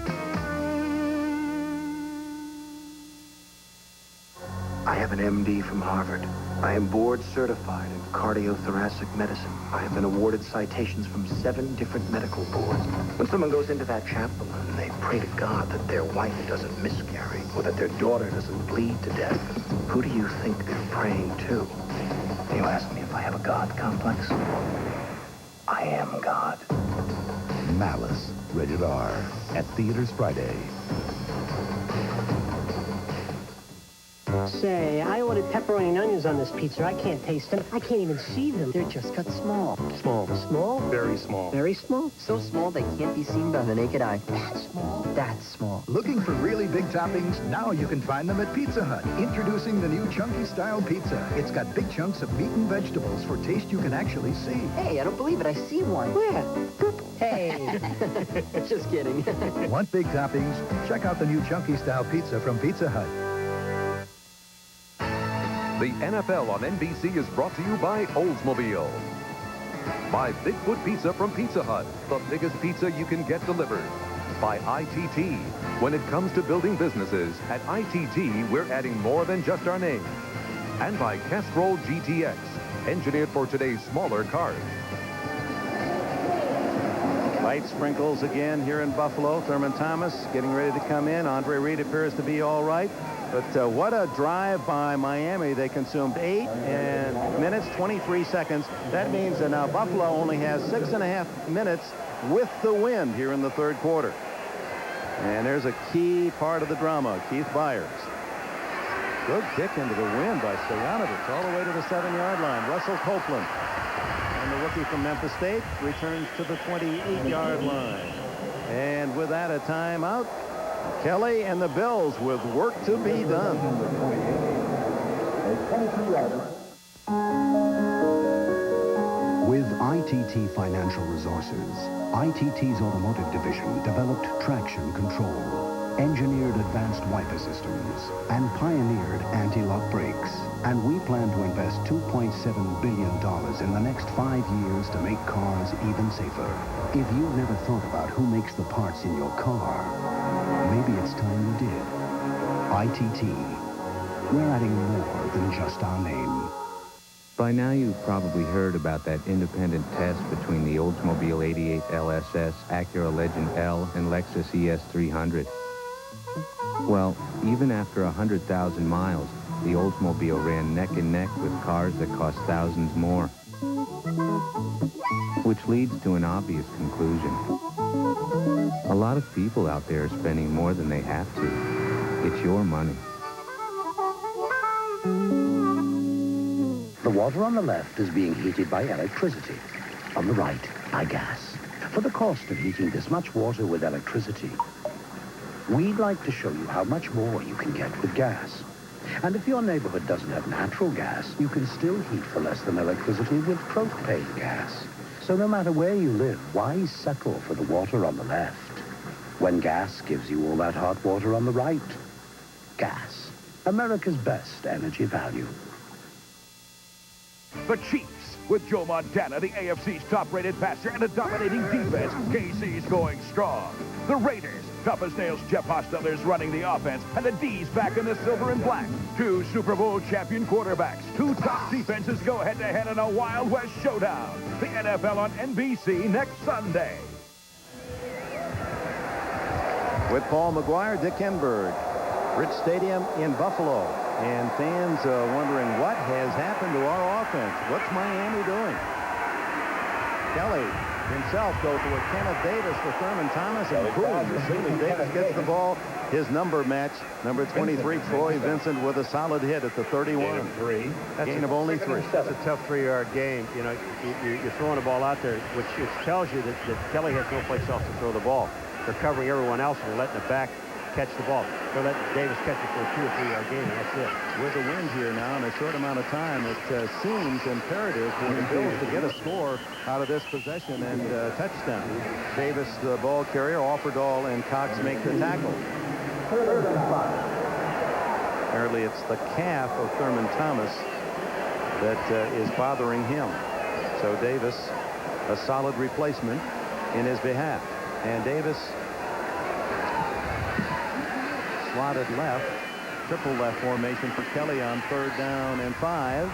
I have an MD from Harvard. I am board certified in cardiothoracic medicine. I have been awarded citations from 7 different medical boards. When someone goes into that chapel and they pray to God that their wife doesn't miscarry or that their daughter doesn't bleed to death, who do you think they're praying to? You ask me if I have a God complex? I am God. Malice, rated R, at theaters Friday. Say, I ordered pepperoni and onions on this pizza. I can't taste them. I can't even see them. They're just cut small. Small. Small? Very small. Very small? So small they can't be seen by the naked eye. That's small. That's small. Looking for really big toppings? Now you can find them at Pizza Hut. Introducing the new Chunky Style Pizza. It's got big chunks of meat and vegetables for taste you can actually see. Hey, I don't believe it. I see one. Where? Hey. Just kidding. Want big toppings? Check out the new Chunky Style Pizza from Pizza Hut. The NFL on NBC is brought to you by Oldsmobile. By Bigfoot Pizza from Pizza Hut, the biggest pizza you can get delivered. By ITT. When it comes to building businesses, at ITT, we're adding more than just our name. And by Castrol GTX, engineered for today's smaller cars. Light sprinkles again here in Buffalo. Thurman Thomas getting ready to come in. Andre Reed appears to be all right. But what a drive by Miami. They consumed 8 minutes, 23 seconds. That means that now Buffalo only has 6.5 minutes with the wind here in the third quarter. And there's a key part of the drama, Keith Byers. Good kick into the wind by Stoyanovich all the way to the 7-yard line. Russell Copeland. And the rookie from Memphis State returns to the 28-yard line. And with that, a timeout. Kelly and the Bills with work to be done. With ITT Financial Resources, ITT's automotive division developed traction control, engineered advanced wiper systems, and pioneered anti-lock brakes. And we plan to invest $2.7 billion in the next 5 years to make cars even safer. If you've never thought about who makes the parts in your car, maybe it's time you did. ITT. We're adding more than just our name. By now you've probably heard about that independent test between the Oldsmobile 88 LSS, Acura Legend L, and Lexus ES 300. Well, even after 100,000 miles, the Oldsmobile ran neck and neck with cars that cost thousands more. Which leads to an obvious conclusion. A lot of people out there are spending more than they have to. It's your money. The water on the left is being heated by electricity. On the right, by gas. For the cost of heating this much water with electricity, we'd like to show you how much more you can get with gas. And if your neighborhood doesn't have natural gas, you can still heat for less than electricity with propane gas. So no matter where you live, why settle for the water on the left when gas gives you all that hot water on the right? Gas, America's best energy value. The Chiefs, with Joe Montana, the AFC's top-rated passer, and a dominating defense. KC's going strong. The Raiders, tough as nails Jeff Hostetler's running the offense, and the D's back in the silver and black. 2 Super Bowl champion quarterbacks, 2 top defenses go head-to-head in a Wild West showdown. The NFL on NBC next Sunday. With Paul McGuire, Dick Enberg. Rich Stadium in Buffalo. And fans wondering what has happened to our offense. What's Miami doing? Kelly himself goes to a Kenneth Davis for Thurman Thomas, and boom, as soon as Davis gets the ball, his number match, number 23, Troy Vincent, with a solid hit at the 31. Gain of only 3. That's a tough 3-yard game. You know, you're throwing the ball out there, which tells you that Kelly has no place else to throw the ball. They're covering everyone else, and they're letting the back catch the ball. They're letting Davis catch it for a 2 or 3-yard gain, and that's it. With the wind here now in a short amount of time, it seems imperative for the Bills to get a score out of this possession and touchdown. Davis, the ball carrier, Offerdahl and Cox make the tackle. Apparently it's the calf of Thurman Thomas that is bothering him. So Davis, a solid replacement in his behalf. And Davis slotted left. triple left formation for Kelly on 3rd down and 5.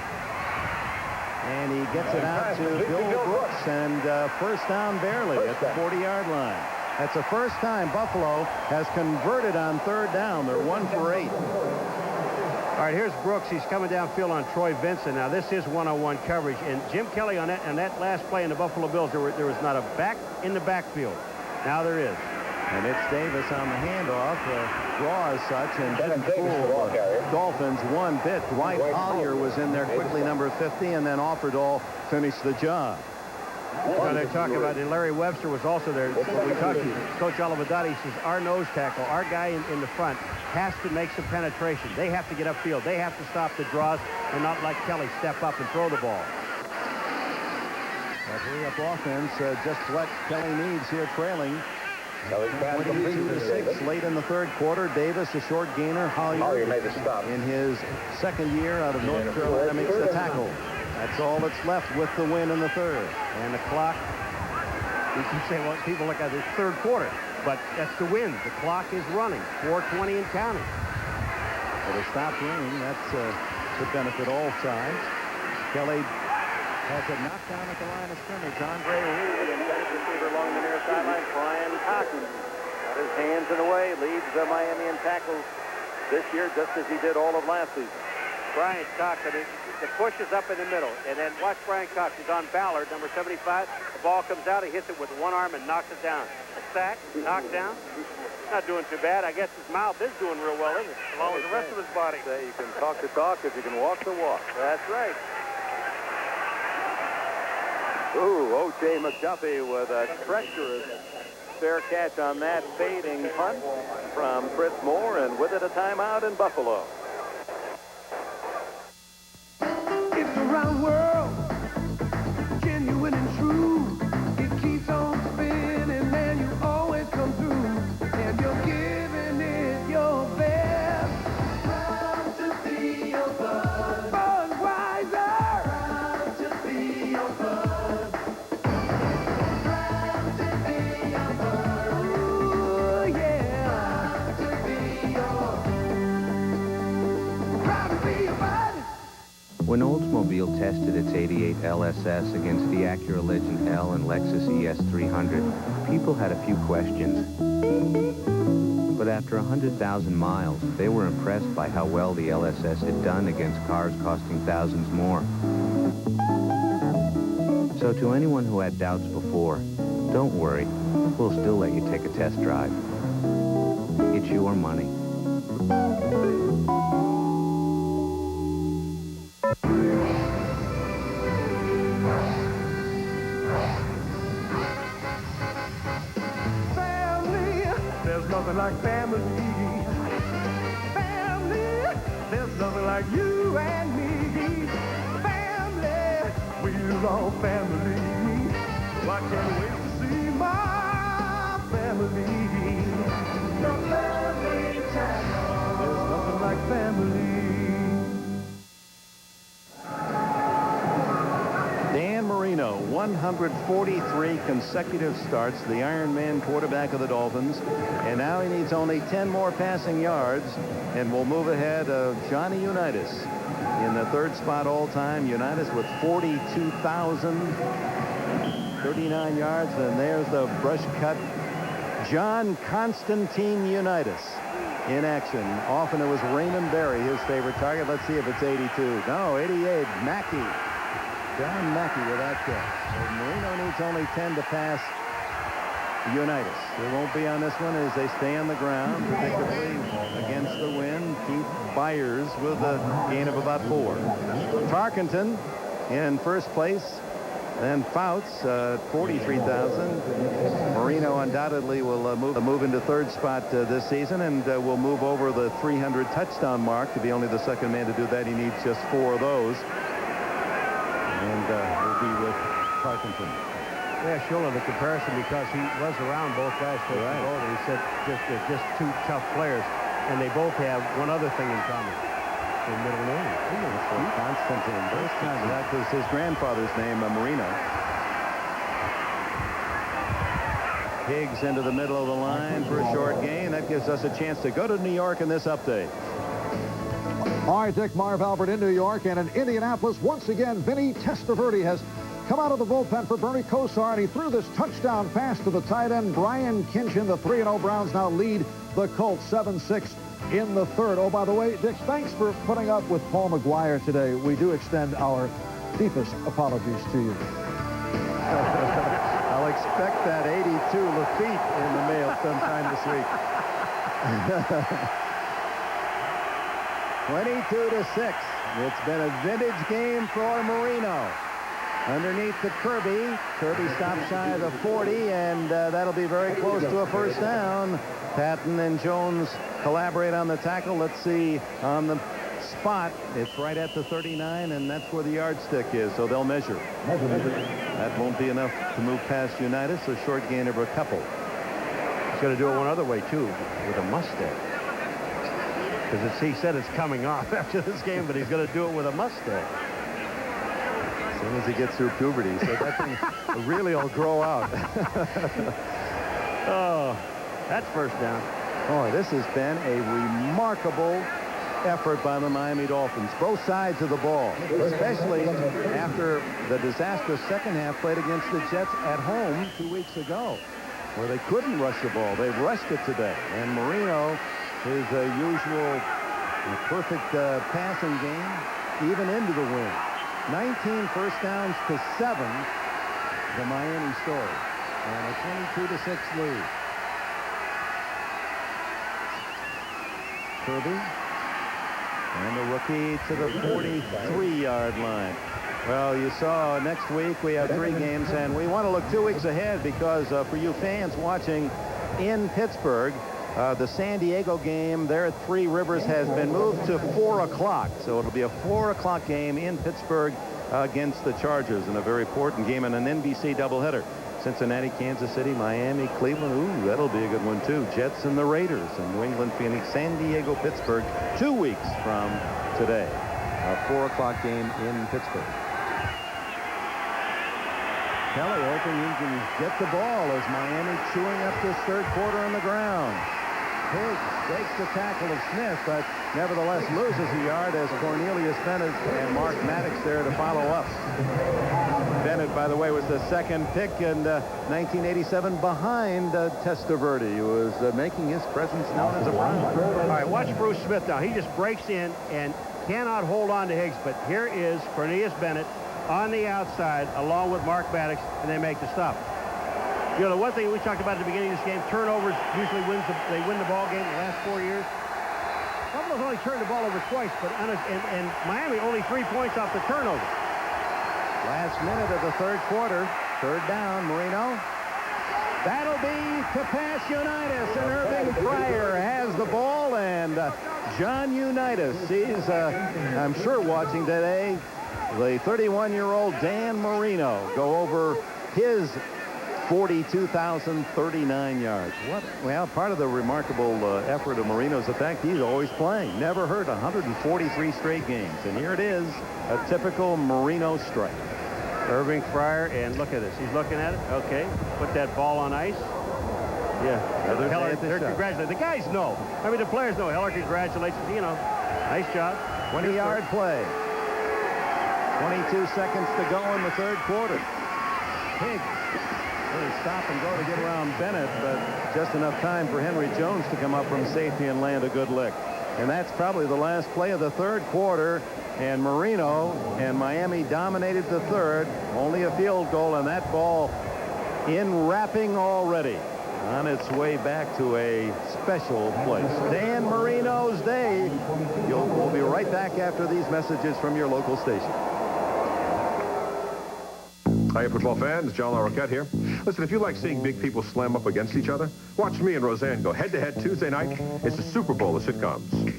And he gets it out to Bill Brooks, and first down barely at the 40-yard line. That's the first time Buffalo has converted on 3rd down. They're 1 for 8. All right, here's Brooks. He's coming downfield on Troy Vincent. Now, this is one-on-one coverage. And Jim Kelly on that last play in the Buffalo Bills, there was not a back in the backfield. Now there is. And it's Davis on the handoff. Draw as such, and didn't fool Dolphins one bit. Dwight Collier was in there quickly, number 50, and then Offerdahl finished the job. Well, they're talking about it. Larry Webster was also there. When we talked to Coach Olivadotti, he says our nose tackle, our guy in the front, has to make some penetration. They have to get upfield. They have to stop the draws and not let Kelly step up and throw the ball. That hurry-up offense, just what Kelly needs here, trailing 22-6 late in the 3rd quarter. Davis, a short gainer. Hollier made the stop in his 2nd year out of North Carolina makes the tackle. That's all that's left with the win in the 3rd. And the clock, you can say, well, people look at the 3rd quarter, but that's the win. The clock is running, 4:20 and counting. Well, they stopped running. That's to benefit all sides. Kelly has it knocked down at the line of scrimmage. Andre Reed, intended receiver along the near sideline. Brian Cochran got his hands in the way, leads the Miami in tackles this year, just as he did all of last season. Brian Cochran, the push is up in the middle, and then watch Brian Cochran. He's on Ballard, number 75. The ball comes out, he hits it with one arm and knocks it down. A sack, knocked down. Not doing too bad. I guess his mouth is doing real well, isn't it? Along with the rest of his body. You can talk the talk if you can walk the walk. That's right. Ooh, O.J. McDuffie with a treacherous fair catch on that fading punt from Chris Moore, and with it a timeout in Buffalo. It's a round world, genuine and true. It keeps on spinning and you always come through. And you're giving it your best. Proud to be your bud. Budweiser. Proud to be your bud. Proud to be your bud. Ooh, yeah. Proud to be your bud. When Oldsmobile tested its 88 LSS against the Acura Legend L and Lexus ES 300, people had a few questions. But after 100,000 miles, they were impressed by how well the LSS had done against cars costing thousands more. So to anyone who had doubts before, don't worry, we'll still let you take a test drive. It's your money. There's nothing like family. Family, there's nothing like you and me. Family, we love family. So I can't wait to see my family. The Family Channel. There's nothing like family. Dan Marino, 143 consecutive starts, the Iron Man quarterback of the Dolphins, and now he needs only 10 more passing yards and will move ahead of Johnny Unitas in the 3rd spot all-time. Unitas with 42,000, 39 yards, and there's the brush cut John Constantine Unitas in action. Often it was Raymond Berry, his favorite target. Let's see if it's 82. No, 88. Mackey. John Mackey with that catch. So Marino needs only 10 to pass Unitas. It won't be on this one as they stay on the ground, particularly against the wind. Keith Byers with a gain of about 4. Tarkenton in first place. Then Fouts, 43,000. Marino undoubtedly will move into 3rd spot this season, and will move over the 300 touchdown mark to be only the 2nd man to do that. He needs just 4 of those. And will be with Tarkenton. Yeah, Schuller, the comparison, because he was around both guys close to goal, and he said they're just 2 tough players, and they both have one other thing in common. Their middle name. Constantine. That was his grandfather's name, Marino. Higgs into the middle of the line for a short gain. That gives us a chance to go to New York in this update. All right, Dick, Marv Albert in New York, and in Indianapolis, once again, Vinny Testaverde has come out of the bullpen for Bernie Kosar, and he threw this touchdown pass to the tight end, Brian Kinchin. The 3-0 Browns now lead the Colts 7-6 in the third. Oh, by the way, Dick, thanks for putting up with Paul McGuire today. We do extend our deepest apologies to you. I'll expect that 82 Lafitte in the mail sometime this week. 22-6. It's been a vintage game for Marino. Underneath to Kirby. Kirby stops shy of the 40, and that'll be very close to a first down. Patton and Jones collaborate on the tackle. Let's see on the spot. It's right at the 39, and that's where the yardstick is, so they'll measure. That won't be enough to move past Unitas. A short gain of a couple. He's going to do it one other way, too, with a mustache. Because he said it's coming off after this game, but he's going to do it with a mustache. As soon as he gets through puberty, so that thing really will grow out. Oh, that's first down. Boy, this has been a remarkable effort by the Miami Dolphins. Both sides of the ball, especially after the disastrous second half played against the Jets at home 2 weeks ago, where they couldn't rush the ball. They've rushed it today. And Marino, his usual perfect passing game, even into the win. 19 first downs to 7, the Miami story, and a 22-6 lead. Kirby and the rookie to the 43-yard line. Well, you saw next week we have 3 games, and we want to look 2 weeks ahead because for you fans watching in Pittsburgh, the San Diego game there at 3 Rivers has been moved to 4 o'clock. So it'll be a 4 o'clock game in Pittsburgh against the Chargers, in a very important game in an NBC doubleheader. Cincinnati, Kansas City, Miami, Cleveland. Ooh, that'll be a good one, too. Jets and the Raiders, and New England, Phoenix, San Diego, Pittsburgh, 2 weeks from today. A 4 o'clock game in Pittsburgh. Kelly hoping he can get the ball as Miami chewing up this third quarter on the ground. Higgs breaks the tackle of Smith, but nevertheless loses a yard as Cornelius Bennett and Mark Maddox there to follow up. Bennett, by the way, was the second pick in 1987 behind Testaverde, who was making his presence known as a Brown. All right, watch Bruce Smith now. He just breaks in and cannot hold on to Higgs, but here is Cornelius Bennett on the outside along with Mark Maddox, and they make the stop. You know, the one thing we talked about at the beginning of this game, turnovers usually they win the ball game the last 4 years. Buffalo's only turned the ball over twice, but and Miami only 3 points off the turnover. Last minute of the third quarter, third down, Marino. That'll be to pass Unitas, and Irving Pryor has the ball, and John Unitas sees, I'm sure watching today, the 31-year-old Dan Marino go over his 42,039 yards. Well, part of the remarkable effort of Marino is the fact he's always playing. Never hurt, 143 straight games. And here it is, a typical Marino strike. Irving Pryor, and look at this. He's looking at it. Okay, put that ball on ice. Yeah, Heller, they're congratulating. The guys know. I mean, the players know. Heller, congratulations. You know, nice job. 20-yard play. 22 seconds to go in the third quarter. Higgs. Stop and go to get around Bennett, but just enough time for Henry Jones to come up from safety and land a good lick. And that's probably the last play of the third quarter. And Marino and Miami dominated the third. Only a field goal, and that ball in wrapping already. On its way back to a special place. Dan Marino's day. We'll be right back after these messages from your local station. Hiya, football fans. John LaRoquette here. Listen, if you like seeing big people slam up against each other, watch me and Roseanne go head-to-head Tuesday night. It's the Super Bowl of sitcoms.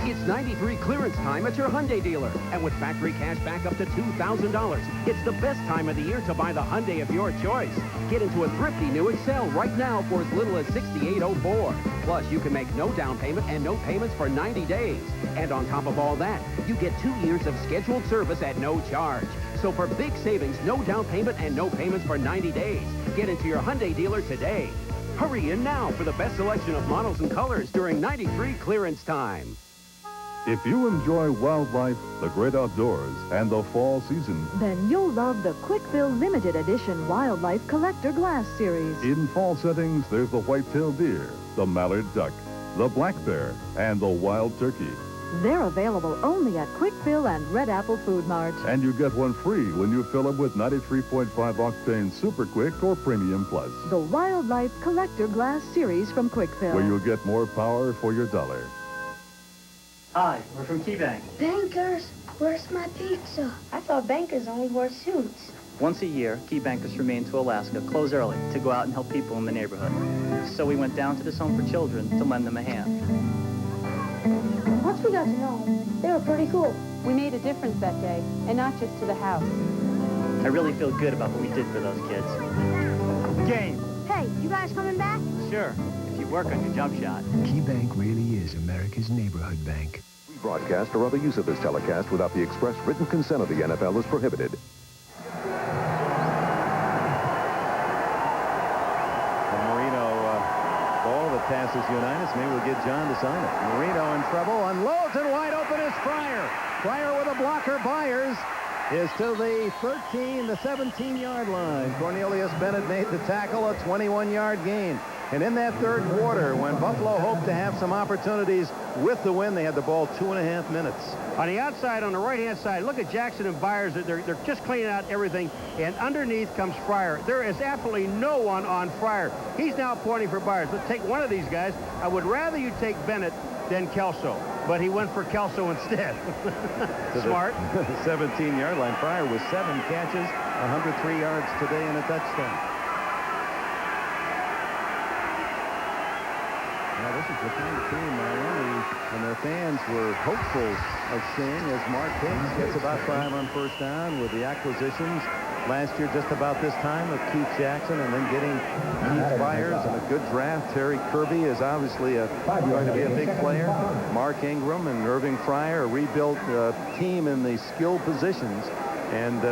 It's 93 clearance time at your Hyundai dealer. And with factory cash back up to $2,000, it's the best time of the year to buy the Hyundai of your choice. Get into a thrifty new Excel right now for as little as $6,804. Plus, you can make no down payment and no payments for 90 days. And on top of all that, you get 2 years of scheduled service at no charge. Also for big savings, no down payment and no payments for 90 days. Get into your Hyundai dealer today. Hurry in now for the best selection of models and colors during 93 clearance time. If you enjoy wildlife, the great outdoors, and the fall season, then you'll love the Quick Fill Limited Edition Wildlife Collector Glass Series. in fall settings, there's the white-tailed deer, the mallard duck, the black bear, and the wild turkey. They're available only at Quick Fill and Red Apple Food Mart. And you get one free when you fill them with 93.5 octane Super Quick or Premium Plus, The Wildlife Collector Glass Series from Quick Fill. where you'll get more power for your dollar. Hi, we're from KeyBank. Bankers, where's my pizza? I thought bankers only wore suits. Once a year, key bankers from Maine to Alaska close early to go out and help people in the neighborhood. So we went down to this home for children to lend them a hand. Once we got to know them, they were pretty cool. We made a difference that day, and not just to the house. I really feel good about what we did for those kids. Game. Hey, you guys coming back? Sure, if you work on your jump shot. KeyBank really is America's neighborhood bank. Broadcast or other use of this telecast without the express written consent of the NFL is prohibited. Marino, ball that passes Unitas. Maybe we'll get John to sign it. Marino in trouble. Unloads and wide open is Fryer. Fryer with a blocker. Byers is to the 17-yard line. Cornelius Bennett made the tackle, a 21-yard gain. And in that third quarter, when Buffalo hoped to have some opportunities with the win, they had the ball 2.5 minutes. On the outside, on the right-hand side, look at Jackson and Byers. They're just cleaning out everything. And underneath comes Fryer. There is absolutely no one on Fryer. He's now pointing for Byers. Let's take one of these guys. I would rather you take Bennett than Kelso. But he went for Kelso instead. Smart. 17-yard line. Fryer with 7 catches, 103 yards today and a touchdown. Now, this is the kind of team Miami and their fans were hopeful of seeing as Mark Hicks gets about 5 on first down with the acquisitions last year just about this time of Keith Jackson and then getting Keith Byers and a good draft. Terry Kirby is obviously going to be a big player. Mark Ingram and Irving Fryer, a rebuilt team in the skill positions, and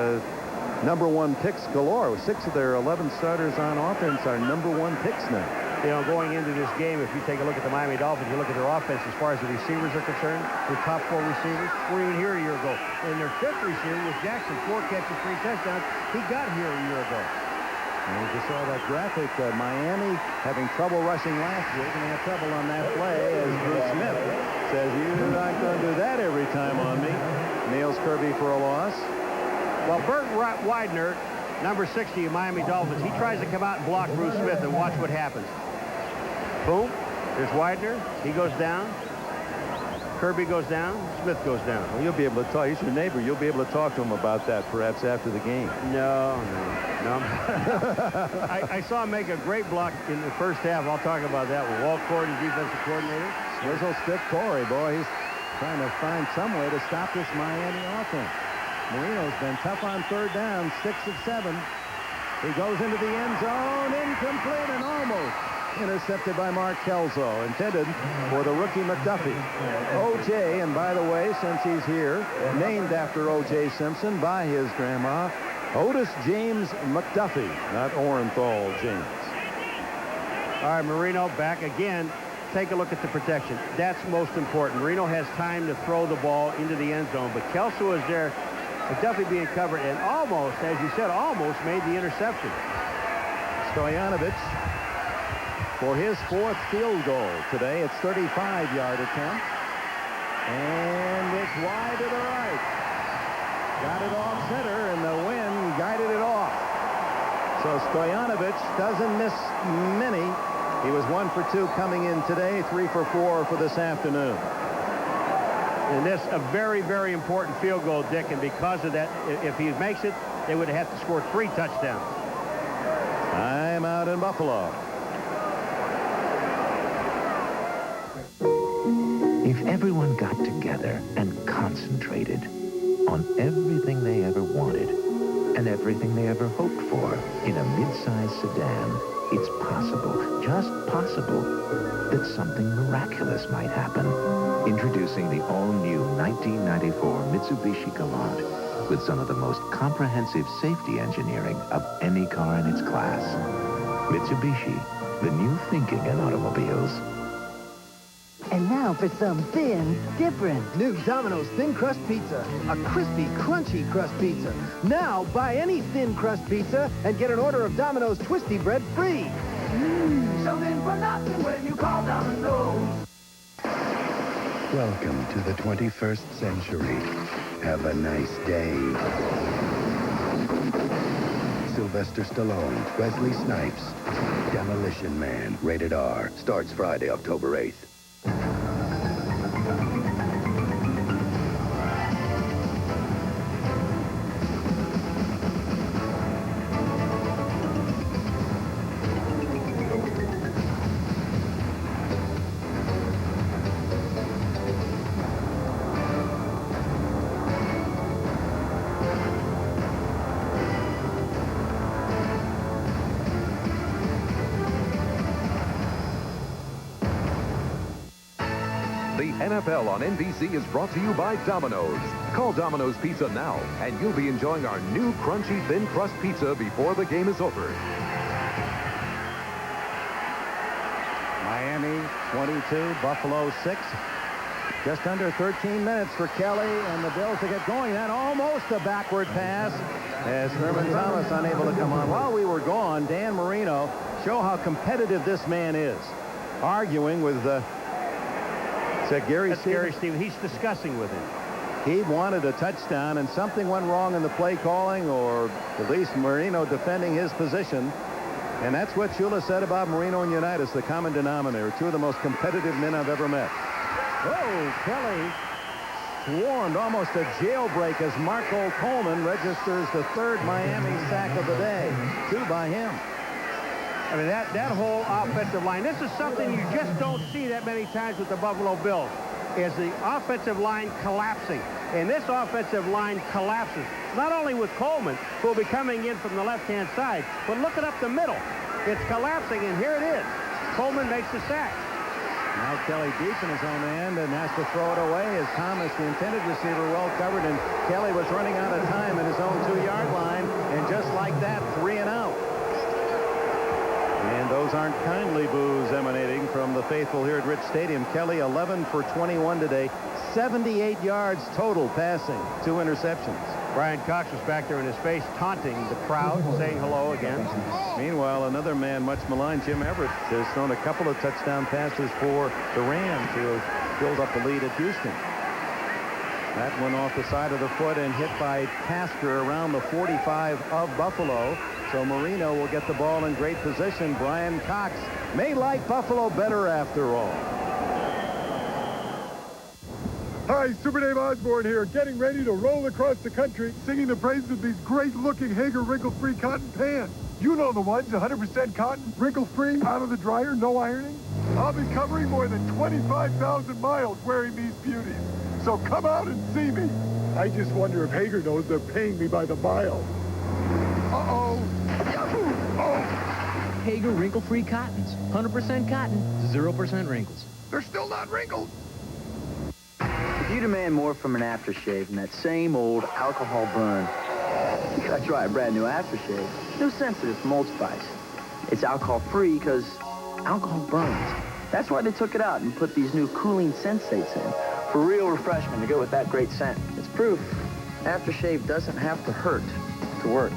#1 picks galore. 6 of their 11 starters on offense are #1 picks now. You know, going into this game, if you take a look at the Miami Dolphins, you look at their offense as far as the receivers are concerned, their top 4 receivers were even here a year ago. And their 5th receiver was Jackson, 4 catches, 3 touchdowns. He got here a year ago. And as you saw that graphic, Miami having trouble rushing last week, and they had trouble on that play as Bruce Smith says, "You're not going to do that every time on me." Nails Kirby for a loss. Well, Bert Widener, number 60 of Miami Dolphins, he tries to come out and block Bruce Smith, and watch what happens. Boom. There's Widener. He goes down. Kirby goes down. Smith goes down. Well, you'll be able to talk. He's your neighbor. You'll be able to talk to him about that perhaps after the game. No. I saw him make a great block in the first half. I'll talk about that with Walt Corey, defensive coordinator. Swizzle stick Corey, boy. He's trying to find some way to stop this Miami offense. Marino's been tough on third down, 6 of 7. He goes into the end zone, incomplete and almost intercepted by Mark Kelso, intended for the rookie McDuffie. O.J., and by the way, since he's here, named after O.J. Simpson by his grandma, Otis James McDuffie, not Orenthal James. All right, Marino back again. Take a look at the protection. That's most important. Marino has time to throw the ball into the end zone, but Kelso is there, McDuffie being covered, and almost, as you said, almost made the interception. Stoyanovich for his 4th field goal today. It's 35-yard attempt. And it's wide to the right. Got it off center, and the wind guided it off. So Stoyanovich doesn't miss many. He was 1 for 2 coming in today, 3 for 4 for this afternoon. And this a very, very important field goal, Dick, and because of that, if he makes it, they would have to score 3 touchdowns. I'm out in Buffalo. If everyone got together and concentrated on everything they ever wanted and everything they ever hoped for in a mid-size sedan, it's possible, just possible, that something miraculous might happen. Introducing the all-new 1994 Mitsubishi Galant. with some of the most comprehensive safety engineering of any car in its class. Mitsubishi, the new thinking in automobiles. And now for something different. New Domino's Thin Crust Pizza. A crispy, crunchy crust pizza. Now, buy any thin crust pizza and get an order of Domino's Twisty Bread free. Something for nothing when you call Domino's. Welcome to the 21st century. Have a nice day. Sylvester Stallone, Wesley Snipes, Demolition Man, rated R. Starts Friday, October 8th. The NFL on NBC is brought to you by Domino's. Call Domino's Pizza now, and you'll be enjoying our new crunchy thin crust pizza before the game is over. Miami 22, Buffalo 6. Just under 13 minutes for Kelly and the Bills to get going. That almost a backward pass as Thurman Thomas unable to come on. While we were gone, Dan Marino, show how competitive this man is. Arguing with is that Gary That's Stevens? Gary Stevens. He's discussing with him. He wanted a touchdown, and something went wrong in the play calling, or at least Marino defending his position. And that's what Shula said about Marino and Unitas, the common denominator. Two of the most competitive men I've ever met. Oh, Kelly swarmed almost a jailbreak as Marco Coleman registers the third Miami sack of the day. 2 by him. I mean, that whole offensive line, this is something you just don't see that many times with the Buffalo Bills, is the offensive line collapsing. And this offensive line collapses, not only with Coleman, who will be coming in from the left-hand side, but looking up the middle. It's collapsing, and here it is. Coleman makes the sack. Now Kelly deep in his own end and has to throw it away as Thomas, the intended receiver, well covered, and Kelly was running out of time at his own 2-yard line, and just like that, 3 and out. And those aren't kindly boos emanating from the faithful here at Rich Stadium. Kelly 11 for 21 today, 78 yards total passing, 2 interceptions. Brian Cox was back there in his face taunting the crowd, saying hello again. Meanwhile, another man much maligned, Jim Everett, has thrown a couple of touchdown passes for the Rams, who have built up the lead at Houston. That went off the side of the foot and hit by Tasker around the 45 of Buffalo. So Marino will get the ball in great position. Brian Cox may like Buffalo better after all. Hi, Super Dave Osborne here, getting ready to roll across the country, singing the praises of these great-looking Hager wrinkle-free cotton pants. You know the ones, 100% cotton, wrinkle-free, out of the dryer, no ironing. I'll be covering more than 25,000 miles wearing these beauties. So come out and see me. I just wonder if Hager knows they're paying me by the mile. Uh-oh. Yahoo! Oh! Hager wrinkle-free cottons. 100% cotton, 0% wrinkles. They're still not wrinkled. If you demand more from an aftershave than that same old alcohol burn, you gotta try a brand new aftershave. New sensitive from Old Spice. It's alcohol-free because alcohol burns. That's why they took it out and put these new cooling sensates in for real refreshment to go with that great scent. It's proof aftershave doesn't have to hurt to work.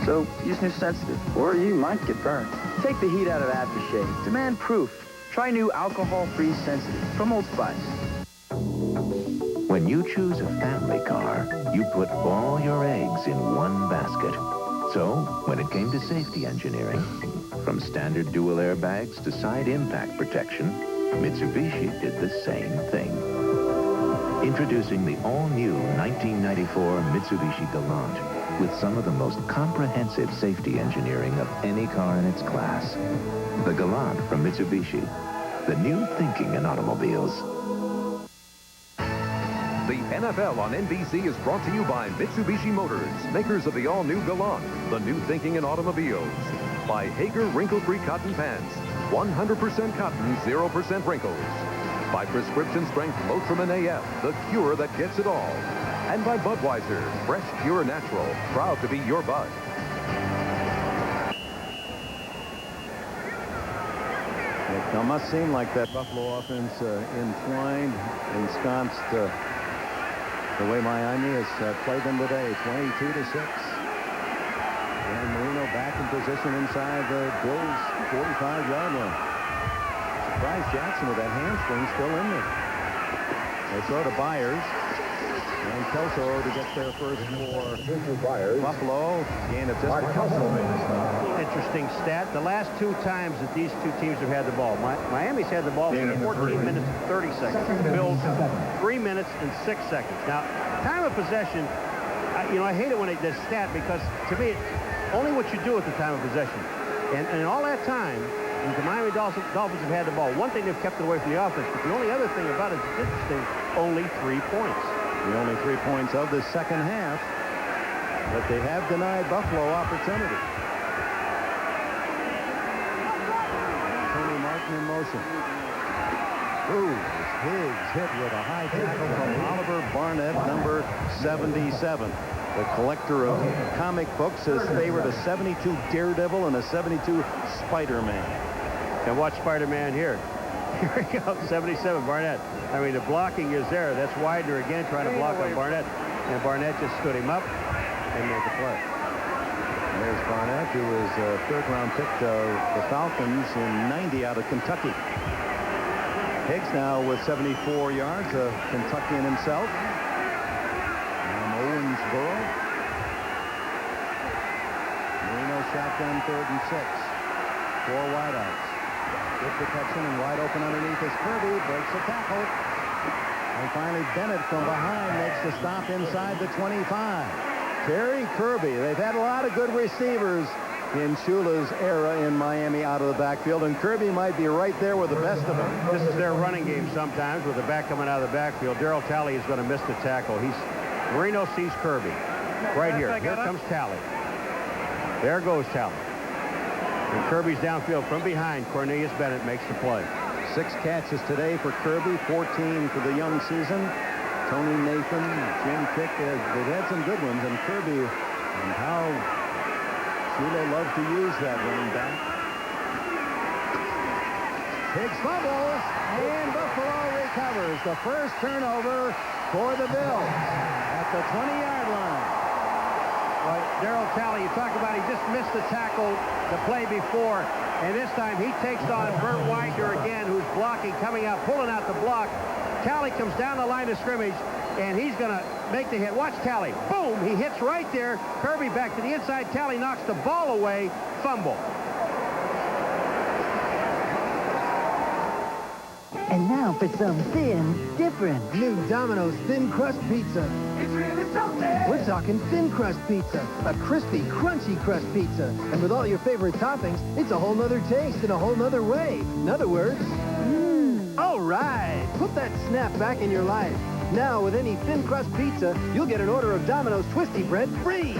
So use new sensitive, or you might get burned. Take the heat out of aftershave. Demand proof. Try new alcohol-free sensitive from Old Spice. When you choose a family car, you put all your eggs in one basket. So, when it came to safety engineering, from standard dual airbags to side impact protection, Mitsubishi did the same thing. Introducing the all-new 1994 Mitsubishi Galant with some of the most comprehensive safety engineering of any car in its class. The Galant from Mitsubishi, the new thinking in automobiles. The NFL on NBC is brought to you by Mitsubishi Motors, makers of the all-new Galant, the new thinking in automobiles. By Hager wrinkle-free cotton pants, 100% cotton, 0% wrinkles. By prescription strength Lotrimin AF, the cure that gets it all. And by Budweiser, fresh, pure, natural. Proud to be your Bud. It must seem like that Buffalo offense entwined, ensconced the way Miami has played them today, 22-6. And Marino back in position inside the Bills' 45-yard line. Surprise Jackson with that hamstring still in there. They throw to Byers. And Kelso to get their first for Buffalo. Gain of just a couple. Interesting stat. The last 2 times that these two teams have had the ball, Miami's had the ball for 14 minutes and 30 seconds. The Bills, 3 minutes and 6 seconds. Now, time of possession, I hate it when this stat because, to me, only what you do at the time of possession. And all that time, the Miami Dolphins have had the ball. One thing, they've kept it away from the offense, but the only other thing about it is interesting, only 3 points. The only 3 points of the second half, but they have denied Buffalo opportunity. Tony Martin in motion. Ooh, Higgs hit with a high tackle from Oliver Barnett, number 77. The collector of comic books has favored a 72 Daredevil and a 72 Spider-Man. And watch Spider-Man here. Here he goes, 77, Barnett. I mean, the blocking is there. That's Widener again trying to block on Barnett. And Barnett just stood him up and made the play. There's Barnett, who was a third-round pick of the Falcons in 90 out of Kentucky. Higgs now with 74 yards, a Kentuckian himself. From Owensboro. Marino shotgun 3rd and 6. 4 wideouts. Good protection and wide open underneath is Kirby. Breaks the tackle. And finally Bennett from behind makes the stop inside the 25. Terry Kirby. They've had a lot of good receivers in Shula's era in Miami out of the backfield, and Kirby might be right there with the best of them. This is their running game sometimes with the back coming out of the backfield. Darryl Talley is going to miss the tackle. Marino sees Kirby. Right here. Here comes Talley. There goes Talley. And Kirby's downfield from behind. Cornelius Bennett makes the play. 6 catches today for Kirby, 14 for the young season. Tony Nathan, Jim Kick, they've had some good ones, and Kirby, and how Shula loves to use that running back. Higgs fumbles, and Buffalo recovers. The first turnover for the Bills at the 20-yard line. Well, Darryl Talley, you talk about he just missed the tackle the play before, and this time he takes on Burt Widener again, who's blocking, coming out, pulling out the block. Talley comes down the line of scrimmage, and he's going to make the hit. Watch Talley. Boom! He hits right there. Kirby back to the inside. Talley knocks the ball away. Fumble. And now for some thin, different new Domino's Thin Crust Pizza. It's really something. We're talking thin crust pizza, a crispy, crunchy crust pizza. And with all your favorite toppings, it's a whole nother taste in a whole nother way. In other words, all right, put that snap back in your life. Now, with any thin crust pizza, you'll get an order of Domino's Twisty Bread free.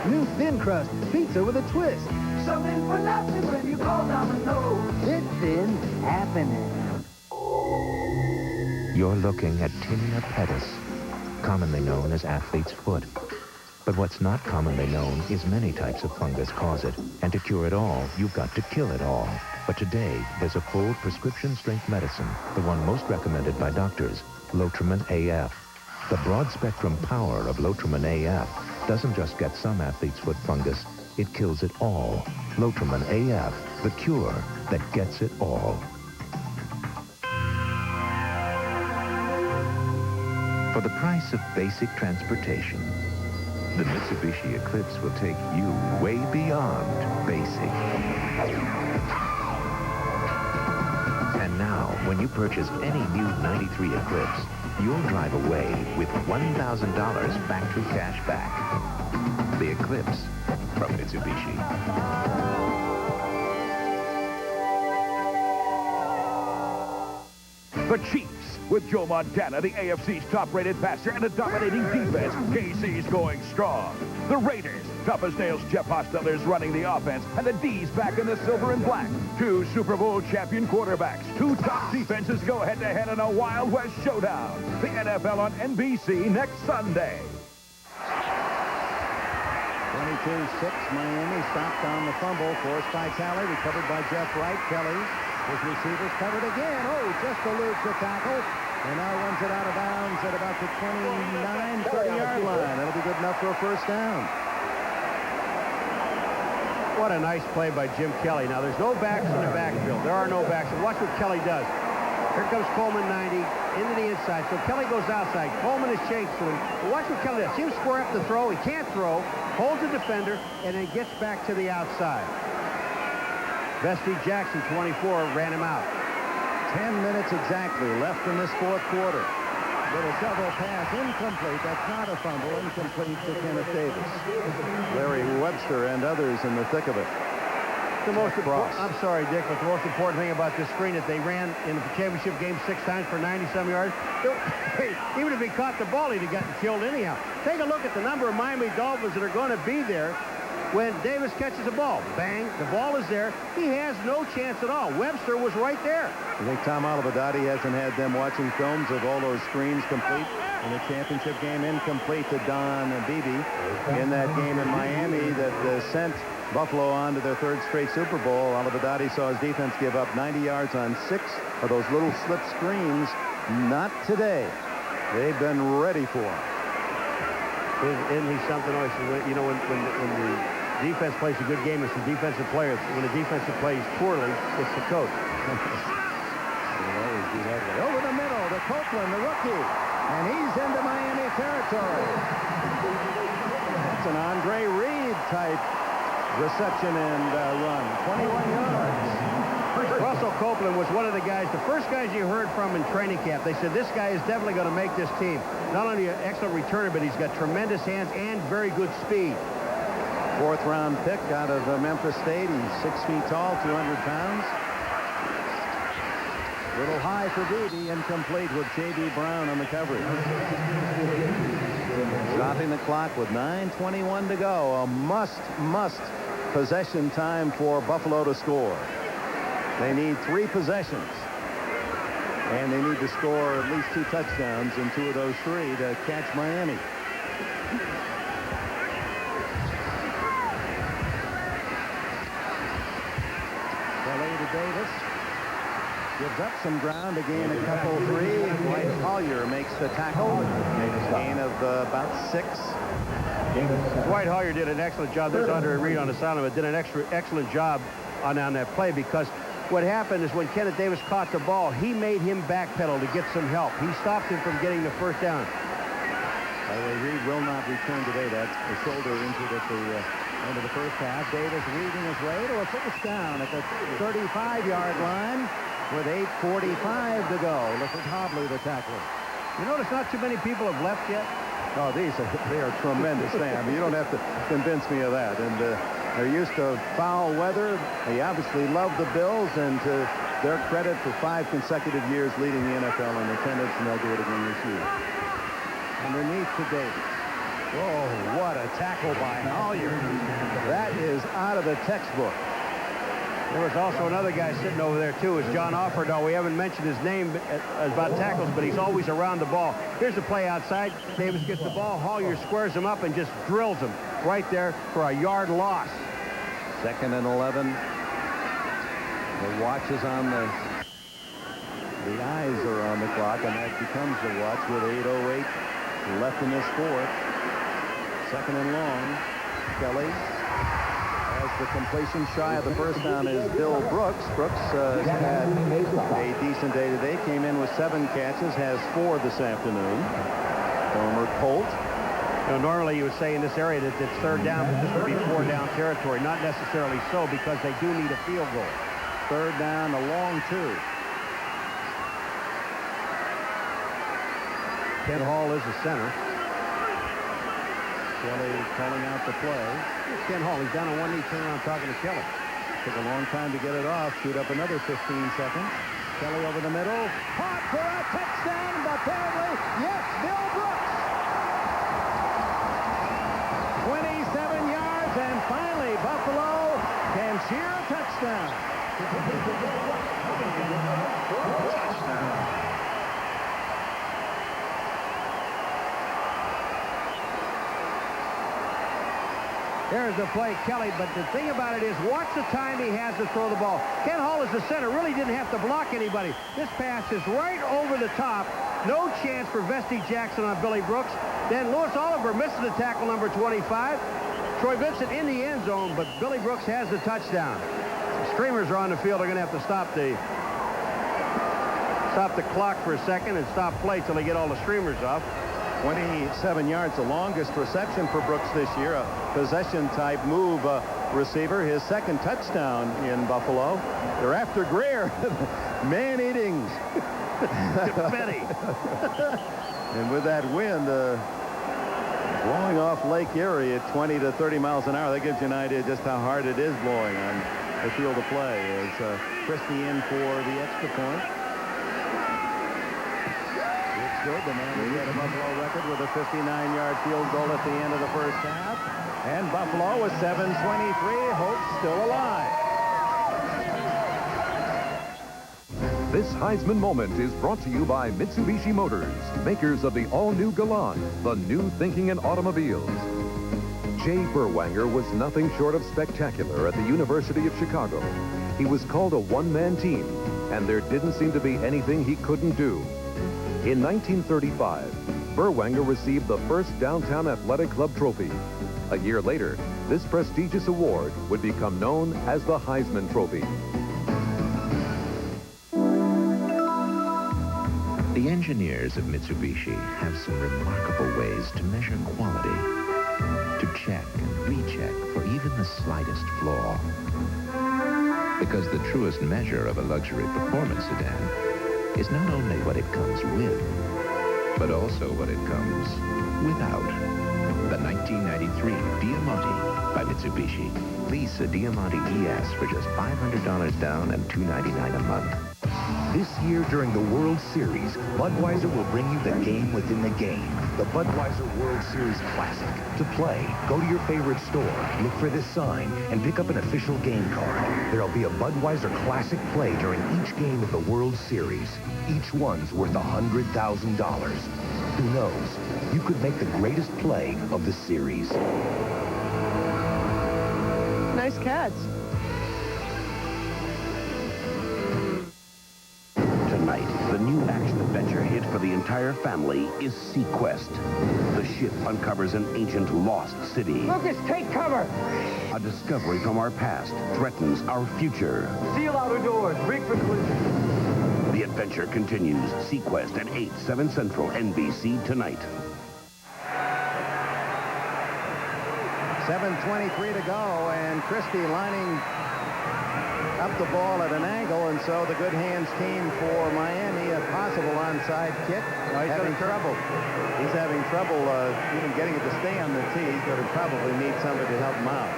New thin crust pizza with a twist. Something for nothing when you call Domino's. It's thin happening. You're looking at tinea pedis, commonly known as athlete's foot. But what's not commonly known is many types of fungus cause it. And to cure it all, you've got to kill it all. But today, there's a full prescription-strength medicine, the one most recommended by doctors, Lotrimin AF. The broad-spectrum power of Lotrimin AF doesn't just get some athlete's foot fungus, it kills it all. Lotrimin AF, the cure that gets it all. For the price of basic transportation, the Mitsubishi Eclipse will take you way beyond basic. And now, when you purchase any new 93 Eclipse, you'll drive away with $1,000 factory cash back. The Eclipse from Mitsubishi. The Chiefs, with Joe Montana, the AFC's top-rated passer and a dominating defense. KC's going strong. The Raiders, Tough as nails, Jeff Hostetler is running the offense, and the D's back in the silver and black. Two Super Bowl champion quarterbacks, two top defenses go head-to-head in a Wild West showdown. The NFL on NBC next Sunday. 22-6, Miami stopped on the fumble, forced by Kelly, recovered by Jeff Wright. Kelly, his receivers covered again. Oh, just eludes the tackle, and now runs it out of bounds at about the 29, 30-yard line. That'll be good enough for a first down. What a nice play by Jim Kelly. Now, there's no backs in the backfield. There are no backs. And watch what Kelly does. Here comes Coleman, 90, into the inside. So Kelly goes outside. Coleman is chasing him. But watch what Kelly does. See him square up to throw. He can't throw. Holds the defender, and then gets back to the outside. Bestie Jackson, 24, ran him out. 10 minutes exactly left in this fourth quarter. Little shovel pass, incomplete. That's not a fumble. Incomplete to Kenneth Davis. Larry Webster and others in the thick of it. The most important, I'm sorry, Dick, but the most important thing about this screen that they ran in the championship game 6 times for 90-some yards, even if he caught the ball, he'd have gotten killed anyhow. Take a look at the number of Miami Dolphins that are going to be there when Davis catches the ball. Bang, the ball is there. He has no chance at all. Webster was right there. I think Tom Olivadotti hasn't had them watching films of all those screens complete in the championship game. Incomplete to Don Beebe in that game in Miami that sent Buffalo on to their third straight Super Bowl. Olivadotti saw his defense give up 90 yards on 6 of those little slip screens. Not today. They've been ready for him. Isn't he something else? You know, when the defense plays a good game, it's the defensive players. When the defensive plays poorly, it's the coach. Over the middle to Copeland, the rookie. And he's into Miami territory. That's an Andre Reed type reception and run. 21 yards. Russell Copeland was one of the guys, the first guys you heard from in training camp. They said, this guy is definitely going to make this team. Not only an excellent returner, but he's got tremendous hands and very good speed. 4th round pick out of Memphis State. He's 6 feet tall, 200 pounds. Little high for Beebe, incomplete with J.B. Brown on the coverage. Stopping the clock with 9:21 to go. A must possession time for Buffalo to score. They need 3 possessions. And they need to score at least 2 touchdowns in 2 of those 3 to catch Miami. Kelly to Davis. Gives up some ground to gain a couple 3. Dwight Collier makes the tackle. Gain of about 6. Dwight Collier did an excellent job. There's Andre Reed on the sideline, but did an excellent job on that play, because what happened is when Kenneth Davis caught the ball, he made him backpedal to get some help. He stopped him from getting the first down. By the way, Reed will not return today. That's a shoulder injured at the end of the first half. Davis weaving his way to a first down at the 35-yard line with 8:45 to go. Look at Hobley, the tackler. You notice not too many people have left yet? Oh, they are tremendous, Sam. You don't have to convince me of that. And they're used to foul weather. They obviously love the Bills, and to their credit, for 5 consecutive years leading the NFL in attendance, and they'll do it again this year. Underneath to Davis. Whoa, what a tackle by Collier. That is out of the textbook. There was also another guy sitting over there, too, is John Offerdahl. We haven't mentioned his name about tackles, but he's always around the ball. Here's the play outside. Davis gets the ball. Collier squares him up and just drills him right there for a yard loss. 2nd and 11. The watch is on the eyes are on the clock, and that becomes the watch with 8:08 left in this fourth. 2nd and long. Kelly has the completion. Shy of the first down is Bill Brooks. Brooks had a decent day today. Came in with 7 catches, has 4 this afternoon. Former Colt. You know, normally you would say in this area that it's 3rd down, but this would be 4-down territory. Not necessarily so, because they do need a field goal. 3rd down, a long 2. Ken Hall is the center. Kelly calling out the play. Here's Ken Hall. He's down on one knee, turning around talking to Kelly. Took a long time to get it off. Shoot up another 15 seconds. Kelly over the middle. Caught for a touchdown, but apparently, yes, Bill Brooks. 27 yards finally, Buffalo can cheer a touchdown. There's the play, Kelly, but the thing about it is, watch the time he has to throw the ball. Ken Hall is the center, really didn't have to block anybody. This pass is right over the top. No chance for Vesty Jackson on Billy Brooks. Then Lewis Oliver misses the tackle, number 25. Troy Vincent in the end zone, but Billy Brooks has the touchdown. The Streamers are on the field. They're going to have to stop the clock for a second and stop play till they get all the Streamers off. 27 yards, the longest reception for Brooks this year. A possession-type move receiver. His second touchdown in Buffalo. They're after Greer. Man-eating. Confetti. And with that wind blowing off Lake Erie at 20 to 30 miles an hour, that gives you an idea just how hard it is blowing on the field of play. As Christie in for the extra point. Good. The man who set a Buffalo record with a 59-yard field goal at the end of the first half. And Buffalo with 7:23, hopes still alive. This Heisman moment is brought to you by Mitsubishi Motors, makers of the all-new Galant, the new thinking in automobiles. Jay Berwanger was nothing short of spectacular at the University of Chicago. He was called a one-man team, and there didn't seem to be anything he couldn't do. In 1935, Berwanger received the first Downtown Athletic Club trophy. A year later, this prestigious award would become known as the Heisman Trophy. The engineers of Mitsubishi have some remarkable ways to measure quality, to check and recheck for even the slightest flaw. Because the truest measure of a luxury performance sedan is not only what it comes with, but also what it comes without. The 1993 Diamante by Mitsubishi. Lease a Diamante ES for just $500 down and $299 a month. This year during the World Series, Budweiser will bring you the game within the game. The Budweiser World Series Classic. To play, go to your favorite store, look for this sign, and pick up an official game card. There'll be a Budweiser Classic play during each game of the World Series. Each one's worth $100,000. Who knows? You could make the greatest play of the series. Nice cats. Tonight, the new action-adventure hit for the entire family is Sequest. The ship uncovers an ancient lost city. Lucas, take cover! A discovery from our past threatens our future. Seal outer doors. Rig for collision. The adventure continues. Sequest at 8, 7 Central, NBC tonight. 7:23 to go, and Christie lining up the ball at an angle, and so the good hands came for Miami. A possible onside kick. He's having trouble. He's having trouble even getting it to stay on the tee. He's going to probably need somebody to help him out.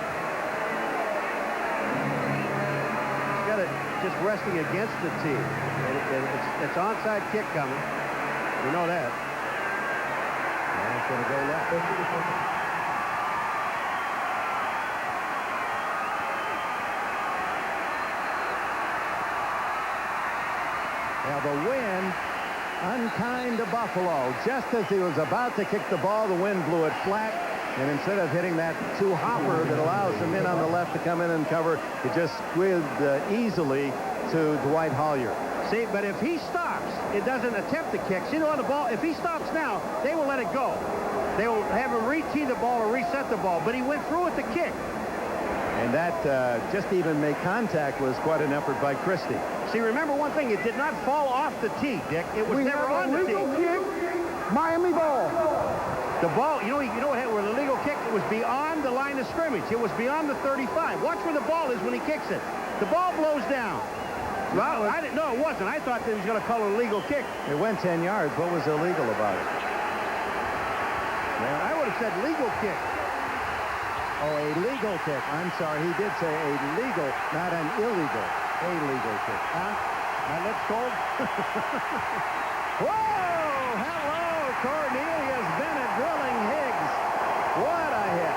He's got it just resting against the tee. It's onside kick coming. We know that. And it's going to go left. Now the wind, unkind to Buffalo. Just as he was about to kick the ball, the wind blew it flat. And instead of hitting that two-hopper that allows the men on the left to come in and cover, it just squid easily to Dwight Hollier. See, but if he stops, it doesn't attempt the kick. See, on the ball, if he stops now, they will let it go. They will have him re-tee the ball or reset the ball. But he went through with the kick. And that just even make contact was quite an effort by Christie. See, remember one thing, it did not fall off the tee, Dick. It was never on the tee. Kick. Miami ball. The ball, you know what happened with the legal kick? It was beyond the line of scrimmage. It was beyond the 35. Watch where the ball is when he kicks it. The ball blows down. Well, I didn't know it wasn't. I thought that he was going to call it a legal kick. It went 10 yards. What was illegal about it? Well, I would have said legal kick. Oh, a legal kick. I'm sorry. He did say a legal, not an illegal. A legal kick. Huh? My lips cold? Whoa! Hello, Cornelius Bennett drilling Higgs. What a hit.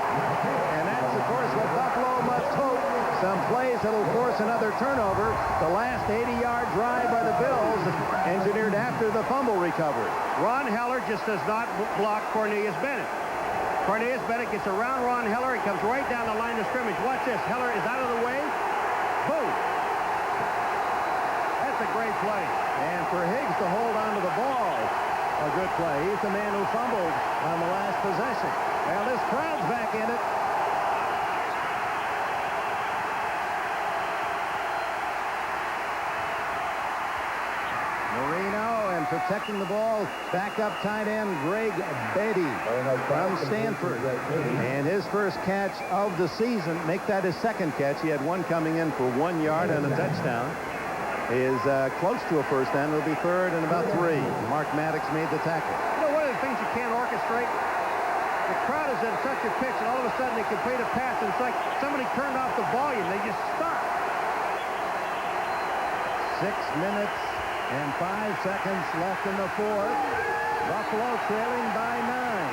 And that's, of course, what Buffalo must hope. Some plays that'll force another turnover. The last 80-yard drive by the Bills, engineered after the fumble recovery. Ron Heller just does not block Cornelius Bennett. Cornelius Bennett gets around Ron Heller. He comes right down the line of scrimmage. Watch this. Heller is out of the way. Boom. That's a great play. And for Higgs to hold on to the ball, a good play. He's the man who fumbled on the last possession. Well, this crowd's back in it. Marino, and protecting the ball, backup tight end Greg Beatty from Stanford. And his first catch of the season, make that his second catch. He had one coming in for 1 yard and a touchdown. Is close to a first down. It'll be third and about 3. Mark Maddox made the tackle. You know, one of the things you can't orchestrate? The crowd is at such a pitch, and all of a sudden they complete a pass, and it's like somebody turned off the volume. They just stop. 6 minutes and 5 seconds left in the fourth. Buffalo trailing by 9.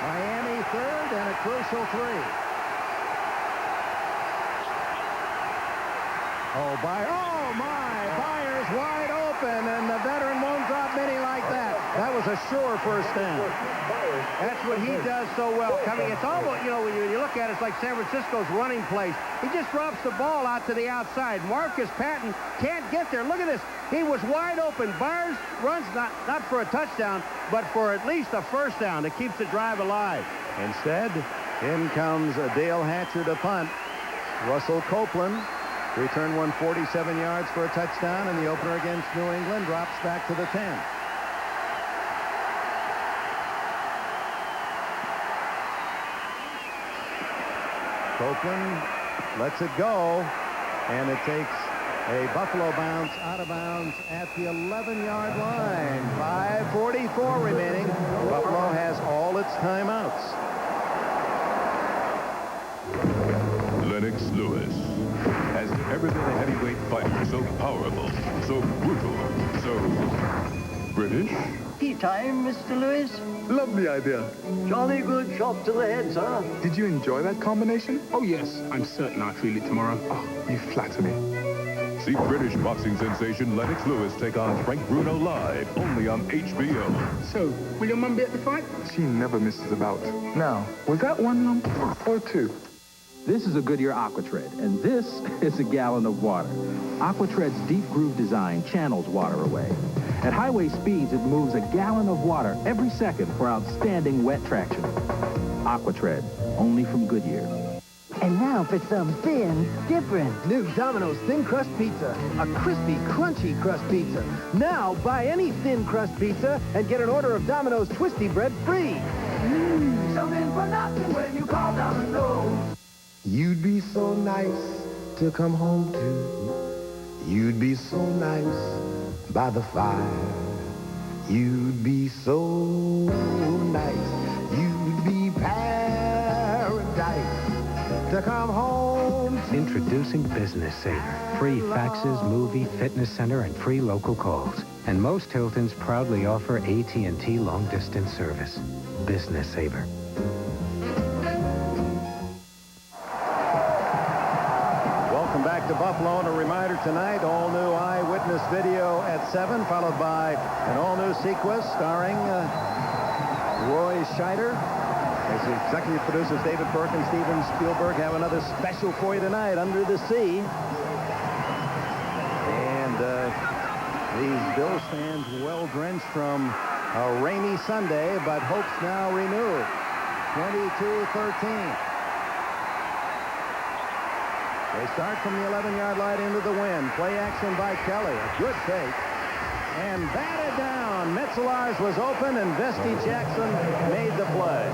Miami third and a crucial 3. Oh my, Byers wide open, and the veteran won't drop many like that. That was a sure first down. That's what he does so well. It's almost, you know, when you look at it, it's like San Francisco's running plays. He just drops the ball out to the outside. Marcus Patton can't get there. Look at this. He was wide open. Byers runs not for a touchdown, but for at least a first down that keeps the drive alive. Instead, in comes Dale Hatcher to punt. Russell Copeland returned 147 yards for a touchdown, and the opener against New England drops back to the 10. Copeland lets it go, and it takes a Buffalo bounce out of bounds at the 11-yard line. 5:44 remaining. Buffalo has all its timeouts. Lennox Lewis has never been a heavyweight fighter so powerful, so brutal, so British. Tea time, Mr. Lewis. Lovely idea. Jolly good shot to the head, sir. Did you enjoy that combination? Oh, yes. I'm certain I'll feel it tomorrow. Oh, you flatter me. See British boxing sensation Lennox Lewis take on Frank Bruno live, only on HBO. So, will your mum be at the fight? She never misses a bout. Now, was that 1 lump or 2? This is a Goodyear Aquatred, and this is a gallon of water. Aquatred's deep groove design channels water away. At highway speeds, it moves a gallon of water every second for outstanding wet traction. Aquatred, only from Goodyear. And now for some thin, different. New Domino's Thin Crust Pizza. A crispy, crunchy crust pizza. Now buy any thin crust pizza and get an order of Domino's Twisty Bread free. Something for nothing when you call Domino's. You'd be so nice to come home to. You'd be so nice by the fire. You'd be so nice. You'd be paradise to come home to. Introducing Business Saver. Free faxes, movie, fitness center, and free local calls. And most Hiltons proudly offer AT&T long-distance service. Business Saver. Welcome back to Buffalo, and a reminder tonight, all-new eyewitness video at 7, followed by an all-new sequence starring Roy Scheider. As the executive producers David Burke and Steven Spielberg have another special for you tonight, Under the Sea. And these Bills fans well-drenched from a rainy Sunday, but hopes now renewed. 22-13. They start from the 11-yard line into the wind. Play action by Kelly. A good fake. And batted down. Metzelaars was open, and Vesti Jackson made the play.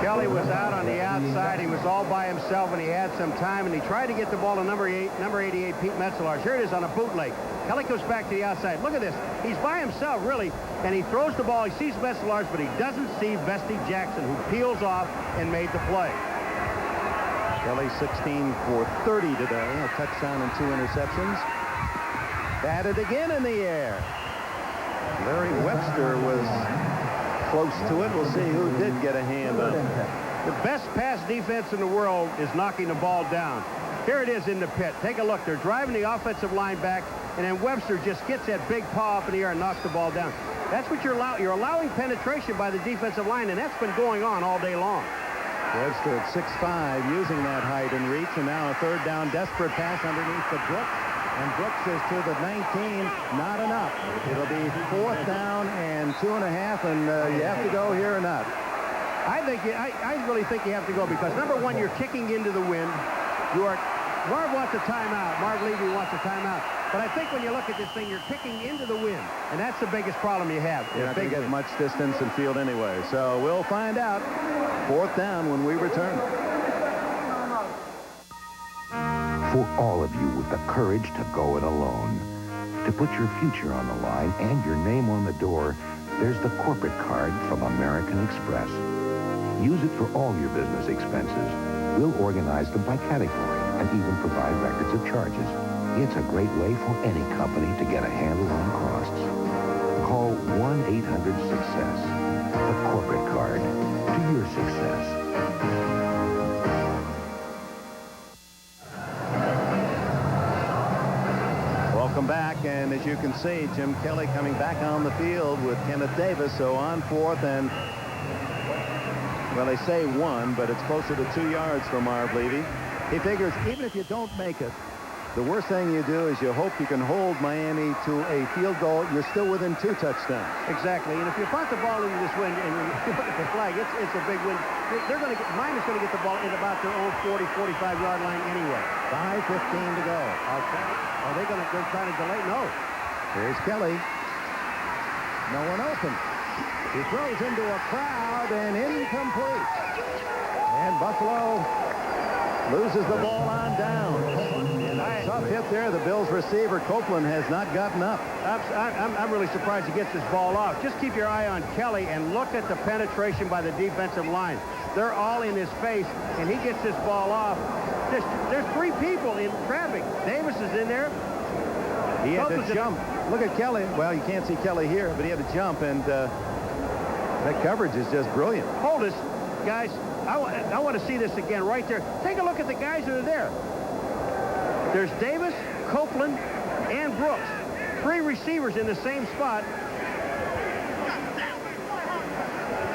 Kelly was out on the outside. He was all by himself, and he had some time, and he tried to get the ball to number 88, Pete Metzelaars. Here it is on a bootleg. Kelly goes back to the outside. Look at this. He's by himself, really, and he throws the ball. He sees Metzelaars, but he doesn't see Vesti Jackson, who peels off and made the play. Kelly 16 for 30 today. A touchdown and 2 interceptions. Batted again in the air. Larry Webster was close to it. We'll see who did get a hand on it. The best pass defense in the world is knocking the ball down. Here it is in the pit. Take a look. They're driving the offensive line back, and then Webster just gets that big paw up in the air and knocks the ball down. That's what you're allowing penetration by the defensive line, and that's been going on all day long. Webster at 6'5", using that height and reach, and now a third down desperate pass underneath to Brooks. And Brooks is to the 19, not enough. It'll be 4th down and 2.5, and you have to go here or not. I really think you have to go because, number one, you're kicking into the wind. Marv wants a timeout. Marv Levy wants a timeout. But I think when you look at this thing, you're kicking into the wind, and that's the biggest problem you have. You're not going to get much distance in field anyway, so we'll find out. 4th down when we return. For all of you with the courage to go it alone, to put your future on the line and your name on the door, there's the corporate card from American Express. Use it for all your business expenses. We'll organize them by category and even provide records of charges. It's a great way for any company to get a handle on costs. Call 1-800-SUCCESS. The corporate card to your success. Welcome back, and as you can see, Jim Kelly coming back on the field with Kenneth Davis. So on 4th and, well, they say 1, but it's closer to 2 yards from Marv Levy. He figures even if you don't make it, the worst thing you do is you hope you can hold Miami to a field goal. You're still within 2 touchdowns. Exactly, and if you punt the ball into this wind and you look at the flag, it's a big wind. Miami's going to get the ball in about their own 40, 45-yard line anyway. 5:15 to go. Okay. Are they going to try to delay? No. Here's Kelly. No one open. He throws into a crowd and incomplete. And Buffalo loses the ball on down. Tough hit there. The Bills receiver, Copeland, has not gotten up. I'm really surprised he gets this ball off. Just keep your eye on Kelly and look at the penetration by the defensive line. They're all in his face, and he gets this ball off. There's 3 people in traffic. Davis is in there. He had to jump. Look at Kelly. Well, you can't see Kelly here, but he had to jump, and that coverage is just brilliant. Hold this, guys. I want to see this again right there. Take a look at the guys that are there. There's Davis, Copeland, and Brooks. 3 receivers in the same spot.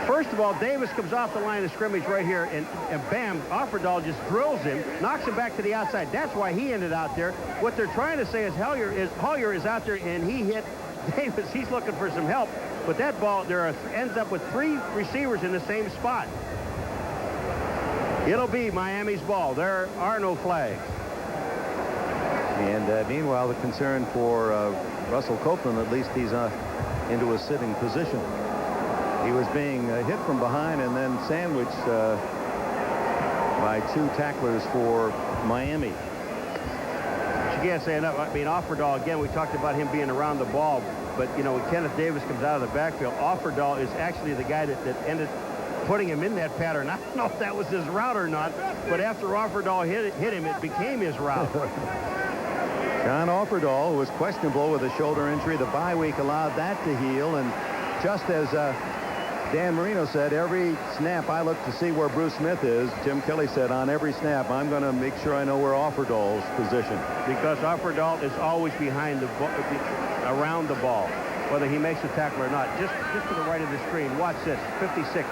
First of all, Davis comes off the line of scrimmage right here, and bam, Offerdahl just drills him, knocks him back to the outside. That's why he ended out there. What they're trying to say is Hollier is out there, and he hit Davis. He's looking for some help. But that ball ends up with 3 receivers in the same spot. It'll be Miami's ball. There are no flags. And meanwhile, the concern for Russell Copeland, at least he's into a sitting position. He was being hit from behind and then sandwiched by 2 tacklers for Miami. You can't say enough. I mean, Offerdahl, again, we talked about him being around the ball, but, you know, when Kenneth Davis comes out of the backfield, Offerdahl is actually the guy that ended putting him in that pattern. I don't know if that was his route or not, but after Offerdahl hit him, it became his route. John Offerdahl was questionable with a shoulder injury. The bye week allowed that to heal, and just as Dan Marino said, every snap I look to see where Bruce Smith is. Jim Kelly said, on every snap, I'm going to make sure I know where Offerdahl's position. Because Offerdahl is always behind the ball, around the ball, whether he makes a tackle or not. Just to the right of the screen. Watch this. 56.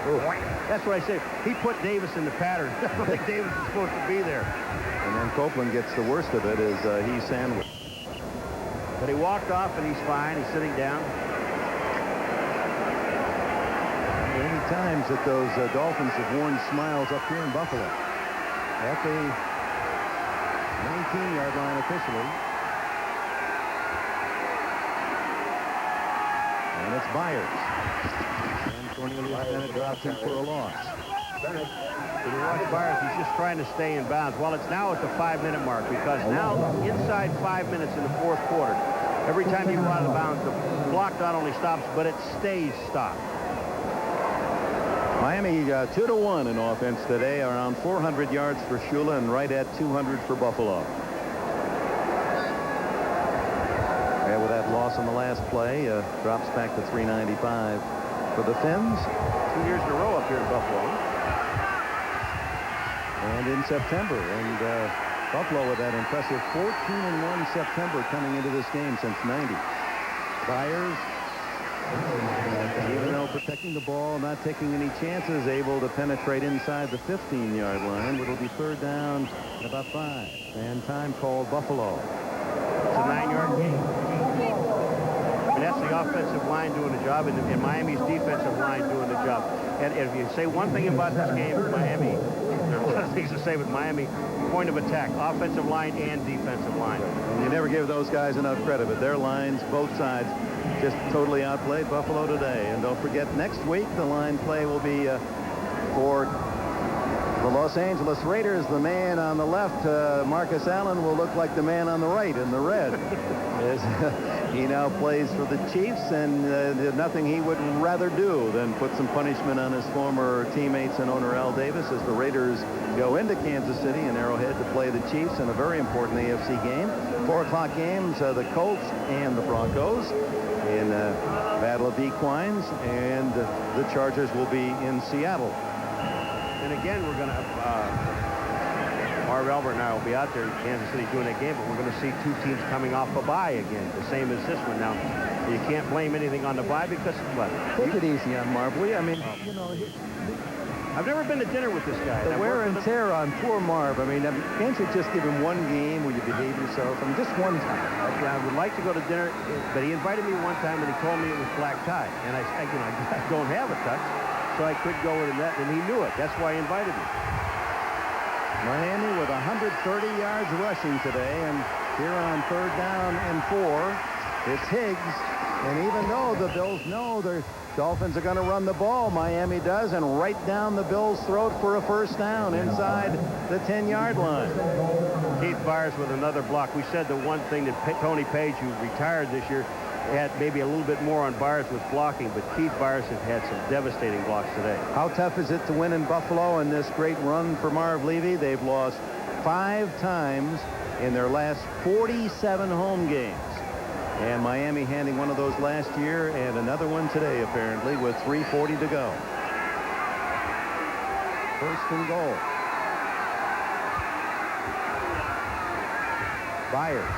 That's what I said. He put Davis in the pattern. I don't think Davis is supposed to be there. And then Copeland gets the worst of it as he's sandwiched. But he walked off and he's fine. He's sitting down. Many times that those Dolphins have worn smiles up here in Buffalo. At the 19-yard line officially. And it's Byers. And Cornelius Bennett drops him for a loss. If you watch Byers, he's just trying to stay in bounds. Well, it's now at the 5-minute mark because now inside 5 minutes in the 4th quarter, every time you go out of bounds, the block not only stops, but it stays stopped. Miami 2-1 in offense today, around 400 yards for Shula and right at 200 for Buffalo. Yeah, with that loss on the last play, drops back to 395 for the Fins. 2 years in a row up here in Buffalo. and in September. And Buffalo with that impressive 14-1 September coming into this game since '90. Byers, even though protecting the ball, not taking any chances, able to penetrate inside the 15-yard line. It'll be third down at about 5. And time called Buffalo. It's a 9-yard gain. And that's the offensive line doing the job, and Miami's defensive line doing the job. And if you say one thing about this game, Miami, there are a lot of things to say, but Miami, point of attack, offensive line and defensive line. And you never give those guys enough credit, but their lines, both sides, just totally outplayed Buffalo today. And don't forget, next week the line play will be for the Los Angeles Raiders. The man on the left, Marcus Allen, will look like the man on the right in the red. He now plays for the Chiefs, and nothing he would rather do than put some punishment on his former teammates and owner Al Davis as the Raiders go into Kansas City and Arrowhead to play the Chiefs in a very important AFC game. 4 o'clock games, the Colts and the Broncos in Battle of Equines, and the Chargers will be in Seattle. And again, we're going to Marv Albert and I will be out there in Kansas City doing that game, but we're going to see 2 teams coming off a bye again, the same as this one. Now, you can't blame anything on the bye because, what? Take it easy on Marv, will you? I mean, you know, I've never been to dinner with this guy. The wear and tear on poor Marv. I mean, can't you just give him one game where you behave yourself? I mean, just one time. I would like to go to dinner, but he invited me one time and he told me it was black tie. And I don't have a tux, so I could go with him, and he knew it. That's why he invited me. Miami with 130 yards rushing today, and here on 3rd down and 4, it's Higgs. And even though the Bills know the Dolphins are going to run the ball, Miami does, and right down the Bills' throat for a first down inside the 10-yard line. Keith Byers with another block. We said the one thing that Tony Page, who retired this year, had maybe a little bit more on Byers was blocking, but Keith Byers has had some devastating blocks today. How tough is it to win in Buffalo in this great run for Marv Levy? They've lost 5 times in their last 47 home games. And Miami handing one of those last year and another one today, apparently, with 3:40 to go. 1st and goal. Byers.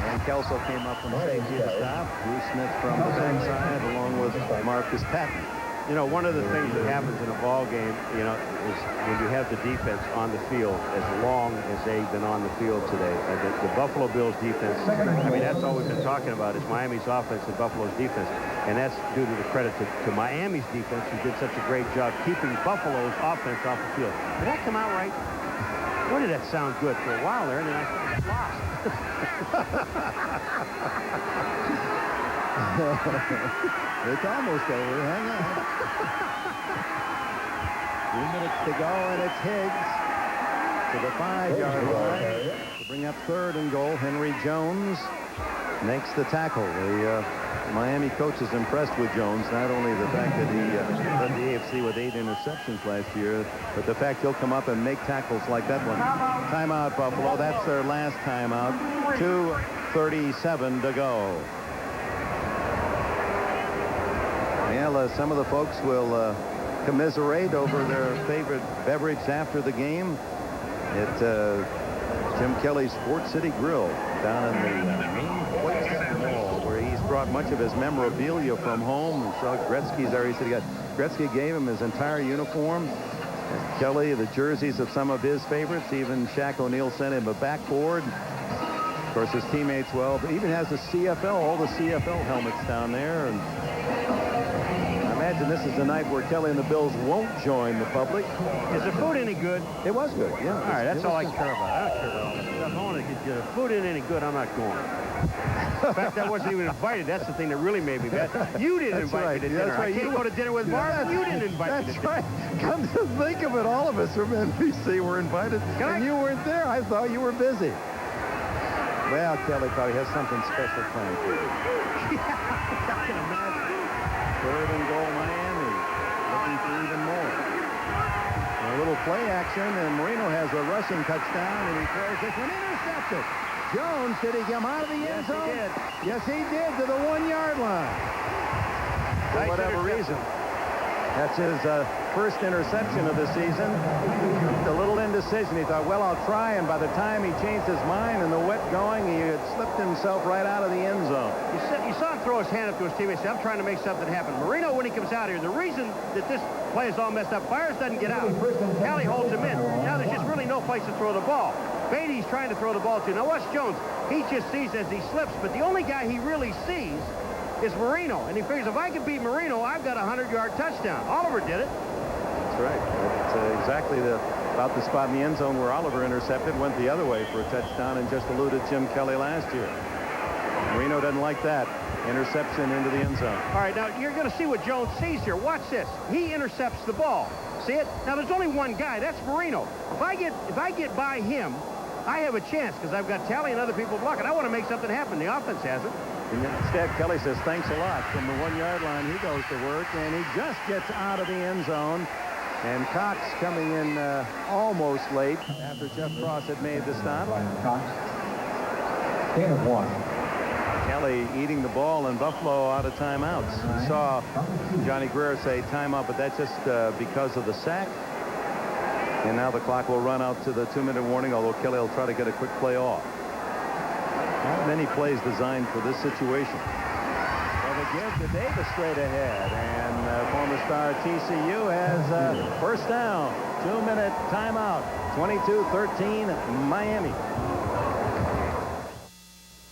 And Kelso came up from safety to stop. Bruce Smith from the backside, along with Marcus Patton. You know, one of the things that happens in a ball game, you know, is when you have the defense on the field as long as they've been on the field today. The Buffalo Bills defense, I mean, that's all we've been talking about is Miami's offense and Buffalo's defense. And that's due to the credit to Miami's defense, who did such a great job keeping Buffalo's offense off the field. Did that come out right? Boy, did that sound good for a while there, and then I got lost. It's almost over. Hang on. 2 minutes to go, and it's Higgs to the 5-yard line to bring up 3rd and goal. Henry Jones makes the tackle. The Miami coach is impressed with Jones, not only the fact that he led the AFC with 8 interceptions last year, but the fact he'll come up and make tackles like that one. Timeout, Buffalo. That's their last timeout. 2:37 to go. Well, some of the folks will commiserate over their favorite beverage after the game at Jim Kelly's Sports City Grill down in the main place mall, where he's brought much of his memorabilia from home. We saw Gretzky's there. He said Gretzky gave him his entire uniform. And Kelly, the jerseys of some of his favorites. Even Shaq O'Neal sent him a backboard. Of course, his teammates, well, but even has the CFL, all the CFL helmets down there. And I imagine this is the night where Kelly and the Bills won't join the public. Is the food any good? It was good, yeah. All right, that's all I care about. I don't care about all that stuff. I want to get the food ain't any good, I'm not going. In fact, I wasn't even invited. That's the thing that really made me mad. You didn't invite me to dinner. I can't go to dinner with Marv. You didn't invite me to dinner. That's right. Come to think of it, all of us from NBC were invited, and you weren't there. I thought you were busy. Well, Kelly probably has something special planned for you. I can imagine. 3rd and goal, Miami. Looking for even more. A little play action, and Marino has a rushing touchdown, and he throws this one intercepted. Jones, did he come out of the end zone? Yes, he did. Yes, he did, to the 1-yard line. For whatever reason. That's his first interception of the season. A little indecision. He thought, well, I'll try, and by the time he changed his mind and the wet going, he had slipped himself right out of the end zone. You saw him throw his hand up to his teammate and say, I'm trying to make something happen. Marino, when he comes out here, the reason that this play is all messed up, Byers doesn't get out. Talley holds him in. Now there's just really no place to throw the ball. Beatty's trying to throw the ball to. Now watch Jones. He just sees as he slips, but the only guy he really sees is Marino. And he figures, if I can beat Marino, I've got a 100-yard touchdown. Oliver did it. That's right. It's exactly about the spot in the end zone where Oliver intercepted, went the other way for a touchdown, and just eluded Jim Kelly last year. Marino doesn't like that. Interception into the end zone. All right, now you're going to see what Jones sees here. Watch this. He intercepts the ball. See it? Now there's only one guy. That's Marino. If I get by him, I have a chance because I've got Talley and other people blocking. I want to make something happen. The offense hasn't. Instead, Kelly says, thanks a lot. From the 1-yard line, he goes to work, and he just gets out of the end zone. And Cox coming in almost late after Jeff Cross had made the stop. Gain of 1. Kelly eating the ball, and Buffalo out of timeouts. We saw Johnny Greer say timeout, but that's just because of the sack. And now the clock will run out to the 2-minute warning, although Kelly will try to get a quick play off. Not many plays designed for this situation. Well, they give to Davis straight ahead, and former star TCU has first down. 2-minute timeout. 22-13 Miami.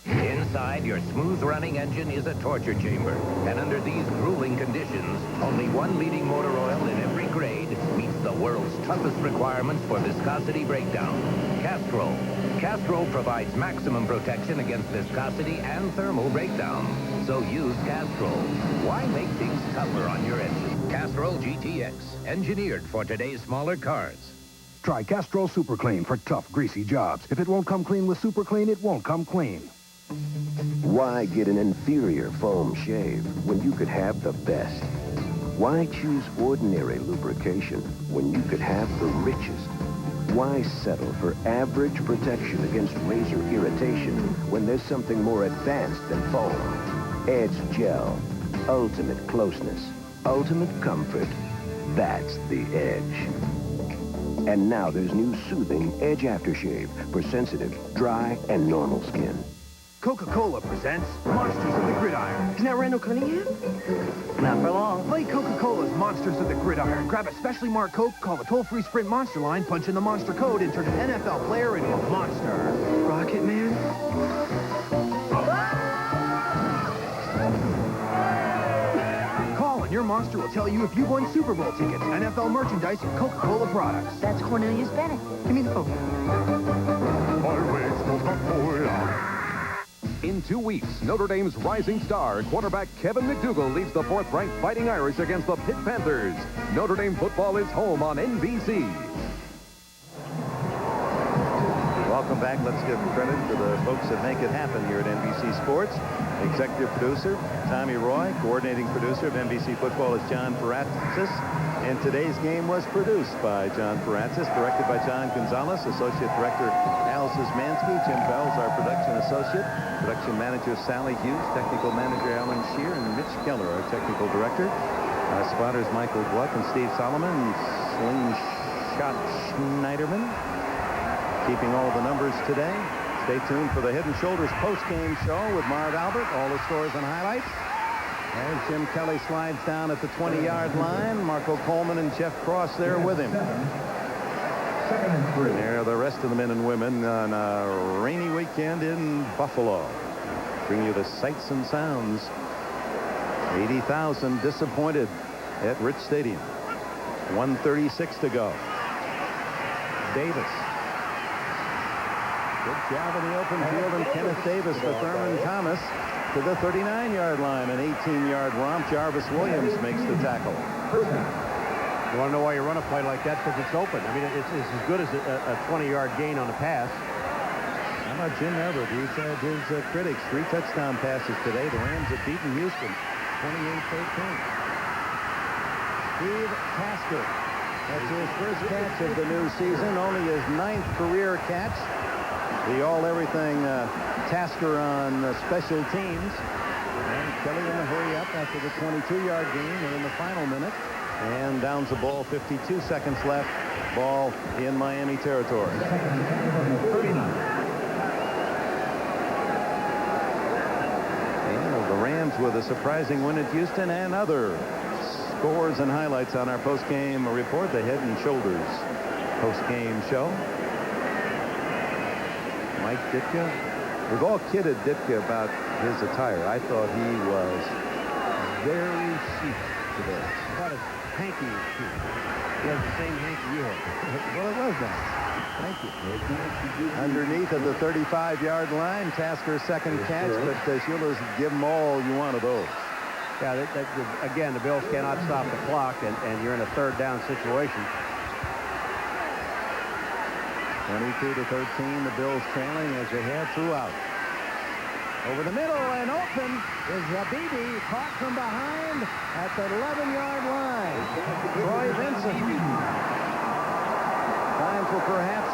Inside, your smooth-running engine is a torture chamber. And under these grueling conditions, only one leading motor oil in every grade meets the world's toughest requirements for viscosity breakdown. Castrol. Castrol provides maximum protection against viscosity and thermal breakdown. So use Castrol. Why make things tougher on your engine? Castrol GTX, engineered for today's smaller cars. Try Castrol Super Clean for tough, greasy jobs. If it won't come clean with Super Clean, it won't come clean. Why get an inferior foam shave when you could have the best? Why choose ordinary lubrication when you could have the richest? Why settle for average protection against razor irritation when there's something more advanced than foam? Edge Gel. Ultimate closeness. Ultimate comfort. That's the edge. And now there's new soothing Edge Aftershave for sensitive, dry, and normal skin. Coca-Cola presents Monsters of the Gridiron. Isn't that Randall Cunningham? Not for long. Play Coca-Cola's Monsters of the Gridiron. Grab a specially marked Coke, call the toll-free Sprint Monster line, punch in the Monster code, and turn an NFL player into a monster. Rocket Man? Call and your monster will tell you if you've won Super Bowl tickets, NFL merchandise, and Coca-Cola products. That's Cornelius Bennett. Give me the phone. Always Coca-Cola. In 2 weeks, Notre Dame's rising star, quarterback Kevin McDougal, leads the 4th-ranked Fighting Irish against the Pitt Panthers. Notre Dame football is home on NBC. Welcome back. Let's give credit to the folks that make it happen here at NBC Sports. Executive producer, Tommy Roy. Coordinating producer of NBC Football is John Paratzis. And today's game was produced by John Paratzis, directed by John Gonzalez, Associate Director Al Szymanski, Jim Bell's our production associate, production manager Sally Hughes, technical manager Alan Shear, and Mitch Keller, our technical director. Spotters Michael Gluck and Steve Solomon, Slingshot Schneiderman, keeping all the numbers today. Stay tuned for the Head & Shoulders post-game show with Marv Albert, all the scores and highlights. As Jim Kelly slides down at the 20-yard line, Marco Coleman and Jeff Cross there with him. There are the rest of the men and women on a rainy weekend in Buffalo. Bring you the sights and sounds. 80,000 disappointed at Rich Stadium. 1:36 to go. Davis. Good job in the open field, and Kenneth Davis for Thurman Thomas to the 39-yard line. An 18-yard romp. Jarvis Williams makes the tackle. You want to know why you run a play like that? Because it's open. I mean, it's as good as a 20-yard gain on the pass. How about Jim Everett? He said his critics, 3 touchdown passes today. The Rams have beaten Houston 28-13. Steve Tasker. That's his first catch of the new season. Only his 9th career catch. The all-everything Tasker on special teams. And Kelly in the hurry up after the 22-yard gain. And in the final minute, And downs the ball, 52 seconds left. Ball in Miami territory. And the Rams with a surprising win at Houston, and other scores and highlights on our post-game report, the Head and Shoulders post-game show. Mike Ditka. We've all kidded Ditka about his attire. I thought he was very chic today. I thought his hanky was chic. He has the same hanky you have. Well, it was nice. Thank you. Underneath of the 35-yard line, Tasker's second catch, but Shula's give them all you want of those. Yeah, again, the Bills cannot stop the clock, and you're in a third down situation. 22-13, the Bills trailing as they head throughout. Over the middle and open is Habibi, caught from behind at the 11-yard line. Troy Vincent. Time for perhaps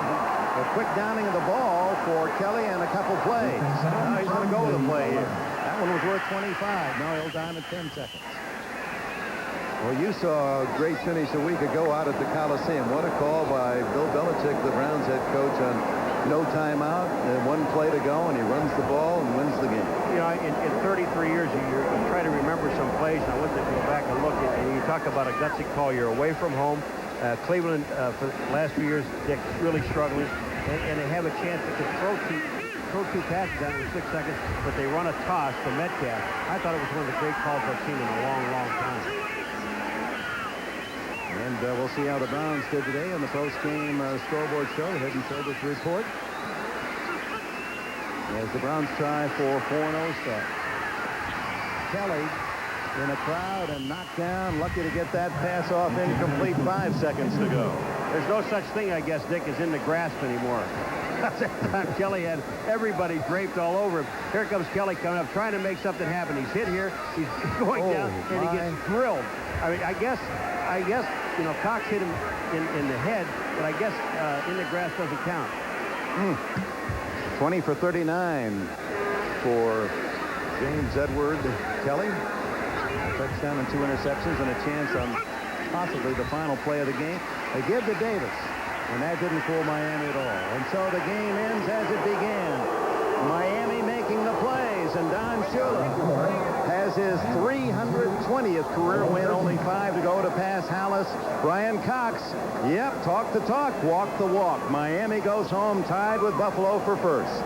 a quick downing of the ball for Kelly and a couple plays. Now he's going to go with a play here. That one was worth 25. Now he'll dime at 10 seconds. Well, you saw a great finish a week ago out at the Coliseum. What a call by Bill Belichick, the Browns head coach, on no timeout, one play to go, and he runs the ball and wins the game. You know, in 33 years, you try to remember some plays, and I went to go back and look, and you talk about a gutsy call. You're away from home. Cleveland, for the last few years, Dick, really struggling, and they have a chance to throw two passes down in 6 seconds, but they run a toss to Metcalf. I thought it was one of the great calls I've seen in a long, long time. And we'll see how the Browns did today in the post-game scoreboard show, the Head and Shoulders report. As the Browns try for 4-0 start. Kelly in a crowd and knocked down. Lucky to get that pass off incomplete. 5 seconds to go. There's no such thing, I guess, Dick, as in the grasp anymore. That time Kelly had everybody draped all over him. Here comes Kelly coming up, trying to make something happen. He's hit here. He's going down, and he gets drilled. I mean, I guess, you know, Cox hit him in the head, but I guess in the grass doesn't count. 20 for 39 for James Edward Kelly. A touchdown and 2 interceptions and a chance on possibly the final play of the game. They give to Davis, and that didn't fool Miami at all. And so the game ends as it began. Miami making the plays, and Don Shula has his 320th career win, only 5 to go to pass Hallis. Brian Cox, yep, talk the talk, walk the walk. Miami goes home tied with Buffalo for first.